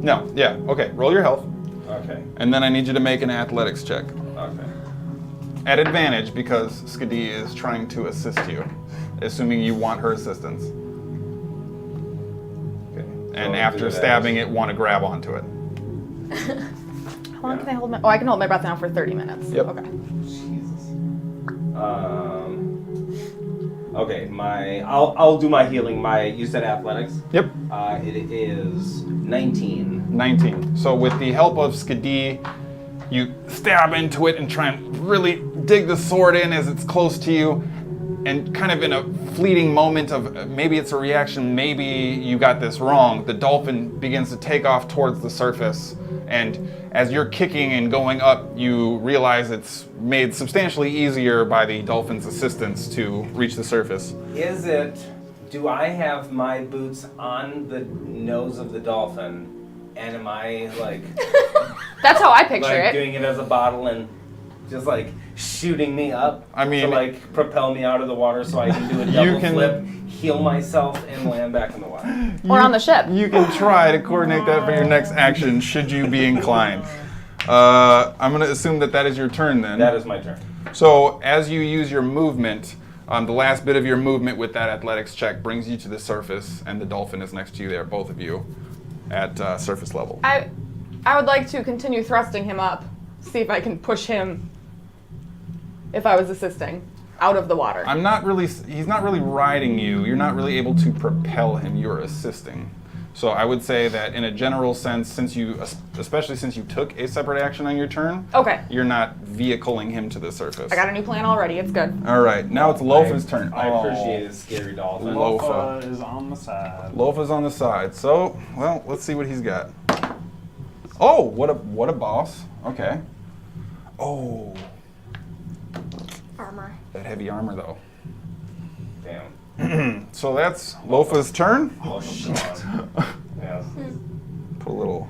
No, yeah, okay, roll your health. Okay. Okay. And then I need you to make an athletics check. Okay. At advantage because Skadi is trying to assist you, assuming you want her assistance. Okay. And So after do that. stabbing it, want to grab onto it. How long can I hold my... Oh, I can hold my breath now for 30 minutes. Yep. Okay. Jesus. Okay, I'll do my healing. You said athletics. Yep. It is 19. 19. So with the help of Skadi, you stab into it and try and really dig the sword in as it's close to you. And kind of in a fleeting moment of maybe it's a reaction, maybe you got this wrong, the dolphin begins to take off towards the surface. And as you're kicking and going up, you realize it's made substantially easier by the dolphin's assistance to reach the surface. Do I have my boots on the nose of the dolphin? And am I like That's how I picture it. doing it as a bottle and just like shooting me up I mean- to like propel me out of the water so I can do a double can- flip, heal myself, and land back in the water? Or on the ship. You can try to coordinate that for your next action, should you be inclined. I'm going to assume that is your turn then. That is my turn. So as you use your movement, the last bit of your movement with that athletics check brings you to the surface, and the dolphin is next to you there, both of you, at surface level. I would like to continue thrusting him up. See if I can push him, if I was assisting, out of the water. He's not really riding you. You're not really able to propel him. You're assisting. So I would say that in a general sense, especially since you took a separate action on your turn, Okay. you're not vehicling him to the surface. I got a new plan already. It's good. All right, now it's Lofa's turn. I appreciate it, scary dolphin. Lofa. Lofa is on the side. Lofa's on the side. So, well, let's see what he's got. Oh, what a boss. Okay. Oh, Armor. that heavy armor though. Damn. So that's Lofa's turn. Oh, shit. Yes. Put a little.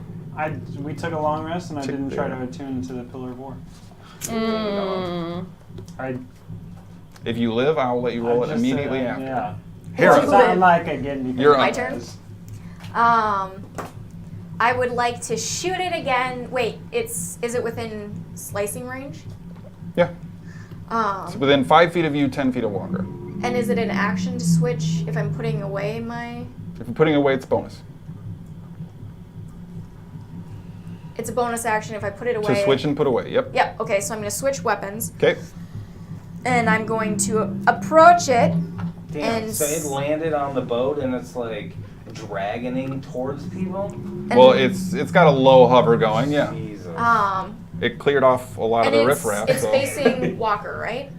We took a long rest and I Tick didn't try there. to attune to the Pillar of War. I If you live, I'll let you roll I it just immediately said, after. Yeah. Hara. It sounded like I get anything. You're My up. turn? I would like to shoot it again. Wait, is it within slicing range? Yeah. It's Um, within 5 feet of you, 10 feet of Walker. and is it an action to switch if I'm putting away my? If you're putting away, it's bonus. It's a bonus action if I put it away. To switch and put away. Yep. Yep. Okay, so I'm going to switch weapons, Okay. and I'm going to approach it. Damn. And So it landed on the boat and it's like dragoning towards people? And, Well, it's got a low hover going. Yeah. Jesus. It cleared off a lot of and the it's riffraff. So. facing Walker, right?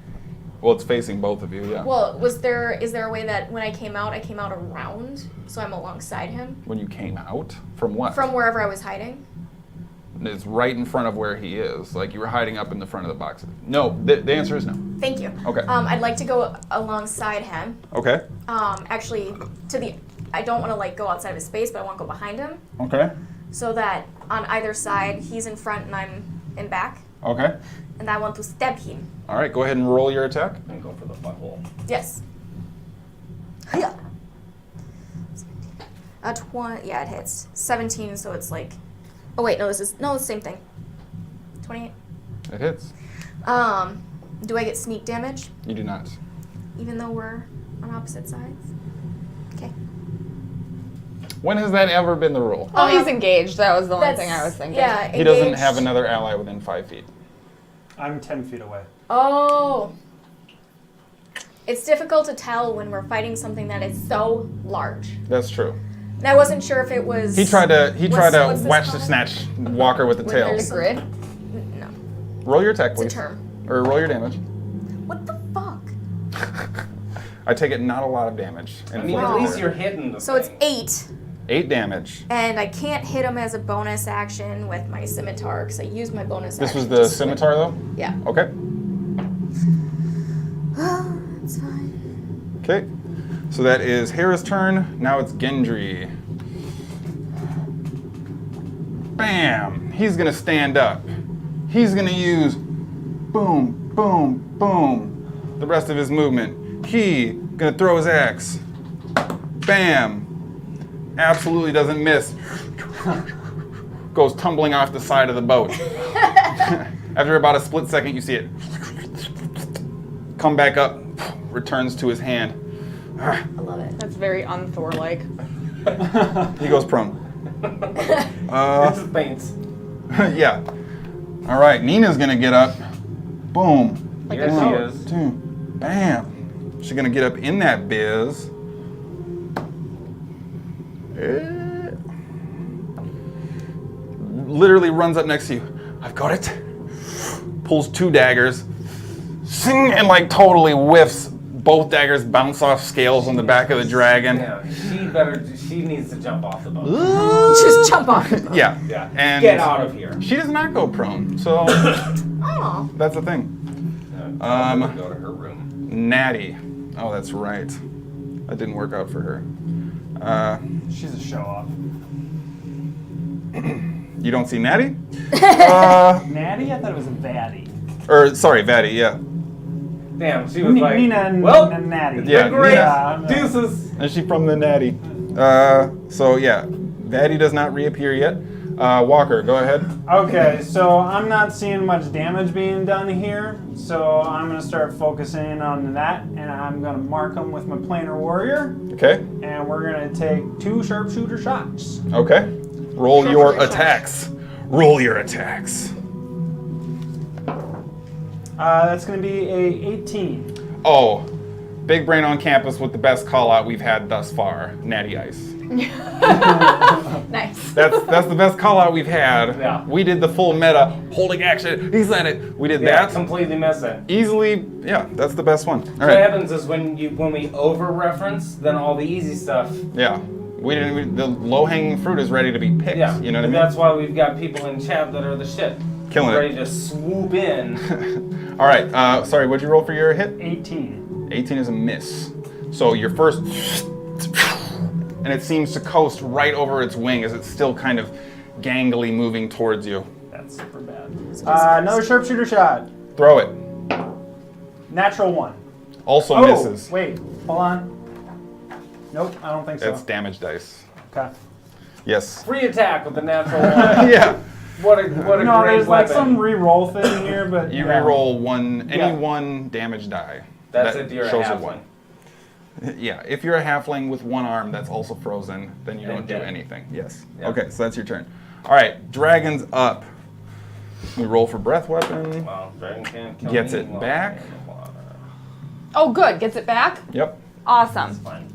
Well, it's facing both of you. Yeah. Well, is there a way that when I came out around, so I'm alongside him When you came out from what? from wherever I was hiding? It's right in front of where he is. Like you were hiding up in the front of the box. No. The answer is no. Thank you. Okay. I'd like to go alongside him. Okay. Actually, I don't want to like go outside of his space, but I want to go behind him Okay. so that on either side he's in front and I'm in back, Okay. and I want to stab him. All right. Go ahead and roll your attack. And go for the butthole. Yes. Yeah. Yeah, it hits. 17, so it's like. Oh wait, no, it's the same thing. 28. It hits. Do I get sneak damage, You do not. even though we're on opposite sides? Okay. When has that ever been the rule? Oh, he's engaged. That was the only thing I That's- was thinking. Yeah, He doesn't engaged. have another ally within 5 feet. I'm 10 feet away. Oh. It's difficult to tell when we're fighting something that is so large. That's true. And I wasn't sure if it was. He tried to what's this watch the called? snatch Walker with the When tail. there's- The grid? No. Roll your attack, It's a please. term. Or roll your damage. What the fuck? I take it not a lot of damage. I mean, inflicted at least there. you're hitting the So it's thing. 8. 8 damage. And I can't hit him as a bonus action with my scimitar because I used my bonus This action. was the to swing. scimitar, though? Yeah. Okay. It's fine. Okay. So that is Hera's turn. Now it's Gendry. Bam! He's gonna stand up. He's gonna use boom, boom, boom. The rest of his movement. He gonna throw his axe. Bam! Absolutely doesn't miss. goes tumbling off the side of the boat. After about a split second, you see it come back up, returns to his hand. I love it. That's very un-Thor-like. He goes prone. It just faints. Yeah. All right, Nina's gonna get up. Boom. Here she One, is. two, bam. She's gonna get up in that biz. Literally runs up next to you. I've got it. Pulls 2 daggers. Sing, and like totally whiffs. Both daggers bounce off scales on the back of the dragon. Yeah, she needs to jump off the boat. Just jump off. Yeah. Yeah. And Get out of here. she does not go prone, so Oh. that's the thing. Tell her to go to her room. Natty. Oh, that's right. That didn't work out for her. She's a show-off. You don't see Natty? Natty? I thought it was a baddie. Or, sorry, Vatty, yeah. Damn, she was like, Nina and well, Natty. Yeah, great. Yeah. Deuces. And she from the Natty. So, yeah. Vatty does not reappear yet. Walker, go ahead. Okay, so I'm not seeing much damage being done here, so I'm going to start focusing on that, and I'm going to mark them with my planar warrior, Okay. and we're going to take 2 sharpshooter shots. Okay. Roll Sure, your sure, sure. attacks. Roll your attacks. That's going to be a 18. Oh, big brain on campus with the best call out we've had thus far. Natty Ice. Nice. That's the best call out we've had. Yeah. We did the full meta, holding action. He's at it. We did Yeah, that. completely miss it. Easily, yeah, that's the best one. All What right. happens is when we over reference, then all the easy stuff. Yeah. The low hanging fruit is ready to be picked. Yeah, You know what I and mean? that's why we've got people in chat that are the shit. Killing ready it. to swoop in. All right. Sorry, what'd you roll for your hit? 18. 18 is a miss. So your first, and it seems to coast right over its wing as it's still kind of gangly moving towards you. That's super bad. Another sharpshooter shot. Throw it. Natural 1. Also Oh, misses. wait, hold on. Nope, I don't think so. It's damage dice. Okay. Yes. Free attack with the natural one. Yeah. What a great No, there's like weapon. some re-roll thing here, but You yeah. reroll any Yeah. one damage die. That's that if you're a shows halfling. Yeah, if you're a halfling with one arm that's also frozen, then you And don't do dead. anything. Yes. Yeah. Okay, so that's your turn. All right, dragon's up. We roll for breath weapon. Well, dragon can't kill Gets me it while back. I'm in the water. Oh, good. Gets it back? Yep. Awesome. That's fine.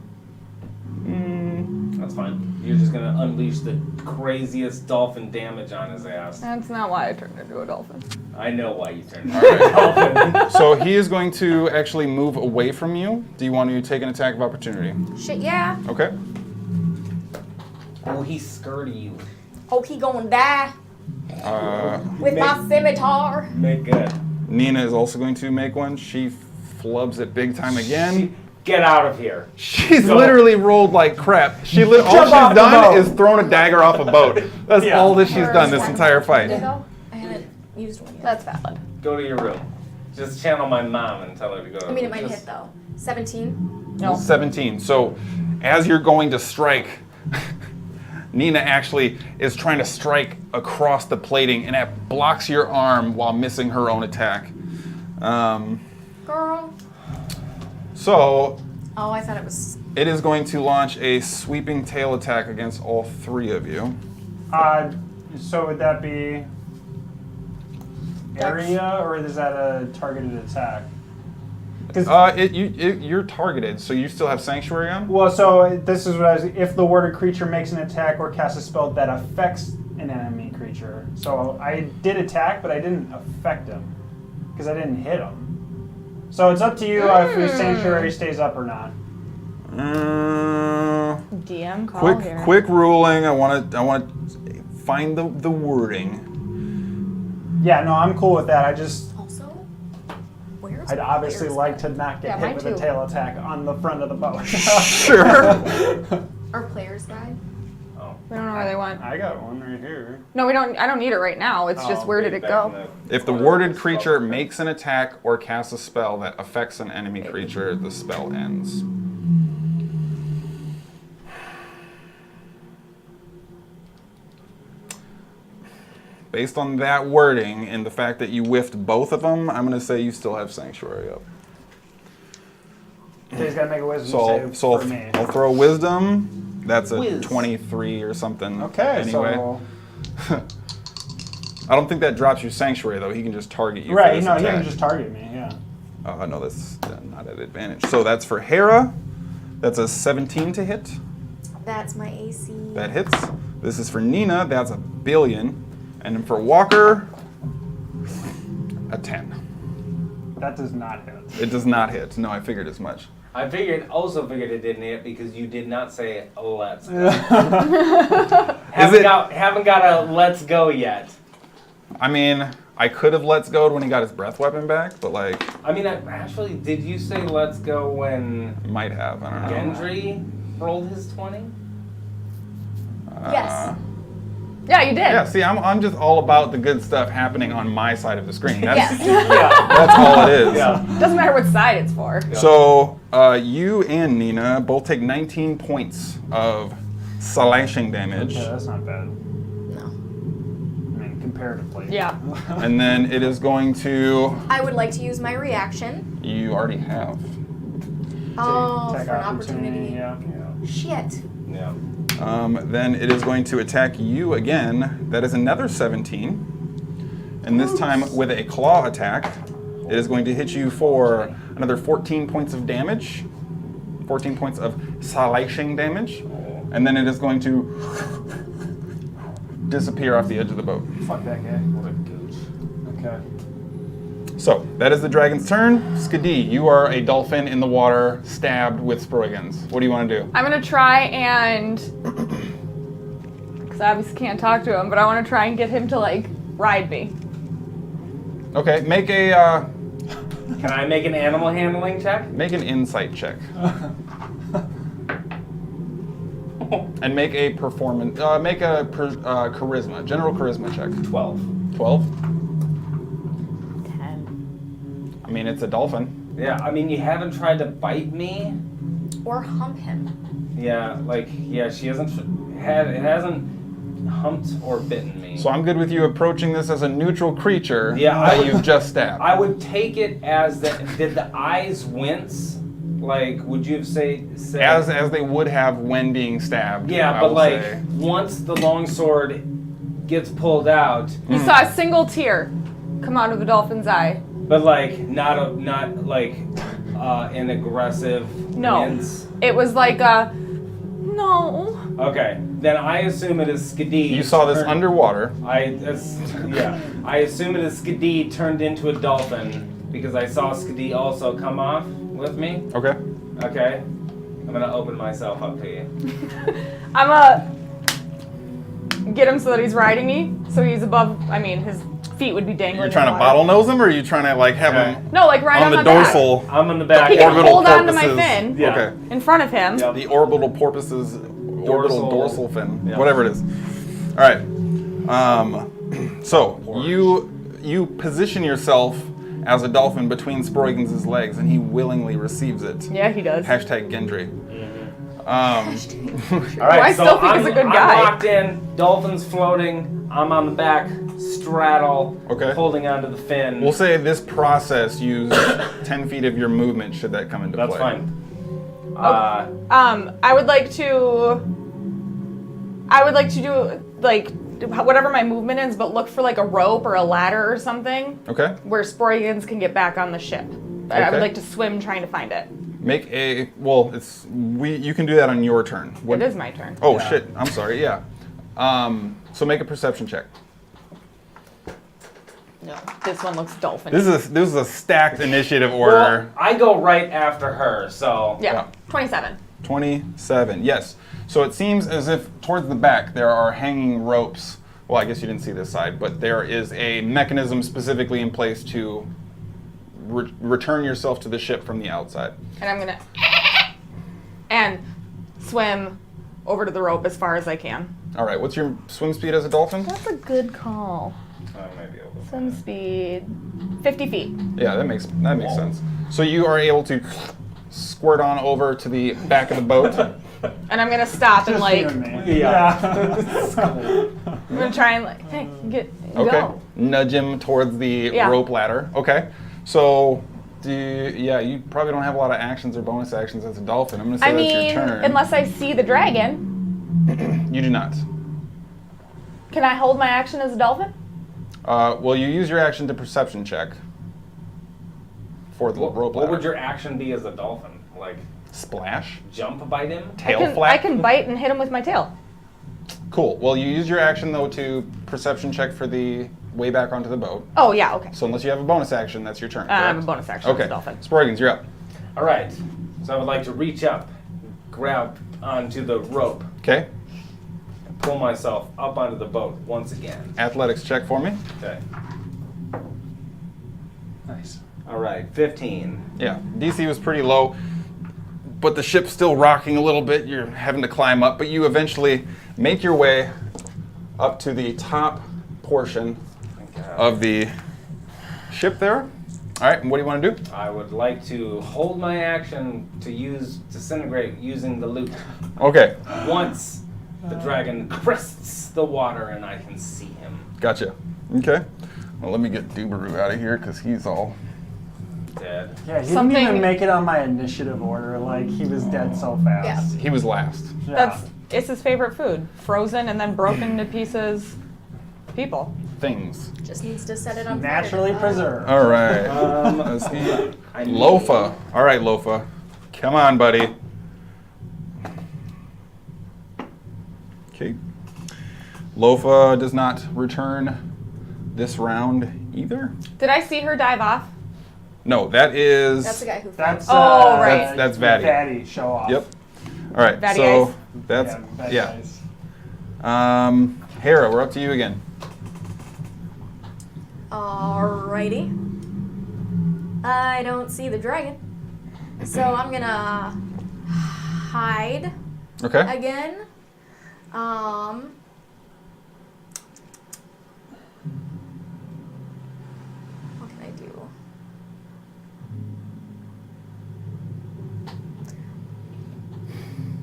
That's fine. You're just gonna unleash the craziest dolphin damage on his ass. That's not why I turned into a dolphin. I know why you turned into a dolphin. So he is going to actually move away from you. Do you want to take an attack of opportunity? Shit, yeah. Okay. Oh, he's skirty you. Oh, he gonna die with my scimitar. Make good. Nina is also going to make one. She flubs it big time again. Get out of here. She's Go. literally rolled like crap. All she's off the done boat. is thrown a dagger off a boat. That's Yeah. all that she's Or done this one. entire fight. Did go? I haven't used one yet. That's valid. Go to your room. Just channel my mom and tell her to go. I mean, it might hit though. 17. No. 17. So as you're going to strike, Nina actually is trying to strike across the plating, and that blocks your arm while missing her own attack. Girl. So Oh, I thought it was. it is going to launch a sweeping tail attack against all 3 of you. So would that be area, or is that a targeted attack? 'Cause- You're targeted, so you still have Sanctuary on? well, so this is what I was. If the worded creature makes an attack or casts a spell that affects an enemy creature, so I did attack, but I didn't affect him because I didn't hit him. So it's up to you if the sanctuary stays up or not. DM call here. Quick ruling. I want to find the wording. Yeah, no, I'm cool with that. I just Also, where's I'd my obviously player's like guide? to not Yeah, get mine hit with a too. tail attack on the front of the boat. Sure. Our player's guide. Oh. We don't know where they went. I got one right here. No, we don't. I don't need it right now. It's just where did it go? If the warded creature makes an attack or casts a spell that affects an enemy creature, the spell ends. based on that wording and the fact that you whiffed both of them, I'm going to say you still have Sanctuary up. So he's got to make a wisdom So, save for me. I'll throw Wisdom. That's a Whiz. 23 or something. Okay, Anyway. so... I don't think that drops your Sanctuary, though. He can just target you. Right, for this no, he attack. can just target me, yeah. Oh, no, that's not at advantage. So that's for Hara. That's a 17 to hit. That's my AC. That hits. This is for Nina. That's a billion. And then for Walker, a 10. That does not hit. It does not hit. No, I figured as much. I also figured it didn't hit because you did not say let's go. Haven't got a let's go yet. I mean, I could have let's go when he got his breath weapon back, but like, I mean, actually, did you say let's go when might have. I don't know. Gendry rolled his 20? Yes. Yeah, you did. Yeah, see, I'm just all about the good stuff happening on my side of the screen. That's, Yes. Yeah. that's all it is. Yeah. Doesn't matter what side it's for. So, you and Nina both take 19 points of slashing damage. Yeah, that's not bad. No. I mean, comparatively. Yeah. And then it is going to... I would like to use my reaction. You already have. Oh, Take for an opportunity. Yeah. Shit. Yeah. Then it is going to attack you again. That is another 17. And this time with a claw attack, it is going to hit you for another 14 points of damage. 14 points of slashing damage. And then it is going to disappear off the edge of the boat. Fuck that guy. What a gooch. Okay. So, that is the dragon's turn. Skadi, you are a dolphin in the water, stabbed with Sproigins. What do you want to do? I'm gonna try and, because I obviously can't talk to him, but I want to try and get him to like ride me. Okay, make a Can I make an animal handling check? make an insight check. And make a charisma, general charisma check. 12. 12. 10. I mean, it's a dolphin. Yeah, I mean, you haven't tried to bite me. Or hump him. Yeah, she hasn't it hasn't humped or bitten me. So I'm good with you approaching this as a neutral creature Yeah, that you've just stabbed. I would take it as did the eyes wince? Like, would you have said as they would have when being stabbed. Yeah, I but will like say. once the longsword gets pulled out, You saw a single tear come out of the dolphin's eye. but like not like an aggressive No. wince. It was like a no. Okay, then I assume it is Skadi. You saw this underwater. I assume it is Skadi turned into a dolphin because I saw Skadi also come off with me. Okay. Okay, I'm gonna open myself up to you. I'm gonna get him so that he's riding me, so he's above. I mean, his feet would be dangling. You're trying in to the water. bottlenose him, or are you trying to like have Okay. him No, like right on on the my dorsal? I'm on the back. He can orbital hold on to my porpoises? fin Yeah. Okay. in front of him. Yep. The orbital porpoises, orbital dorsal fin, Yeah. whatever it is. All right. So you position yourself as a dolphin between Sproigins' legs, and he willingly receives it. Yeah, he does. Hashtag Gendry. All Who right, I so still think I'm, is a good I'm guy. locked in. Dolphin's floating. I'm on the back straddle, Okay. holding onto the fin. We'll say this process used 10 feet of your movement should that come into That's play. fine. I would like to do like whatever my movement is, but look for like a rope or a ladder or something Okay. where Sproigins can get back on the ship. I Okay. would like to swim trying to find it. Make a you can do that on your turn. It is my turn. Oh shit! I'm sorry. Yeah. So make a perception check. No, this one looks dolphin. This is a stacked initiative Well, order. I go right after her, so yeah, 27. 27. Yes. So it seems as if towards the back there are hanging ropes. Well, I guess you didn't see this side, but there is a mechanism specifically in place to return yourself to the ship from the outside. And I'm gonna and swim over to the rope as far as I can. All right. What's your swim speed as a dolphin? That's a good call. I might be able to. Swim speed, 50 feet. Yeah, that makes sense. So you are able to squirt on over to the back of the boat. And I'm gonna stop and like You and me. Yeah. I'm gonna try and hey, Okay. go. Nudge him towards the rope ladder. Okay. So, you probably don't have a lot of actions or bonus actions as a dolphin. I'm going to say that's your turn. Unless I see the dragon. You do not. Can I hold my action as a dolphin? Well, you use your action to perception check for the rope ladder. What would your action be as a dolphin? Like splash? Jump, bite him? Tail flap? I can bite and hit him with my tail. Cool. Well, you use your action, though, to perception check for the way back onto the boat. Oh, yeah, okay. So unless you have a bonus action, that's your turn. I have correct? a bonus action as a dolphin. Sproigins, you're up. All right. So I would like to reach up, grab onto the rope, Okay. and pull myself up onto the boat once again. Athletics check for me. Okay. Nice. All right. 15. Yeah, DC was pretty low, but the ship's still rocking a little bit. You're having to climb up, but you eventually make your way up to the top portion of the ship there. All right, and what do you want to do? I would like to hold my action to use disintegrate using the loot. Okay, Once the dragon crests the water and I can see him. gotcha. Okay, well, let me get Dubaru out of here because he's all... Dead. Yeah, he Something- didn't even make it on my initiative order. Like, he was dead so fast. He was last. Yeah. That's Issa's favorite food. Frozen and then broken to pieces people. Things. Just needs to set it on fire. naturally preserved. All right. Let's see. I need- Lofa. All right, Lofa. Come on, buddy. Okay. Lofa does not return this round either. Did I see her dive off? No, that is... That's the guy who That's fell. Oh, right. That's Vatty. Vatty, show off. Yep. All right, Vatty so ice. that's... Vatty Yeah. ice. Hara, we're up to you again. Alrighty. I don't see the dragon. So I'm gonna hide Okay. again. What can I do?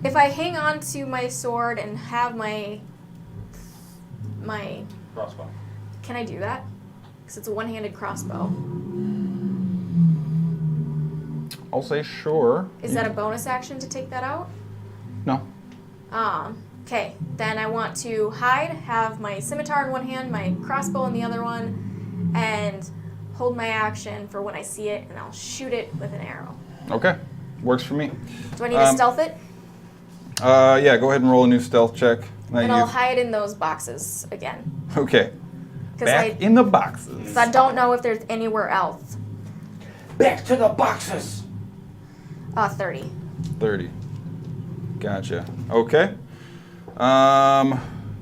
If I hang on to my sword and have my Crossbow. can I do that? Because it's a one-handed crossbow. I'll say sure. Is that a bonus action to take that out? No. Okay, then I want to hide, have my scimitar in one hand, my crossbow in the other one, and hold my action for when I see it, and I'll shoot it with an arrow. Okay. Works for me. Do I need to stealth it? Yeah, go ahead and roll a new stealth check. Now And I'll you've- hide in those boxes again. Okay. Because Back in the boxes. I don't know if there's anywhere else. Back to the boxes! 30. 30. Gotcha. Okay.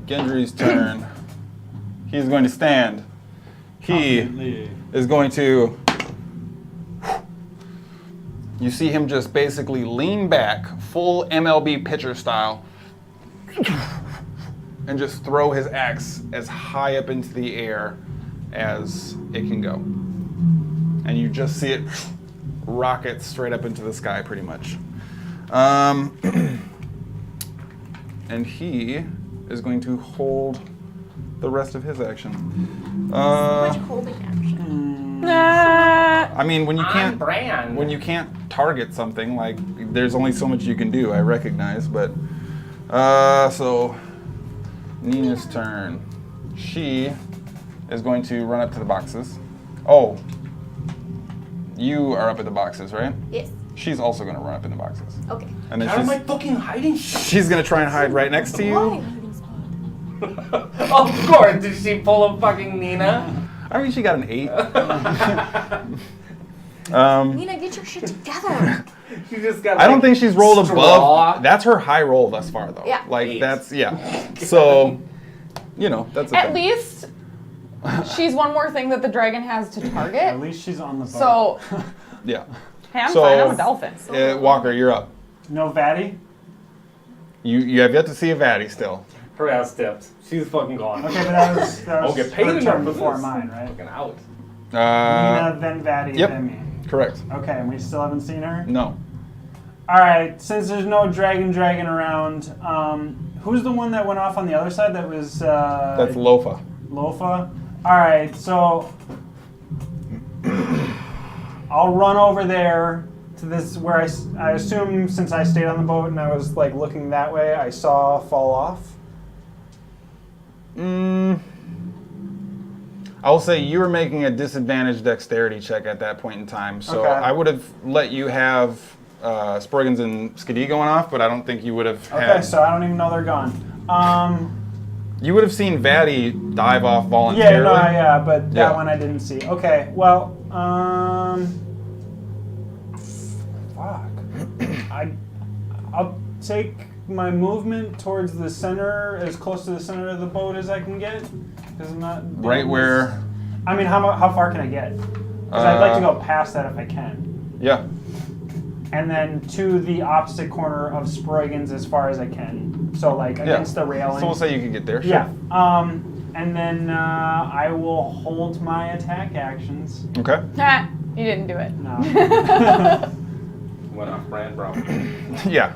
Gendry's turn. He's going to stand. He Confidently. is going to... You see him just basically lean back, full MLB pitcher style, and just throw his axe as high up into the air as it can go. And you just see it rocket straight up into the sky, pretty much. And he is going to hold the rest of his action. Much holding action. I mean, when you On can't brand. when you can't target something, like there's only so much you can do. I recognize, but so Nina's turn. She is going to run up to the boxes. Oh, you are up at the boxes, right? Yes. She's also going to run up in the boxes, Okay. and then Out of my fucking hiding spot. she's going to try and hide right next to you. Of course, did she pull a fucking Nina? I mean, she got an 8. Nina, get your shit together. She just got. I don't think she's rolled straw. above. That's her high roll thus far, though. Yeah. Like 8. that's So, that's a At thing. least she's one more thing that the dragon has to At target. least she's on the boat. So, Yeah. hey, I'm So- fine. I'm a dolphin. Walker, you're up. No Vatty? You have yet to see a Vatty still. Her ass tipped. She's fucking gone. Okay, but that was I'll get paid her enough turn for before this. mine, right? Fucking out. Nina, then Vatty, yep. then me. Correct. Okay, and we still haven't seen her? No. Alright, since there's no dragon around, Who's the one that went off on the other side? That was. That's Lofa. Lofa. All right, so I'll run over there to this where I assume since I stayed on the boat and I was like looking that way, I saw fall off. I will say you were making a disadvantaged dexterity check at that point in time, so Okay. I would have let you have Sproigins and Skadi going off, but I don't think you would have Okay, had... so I don't even know they're gone. You would have seen Vatty dive off Yeah, voluntarily. no, yeah, but that Yeah. one I didn't see. Okay, well, fuck. I'll take my movement towards the center, as close to the center of the boat as I can get, because I'm not. Right where... I mean, how far can I get? Because I'd like to go past that if I can, Yeah. and then to the opposite corner of Sproigins as far as I can. So like against the railing. So we'll say you could get there. Sure. Yeah. And then I will hold my attack actions. Okay. Ah, you didn't do it. No. Went off brand, bro. Yeah.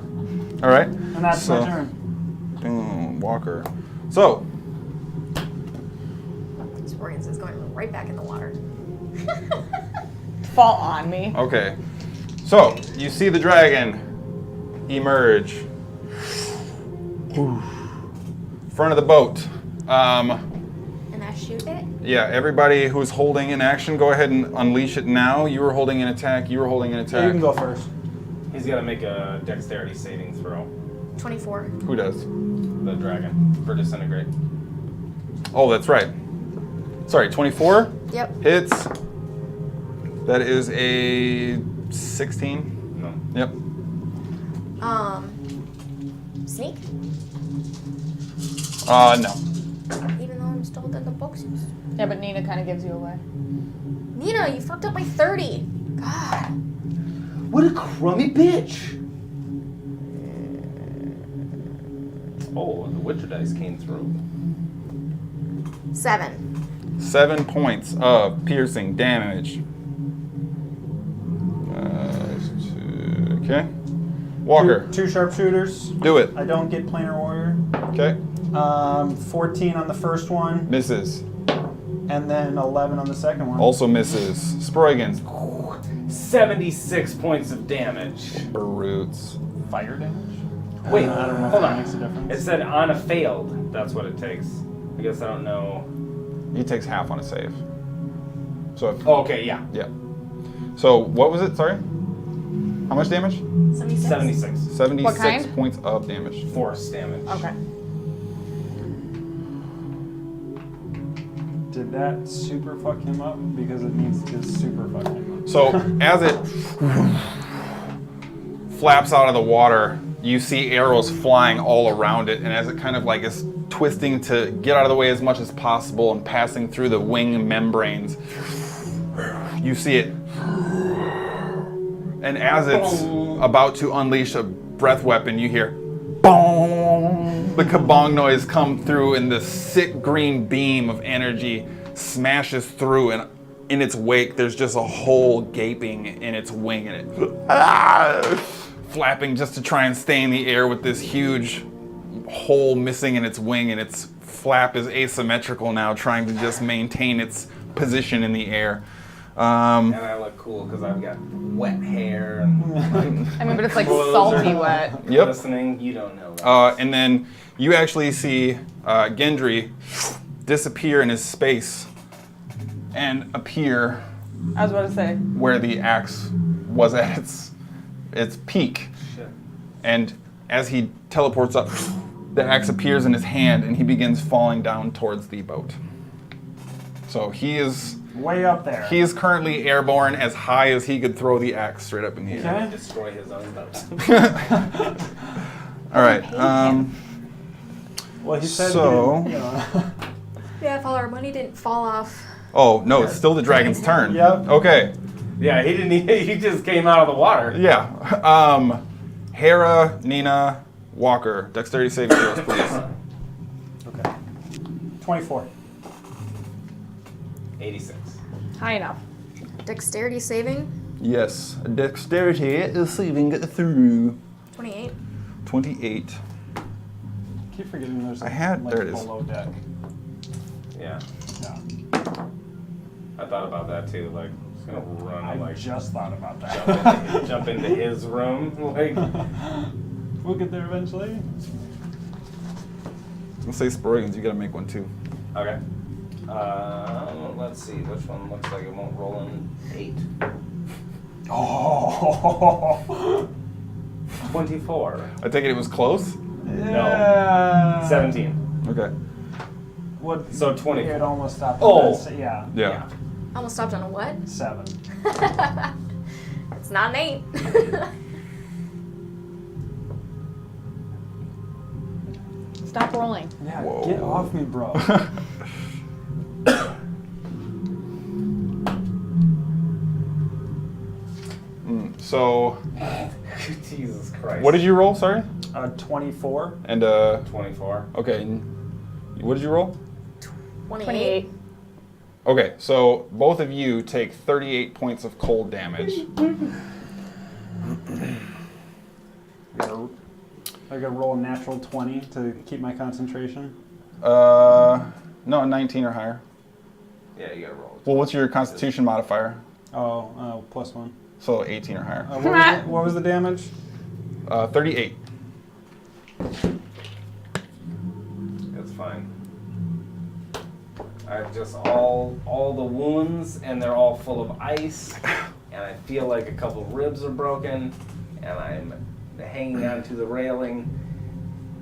All right. And that's So- my turn. Boom, Walker. So, Sproigins is going right back in the water. Fall on me. okay. So, you see the dragon emerge. Front of the boat. And I shoot it. Yeah, everybody who's holding an action, go ahead and unleash it now. You were holding an attack. You were holding an Yeah, you attack. can go first. He's got to make a dexterity saving throw. 24. Who does? The dragon for disintegrate. Oh, that's right. Sorry, 24 Yep. hits. That is a 16. No. Yep. Sneak. No. Even though I'm still in the boxes. Yeah, but Nina kind of gives you away. Nina, you fucked up my 30. God. What a crummy bitch! Oh, the Witcher dice came through. 7. 7 points of piercing damage. Okay. Walker, Two sharpshooters. do it. I don't get planar warrior. Okay. 14 on the first one, Misses. and then 11 on the second one. Also misses. Sproigins. 76 points of damage. Brutes. Fire damage? Wait, I don't know if hold that on. makes a difference. It said on a failed, that's what it takes. I guess I don't know. He takes half on a save. So, Oh, okay, yeah. yeah. So, what was it? Sorry? How much damage? 76. 76. 76 What kind? points of damage. Force damage. Okay. Did that super fuck him up? Because it needs to super fuck him up. So, as it flaps out of the water, you see arrows flying all around it, and as it kind of like is twisting to get out of the way as much as possible and passing through the wing membranes, you see it. And as it's about to unleash a breath weapon, you hear boom! The kabong noise come through, and the sick green beam of energy smashes through, and in its wake, there's just a hole gaping in its wing, and it flapping just to try and stay in the air with this huge hole missing in its wing, and its flap is asymmetrical now, trying to just maintain its position in the air. And I look cool because I've got wet hair and I mean, but it's like Clothes salty are- wet. Yep. listening. You don't know that. And then you actually see Gendry disappear in his space and appear I was about to say. where the axe was at its peak. Shit. And as he teleports up, the axe appears in his hand, and he begins falling down towards the boat. So he is Way up there. currently airborne as high as he could throw the axe straight up in the air. Okay. Destroy his own boat. All right. Well, he said So- he didn't, you know. Yeah, if all our money didn't fall off. Oh no, it's still the dragon's turn. Yep. Okay. Yeah, he didn't. He just came out of the water. Yeah. Hara, Nina, Walker. Dexterity saving throws, please. Okay. 24. 86. High enough. Dexterity saving. Yes. Dexterity is saving through. 28. 28. keep forgetting there's there it is. below deck. Yeah. Yeah. I thought about that too. Like, just gonna run I and like just thought about that. jump into his room. Like, We'll get there eventually. Let's say Sproigins, you gotta make one too. okay. Let's see. Which one looks like it won't roll in 8? Oh. 24. I take it was close? Yeah. 17. Okay. What? So 24. It almost stopped. Oh. Yeah. Yeah. Almost stopped on a what? 7. It's not an 8. Stop rolling. Yeah. Whoa. Get off me, bro. So, Jesus Christ. what did you roll? Sorry. 24. And 24. okay. and what did you roll? 28. Okay, so both of you take 38 points of cold damage. I gotta roll a natural 20 to keep my concentration. No, 19 or higher. Yeah, you gotta roll. Well, what's your Constitution modifier? Oh, +1. So 18 or higher. What was the damage? 38. It's fine. I just all the wounds, and they're all full of ice, and I feel like a couple ribs are broken, and I'm hanging onto the railing,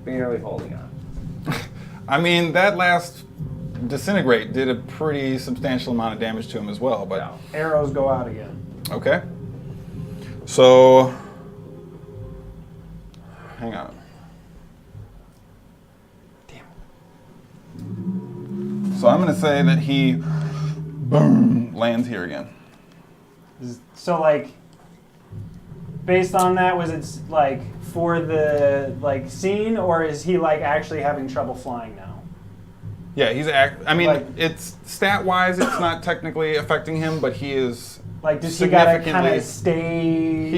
barely holding on. I mean, that last disintegrate did a pretty substantial amount of damage to him as well, but Yeah. Arrows go out again. okay. So, hang on. So I'm going to say that he, boom, lands here again. So like, based on that, was it like for the like scene, or is he like actually having trouble flying now? Yeah, I mean, Like- it's stat-wise, it's not technically affecting him, but he is Like, does he gotta kind significantly- of stay?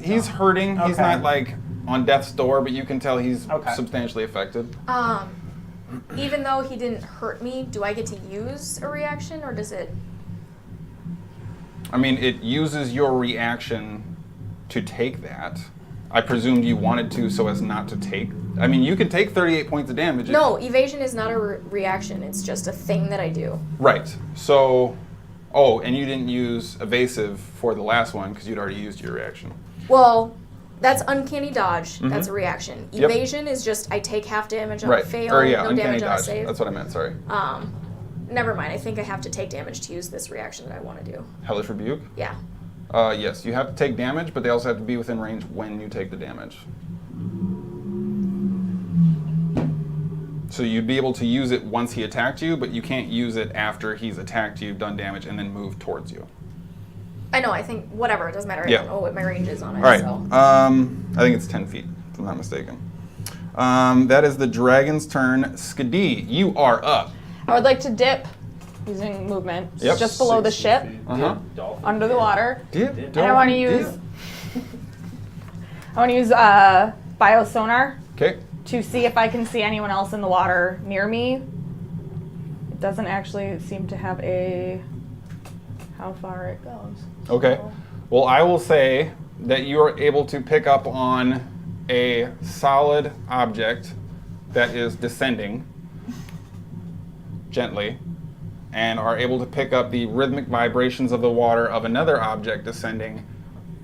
He's hurting. He's Okay. not like on death's door, but you can tell he's Okay. substantially affected. Even though he didn't hurt me, do I get to use a reaction or does it? I mean, it uses your reaction to take that. I presumed you wanted to so as not to take. I mean, you can take 38 points of damage. No, evasion is not a reaction. It's just a thing that I do. Right. So, oh, and you didn't use evasive for the last one because you'd already used your reaction. Well, that's uncanny dodge. That's a reaction. Yep. Evasion is just I take half damage on Right. a fail, Or yeah, no uncanny damage on a dodge. save. That's what I meant. Sorry. Never mind. I think I have to take damage to use this reaction that I want to do. Hellish rebuke. Yeah. Yes, you have to take damage, but they also have to be within range when you take the damage. So you'd be able to use it once he attacked you, but you can't use it after he's attacked you, done damage, and then move towards you. I know. I think whatever. It doesn't matter. Yeah. I don't know what my range is on it. All right. So. I think it's 10 feet, if I'm not mistaken. That is the dragon's turn. Skadi, you are up. I would like to dip using movement Yep. just below the 60 ship, feet. Uh-huh. Dolphin. under the water. Dip, And I want to use biosonar Okay. to see if I can see anyone else in the water near me. It doesn't actually seem to have how far it goes. Okay. So- Well, I will say that you are able to pick up on a solid object that is descending gently and are able to pick up the rhythmic vibrations of the water of another object descending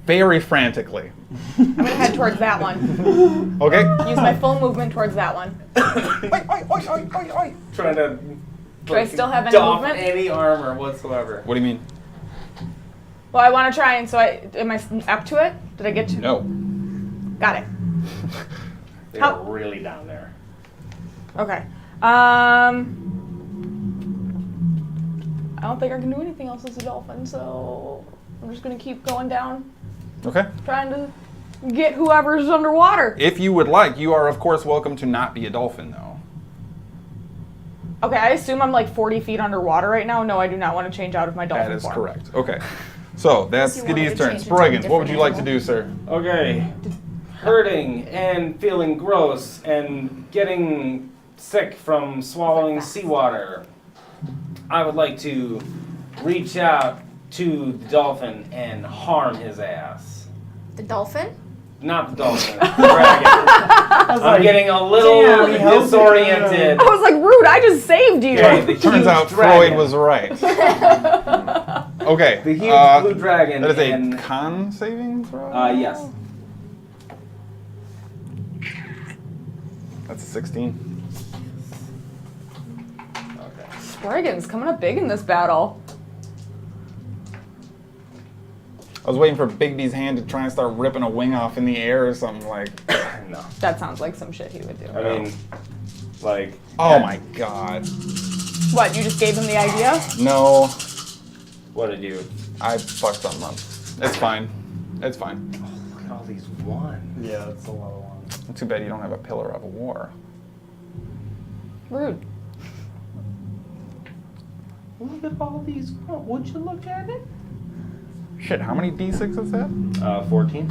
very frantically. I'm gonna head towards that one. Okay? Use my full movement towards that one. Trying to. Do I still have any doff movement? any armor whatsoever. What do you mean? Well, I want to try, and so am I up to it? Did I get to? No. Got it. They're How- really down there. Okay. I don't think I can do anything else as a dolphin, so I'm just gonna keep going down, Okay. trying to get whoever's underwater. If you would like, you are, of course, welcome to not be a dolphin, though. Okay, I assume I'm like 40 feet underwater right now. No, I do not want to change out of my dolphin That is form. correct. Okay. So, that's Unless you wanted Skadi's to turn. change into a Sproigins, what would you different like to do, sir? Okay. hurting and feeling gross and getting sick from swallowing seawater, I would like to reach out to the dolphin and harm his ass. The dolphin? Not the dolphin, the dragon. I'm getting a little disoriented. I was like, rude, I just saved you. Okay, the Turns huge out dragon. Freud was right. Okay. The huge blue dragon. That is a and, con saving throw? yes. That's a 16. Okay. Sproigins coming up big in this battle. I was waiting for Big B's hand to try and start ripping a wing off in the air or something like. No. That sounds like some shit he would do. I mean, like. Oh my god. What, you just gave him the idea? No, What did you? I fucked something up. It's fine. It's fine. Look at all these ones. Yeah, that's a lot of ones. Too bad you don't have a pillar of a war. Rude. Look at all these. Would you look at it? Shit, how many d6 is that? 14.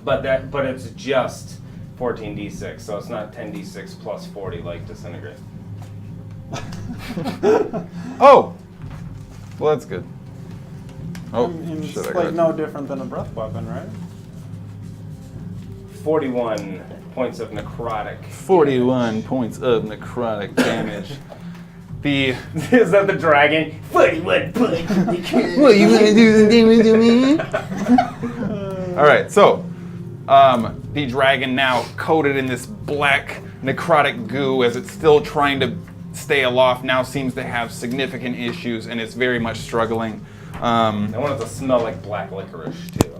But it's just 14d6, so it's not 10d6 plus 40 like disintegrate. Oh! Well, that's good. Oh, I mean, it's shit, I like got no different than a breath weapon, right? 41 points of necrotic. 41 points of necrotic damage. The Is that the dragon? 41 points of necrotic. What, you gonna do some damage to me? Alright, so the dragon, now coated in this black necrotic goo as it's still trying to stay aloft, now seems to have significant issues and it's very much struggling. I want it to smell like black licorice too.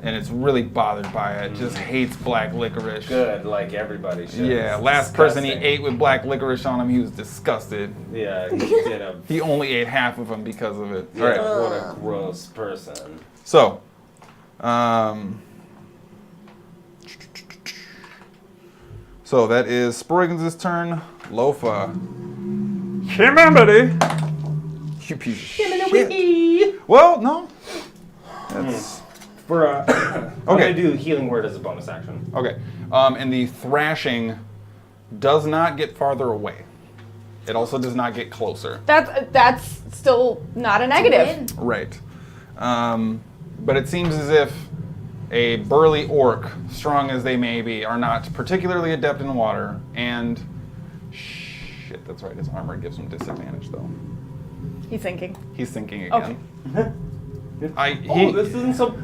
And it's really bothered by it. Just hates black licorice. Good, like everybody should. Yeah, It's last person he disgusting. ate with black licorice on him, he was disgusted. Yeah, he did a. He only ate half of them because of it. Yeah, All right. what a gross person. So, so that is Sproigins' turn. Lofa. Remember, you piece of shit. Well, no. That's I'm Okay. gonna do healing word as a bonus action. okay. And the thrashing does not get farther away. It also does not get closer. That's still not a negative. Win. Right. But it seems as if a burly orc, strong as they may be, are not particularly adept in water, and shit, that's right, his armor gives him disadvantage though. He's thinking. He's thinking again. Okay. This isn't so.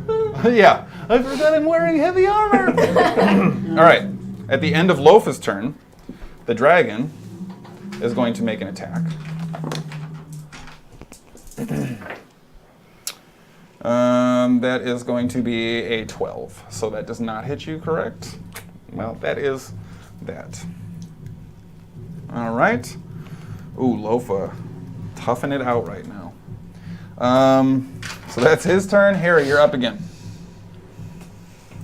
Yeah, I forgot I'm wearing heavy armor. All right, at the end of Lofa's turn, the dragon is going to make an attack. That is going to be a 12. So that does not hit you, correct? Well, that is that. All right. Ooh, Lofa, toughing it out right now. So that's his turn. Harry, you're up again.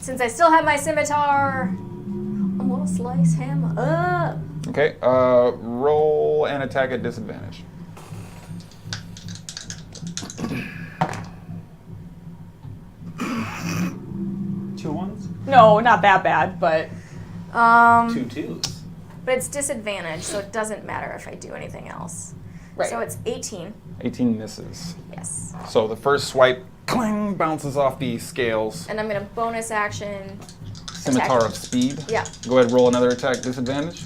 Since I still have my scimitar, I'm gonna slice him up. Okay, roll and attack at disadvantage. Two ones? No, not that bad, but 2 twos. But it's disadvantage, so it doesn't matter if I do anything else. right. So it's 18. 18 misses. Yes. So the first swipe, clang, bounces off the scales. And I'm gonna bonus action. Scimitar attack. of speed. Yeah. Go ahead, roll another attack, disadvantage.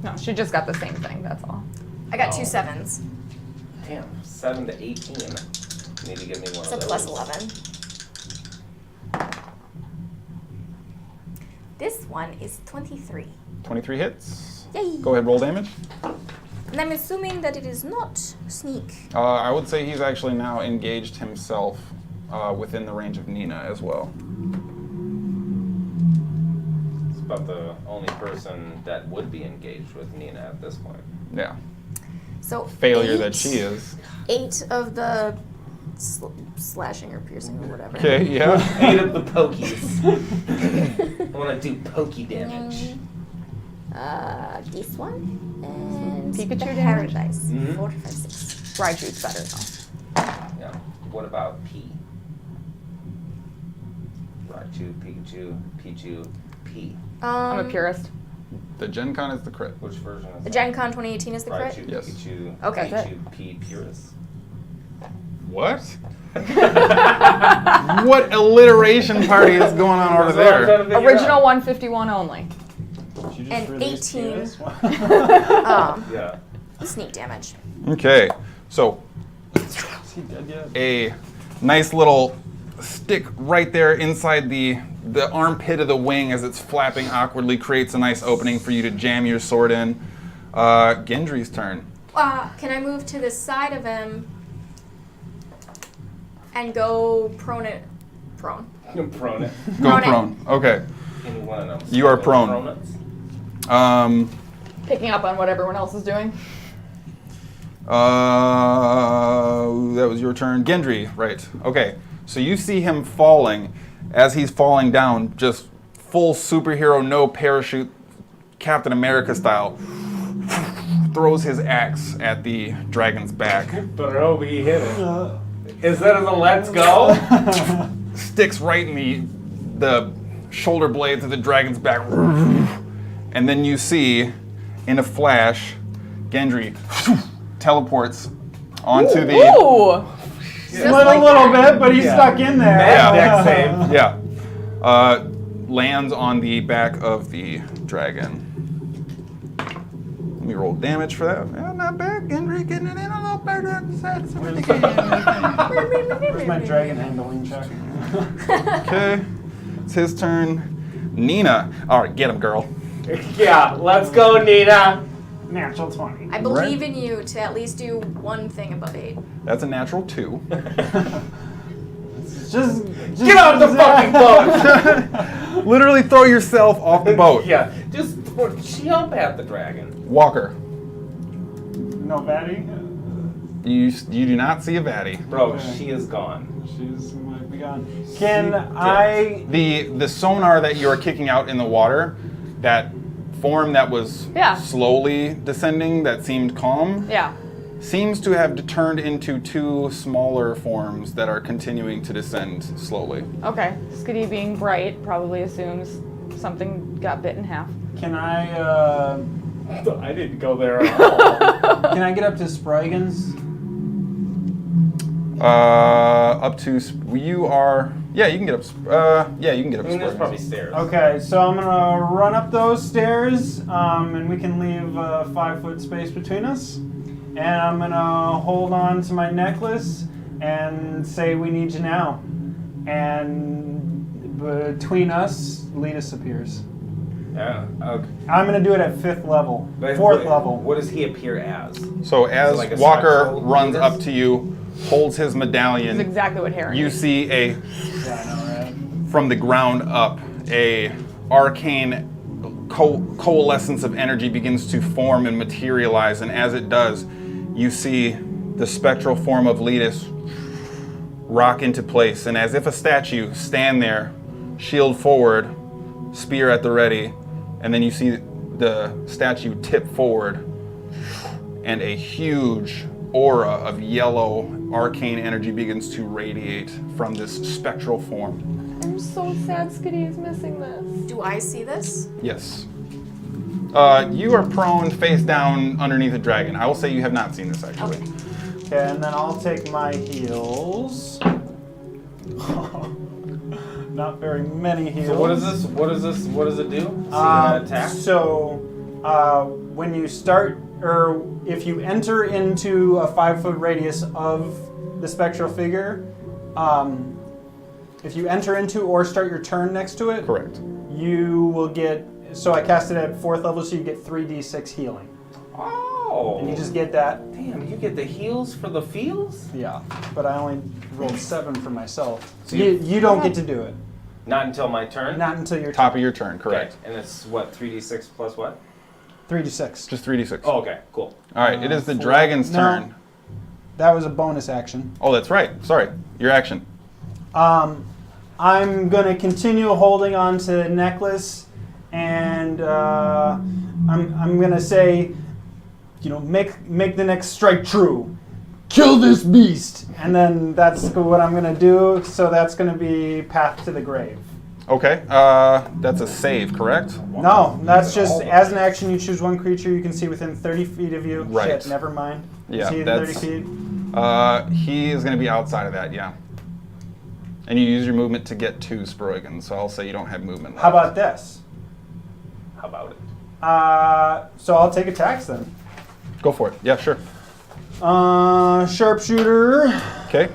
no, she just got the same thing, that's all. I got Oh. 2 sevens. Damn, 7 to 18. Need to give me one So of those. plus 11. This one is 23. 23 hits. Yay! Go ahead, roll damage. And I'm assuming that it is not sneak. I would say he's actually now engaged himself within the range of Nina as well. It's about the only person that would be engaged with Nina at this point. Yeah. So Failure 8, that she is. 8 of the slashing or piercing or whatever. Okay, yeah. 8 of the pokies. I want to do pokey damage. This one and Pikachu the damage? Paradise. Mhm. 4, 5, 6. Raichu's better though. Yeah. What about P? Raichu, Pikachu, Pichu, P. I'm a purist. The Gen Con is the crit. Which version is The that? Gen Con 2018 is the crit? Raichu, Yes. Pikachu, Okay. Pichu, P, Purist. What? What alliteration party is going on over there? Original 151 only. Did you And release 18. PS? Yeah. Sneak damage. Okay, so Is he dead yet? a nice little stick right there inside the armpit of the wing as it's flapping awkwardly creates a nice opening for you to jam your sword in. Gendry's turn. Can I move to the side of him and go prone? Prone it. Go Prone it. prone. Okay. Any one of them. You are prone. Pronuts? Picking up on what everyone else is doing. That was your turn. Gendry, right. Okay. So you see him falling. As he's falling down, just full superhero, no parachute, Captain America style, throws his axe at the dragon's back. But he hit it. Instead of the let's go? Sticks right in the shoulder blades of the dragon's back. And then you see, in a flash, Gendry teleports onto the... Ooh! Slid a little bit, but he's stuck in there. Dex save. Yeah. Lands on the back of the dragon. Let me roll damage for that. Yeah, not bad. Gendry getting it in a little better. Where's my dragon handling check? Okay. It's his turn. Nina. All right, get him, girl. Yeah, let's go, Nina. Natural 20. I believe in you to at least do one thing above 8. That's a natural 2. Just Get off the fucking boat. Literally throw yourself off the boat. Yeah, just jump at the dragon. Walker. no baddie. You do not see a Vatty. Bro, Okay. she is gone. She's might be gone. Can I? The sonar that you're kicking out in the water, that form that was Yeah. slowly descending, that seemed calm, Yeah. seems to have turned into 2 smaller forms that are continuing to descend slowly. Okay. Skadi being bright probably assumes something got bit in half. Can I? I didn't go there at all. Can I get up to Sproigins? Up to you are. Yeah, you can get up. Yeah, you can get up. I mean, there's Sproigins. probably stairs. Okay, so I'm gonna run up those stairs, and we can leave a 5-foot space between us. And I'm gonna hold on to my necklace and say, "We need you now." And between us, Letus appears. Yeah. Okay. I'm gonna do it at 5th level, But 4th level. What does he appear as? So as like a Walker spectral runs Letus? up to you, holds his This is medallion, exactly what Hara you needs. see Yeah, I know, right? from the ground up, a arcane coalescence of energy begins to form and materialize, and as it does, you see the spectral form of Letus rock into place, and as if a statue, stand there, shield forward, spear at the ready, and then you see the statue tip forward, and a huge aura of yellow arcane energy begins to radiate from this spectral form. I'm so sad Skadi is missing this. Do I see this? Yes. You are prone face down underneath a dragon. I will say you have not seen this actually. Okay. Okay, and then I'll take my heals. Not very many heals. So what is this? What is this? What does it do? See an attack? So, when you start, or if you enter into a 5-foot radius of the spectral figure, if you enter into or start your turn next to it, Correct. you will get. So I cast it at 4th level, so you get 3d6 healing, Oh. and you just get that. Damn, you get the heals for the fields? Yeah, but I only rolled 7 for myself. So You don't get to do it. Not until my turn? Not until your Top of your turn, correct. Okay. And it's what, 3d6 plus what? 3d6. Just 3d6. Oh, okay, cool. All right, it is the 4. dragon's No. turn. That was a bonus action. Oh, that's right. Sorry. Your action. I'm gonna continue holding on to the necklace, and I'm gonna say, make the next strike true. kill this beast. And then that's what I'm going to do. So that's going to be path to the grave. Okay, that's a save, correct? No, that's just as an action you choose one creature you can see within 30 feet of you. Right. Shit, never mind. Yeah, See within 30 feet? He is going to be outside of that, yeah. And you use your movement to get to Sproigins, so I'll say you don't have movement left. How about this? How about it? So I'll take attacks then. Go for it. Yeah, sure. Sharpshooter. Okay.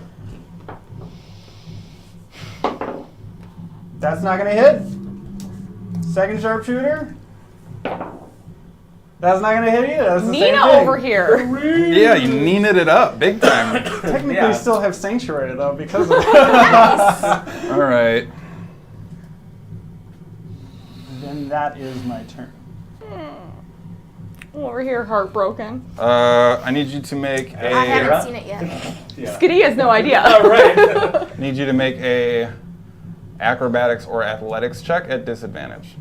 That's not gonna hit. Second sharpshooter. That's not gonna hit either. That's the same Nina thing. over here. Yeah, you Nina'd it up big time. Technically, Yeah. still have sanctuary though because of that. All right. Then that is my turn. Over here, heartbroken. I need you to make I a. haven't seen it yet. Skadi has no idea. All right. Need you to make a acrobatics or athletics check at disadvantage.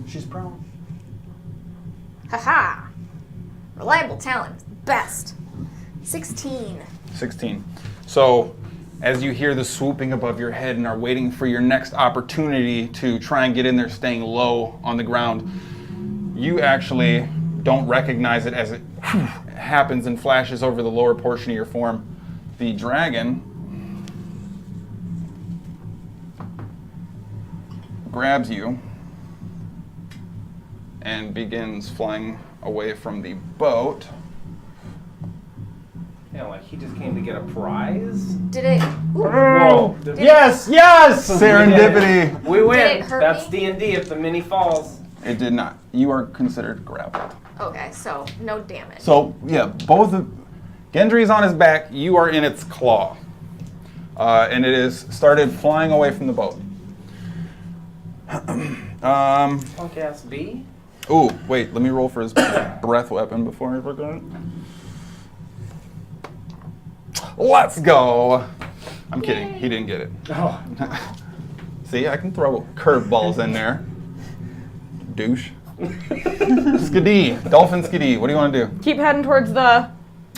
She's prone. Haha. Reliable talent. Best. 16. 16. So, as you hear the swooping above your head and are waiting for your next opportunity to try and get in there, staying low on the ground, you actually don't recognize it as it happens and flashes over the lower portion of your form. The dragon grabs you and begins flying away from the boat. Yeah, like he just came to get a prize. Did it? Ooh. Whoa! Yes, yes! Serendipity! We win. Did it hurt That's me? D&D if the mini falls. It did not. You are considered grappled. Okay, so no damage. So, yeah, both of... Gendry is on his back. You are in its claw. And it is started flying away from the boat. Punk ass B. Ooh, wait, let me roll for his breath weapon before I forget. Let's go! I'm kidding. He didn't get it. Oh. See, I can throw curveballs in there. Douche. Skadi, Dolphin Skadi, what do you want to do? Keep heading towards the...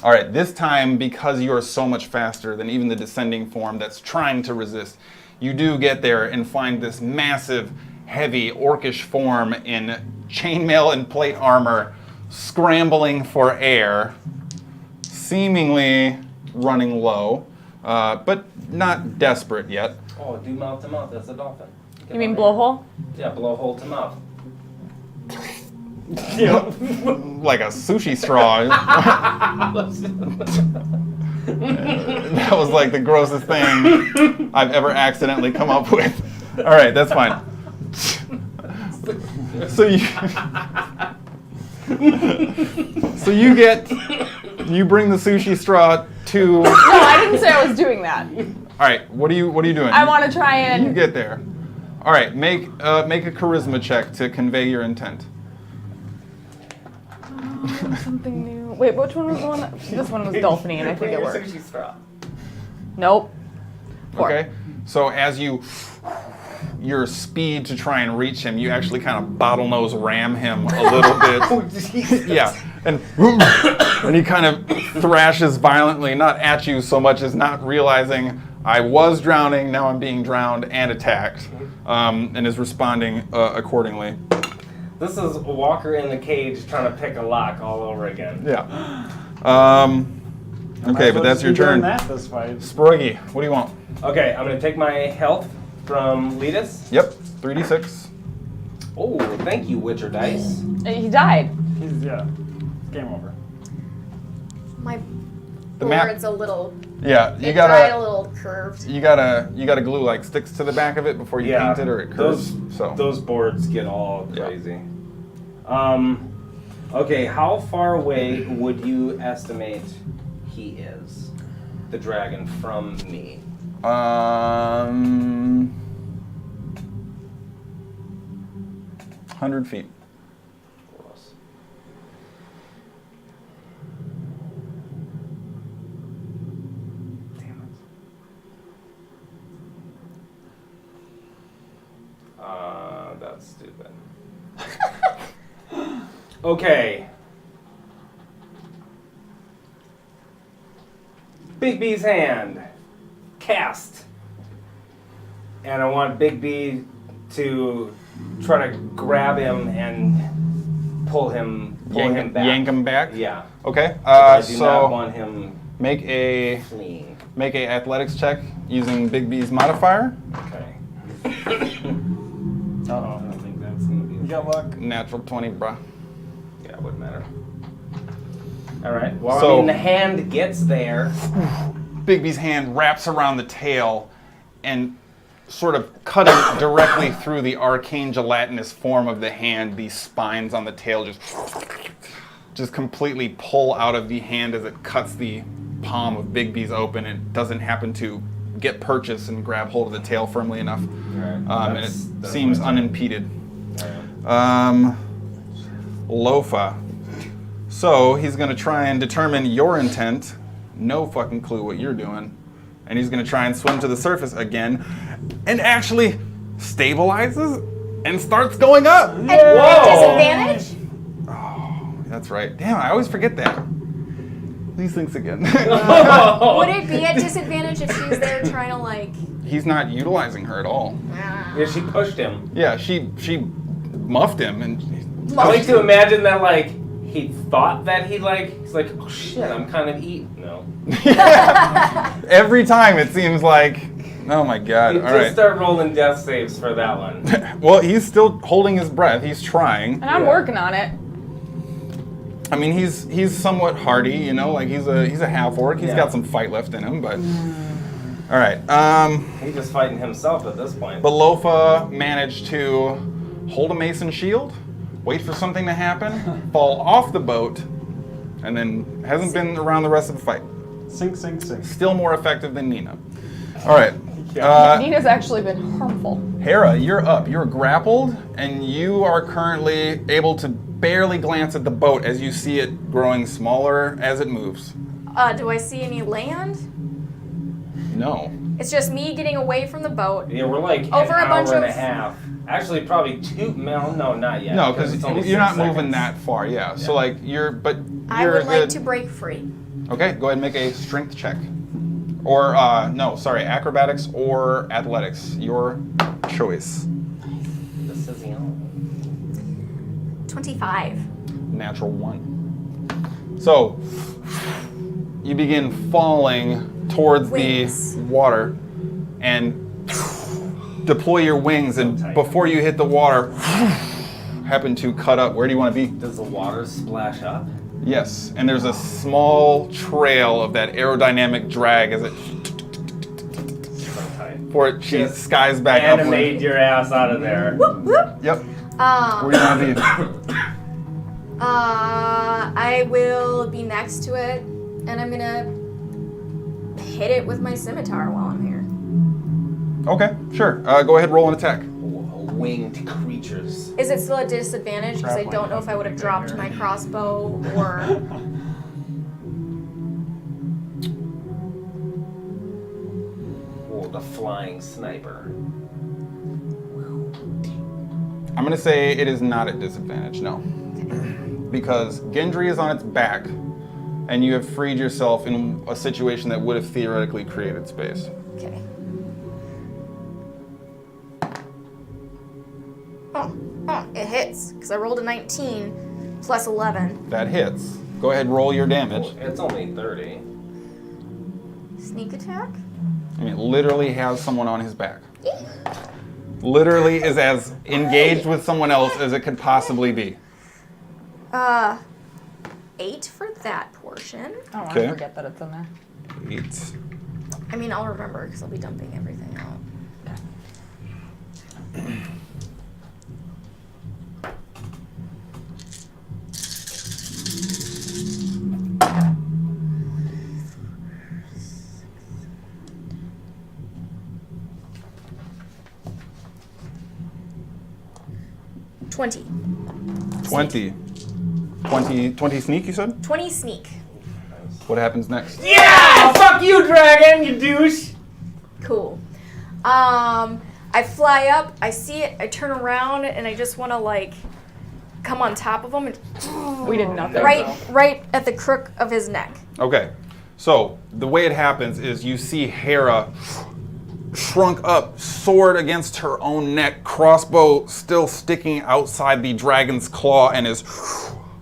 All right, this time, because you are so much faster than even the descending form that's trying to resist, you do get there and find this massive, heavy, orcish form in chainmail and plate armor, scrambling for air, seemingly running low, but not desperate yet. Oh, do mouth to mouth. That's a dolphin. Get You mean on blowhole? there. Yeah, blowhole to mouth. Like a sushi straw. That was like the grossest thing I've ever accidentally come up with. All right, that's fine. So you bring the sushi straw to. No, I didn't say I was doing that. All right, what are you doing? I want to try You and... get there. All right, make a charisma check to convey your intent. Something new. Wait, which one was the one? This one was dolphiny, and I think it worked. Sushi straw. Nope. 4. Okay, so as your speed to try and reach him, you actually kind of bottlenose ram him a little bit. Yeah, and he kind of thrashes violently, not at you so much as not realizing I was drowning, now I'm being drowned and attacked, and is responding accordingly. This is a Walker in the cage trying to pick a lock all over again. Yeah. Okay, but that's your turn. That this fight. Sproigi, what do you want? Okay, I'm gonna take my health from Letus. Yep, 3d6. Oh, thank you, Witcher Dice. He died. He's game over. My The map- board's a little. Yeah, you It dried a gotta little curved. you gotta glue like sticks to the back of it before you paint it, or it curves. Those boards get all Yeah. crazy. Okay, how far away would you estimate he is, the dragon, from me? 100 feet. Gross. Damn it. That's stupid. Okay. Big B's hand. Cast. And I want Big B to try to grab him and pull him back. Yank him back? Yeah. Okay. I do not So want him make a fleeing. athletics check using Big B's modifier. Okay. Uh-oh, I don't think that's gonna be. You got luck. Natural 20, bruh. Yeah, it wouldn't matter. All right. Well, So- I mean, the hand gets there. Big B's hand wraps around the tail and sort of cutting directly through the arcane gelatinous form of the hand. These spines on the tail just completely pull out of the hand as it cuts the palm of Big B's open and doesn't happen to get purchase and grab hold of the tail firmly enough. Right. And it seems my turn. unimpeded. Alright. Lofa. So he's going to try and determine your intent. No fucking clue what you're doing. And he's going to try and swim to the surface again and actually stabilizes and starts going up. And disadvantage? That's right. Damn, I always forget that. These things again. Would it be at disadvantage if she's there trying to like? He's not utilizing her at all. Yeah, she pushed him. Yeah, she muffed him and I like to imagine that, like, he thought that he's like, oh shit, I'm kind of eating. No. every time it seems like, oh my god. You All just right. start rolling death saves for that one. Well, he's still holding his breath. He's trying. And I'm Yeah. working on it. I mean, he's somewhat hardy, you know, like he's a half orc. He's Yeah. got some fight left in him, but all right. He's just fighting himself at this point. But Lofa managed to hold a mason shield, wait for something to happen, fall off the boat, and then hasn't been around the rest of the fight. Sink, sink, sink. Still more effective than Nina. All right. Nina's actually been harmful. Hara, you're up. You're grappled, and you are currently able to barely glance at the boat as you see it growing smaller as it moves. Do I see any land? No. It's just me getting away from the boat. Yeah, we're like Over an a bunch hour and of- a half. Actually, probably two. No, not yet. No, because it's only you're not 6 moving seconds. that far. Yeah. So Yeah. like you're I would like good. to break free. Okay, go ahead and make a strength check. Or no, sorry, acrobatics or athletics. Your choice. This is the only. 25. Natural 1. So you begin falling towards Wings. the water and deploy your wings, and before you hit the water, happen to cut up. Where do you want to be? Does the water splash up? Yes, and there's a small trail of that aerodynamic drag as it So tight. before it she Just skies back Animate upward. your ass out of there. Whoop, whoop. Yep. Where do you want to be? I will be next to it, and I'm gonna hit it with my scimitar while I'm here. Okay, sure. Go ahead, roll an attack. Winged creatures. Is it still a disadvantage? Because I don't know if I would have dropped my crossbow or. Oh, the flying sniper. I'm going to say it is not at disadvantage, no. Because Gendry is on its back, and you have freed yourself in a situation that would have theoretically created space. Okay. Oh, it hits, because I rolled a 19 plus 11. That hits. Go ahead, roll your damage. It's only 30. Sneak attack? I mean, it literally has someone on his back. Literally is as engaged with someone else as it could possibly be. 8 for that portion. I don't want Okay. to forget that it's in there. 8. I mean, I'll remember, because I'll be dumping everything out. Twenty 20 sneak, you said? 20 sneak. What happens next? Yeah! Fuck you, dragon, you douche! Cool. I fly up, I see it, I turn around, and I just want to, like, come on top of him and We did nothing. right at the crook of his neck. Okay, so the way it happens is you see Hera shrunk up, sword against her own neck, crossbow still sticking outside the dragon's claw, and is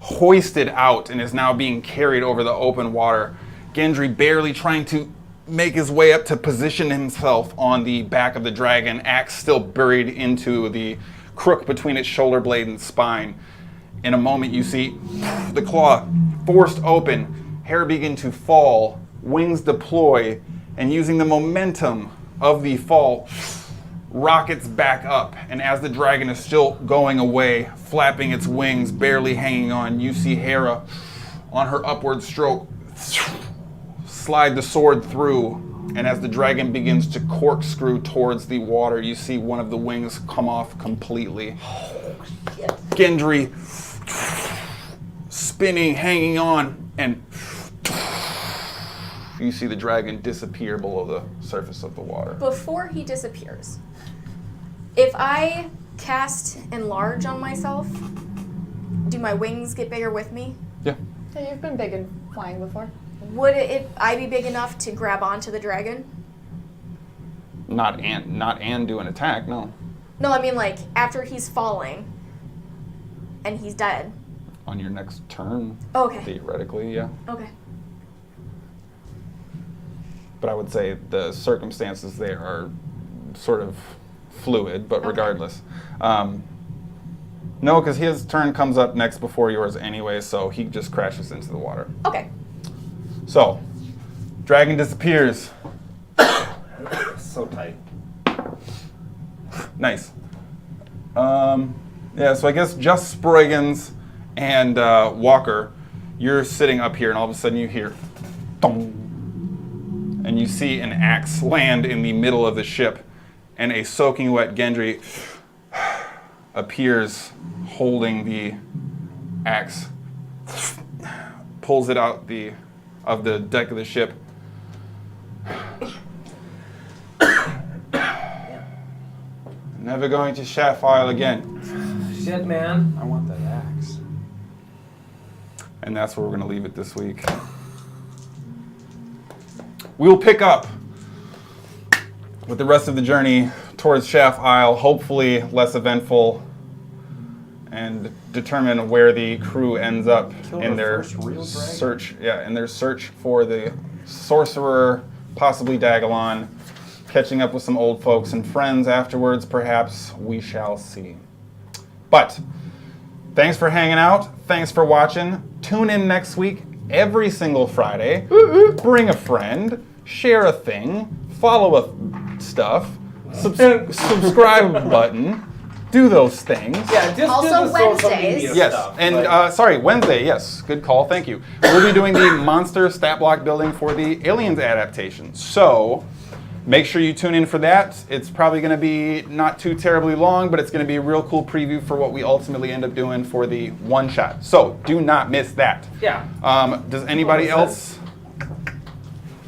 hoisted out and is now being carried over the open water. Gendry barely trying to make his way up to position himself on the back of the dragon, axe still buried into the crook between its shoulder blade and spine. In a moment you see the claw forced open, hair begin to fall, wings deploy, and using the momentum of the fall, rockets back up. And as the dragon is still going away, flapping its wings, barely hanging on, you see Hera on her upward stroke slide the sword through, and as the dragon begins to corkscrew towards the water, you see one of the wings come off completely. Gendry spinning, hanging on, and you see the dragon disappear below the surface of the water. Before he disappears, if I cast enlarge on myself, do my wings get bigger with me? Yeah. Yeah, you've been big and flying before. Would I be big enough to grab onto the dragon? Not do an attack, no. No, I mean like after he's falling and he's dead. On your next turn, Okay. theoretically, yeah. Okay. But I would say the circumstances there are sort of fluid, but Okay. regardless. No, because his turn comes up next before yours anyway, so he just crashes into the water. Okay. So, dragon disappears. So tight. Nice. Yeah, so I guess just Sproigins and Walker, you're sitting up here, and all of a sudden you hear thong, and you see an axe land in the middle of the ship, and a soaking wet Gendry appears holding the axe, pulls it out of the deck of the ship. Never going to Shafile again. Shit, man. I want that axe. And that's where we're going to leave it this week. We'll pick up with the rest of the journey towards Shaft Isle, hopefully less eventful, and determine where the crew ends up Kill in the their first real dragon? search. Yeah, in their search for the sorcerer, possibly Dagalon, catching up with some old folks and friends afterwards, perhaps. We shall see. But thanks for hanging out. Thanks for watching. Tune in next week, every single Friday. Bring a friend. Share a thing. Follow a stuff. Subscribe button. Do those things. Yeah, just Also do the social Wednesdays. media Yes, stuff. and like- sorry, Wednesday, yes, good call, thank you. We'll be doing the monster stat block building for the Aliens adaptation. So, make sure you tune in for that. It's probably going to be not too terribly long, but it's going to be a real cool preview for what we ultimately end up doing for the one shot. So, do not miss that. yeah. Does anybody What was else?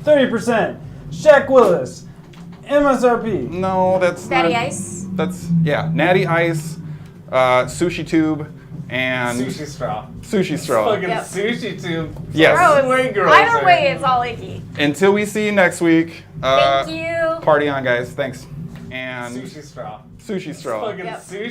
30%. Shaq Willis. MSRP. No, that's Natty not. Ice. That's, yeah, Natty Ice, Sushi Tube, and Sushi straw. Sushi Straw. Fucking Yep. sushi tube. Yes. Gross. Way grosser. Either way, it's all icky. Until we see you next week. Thank you. Party on, guys. Thanks. And Sushi straw. Sushi Straw. Fucking Yep. sushi.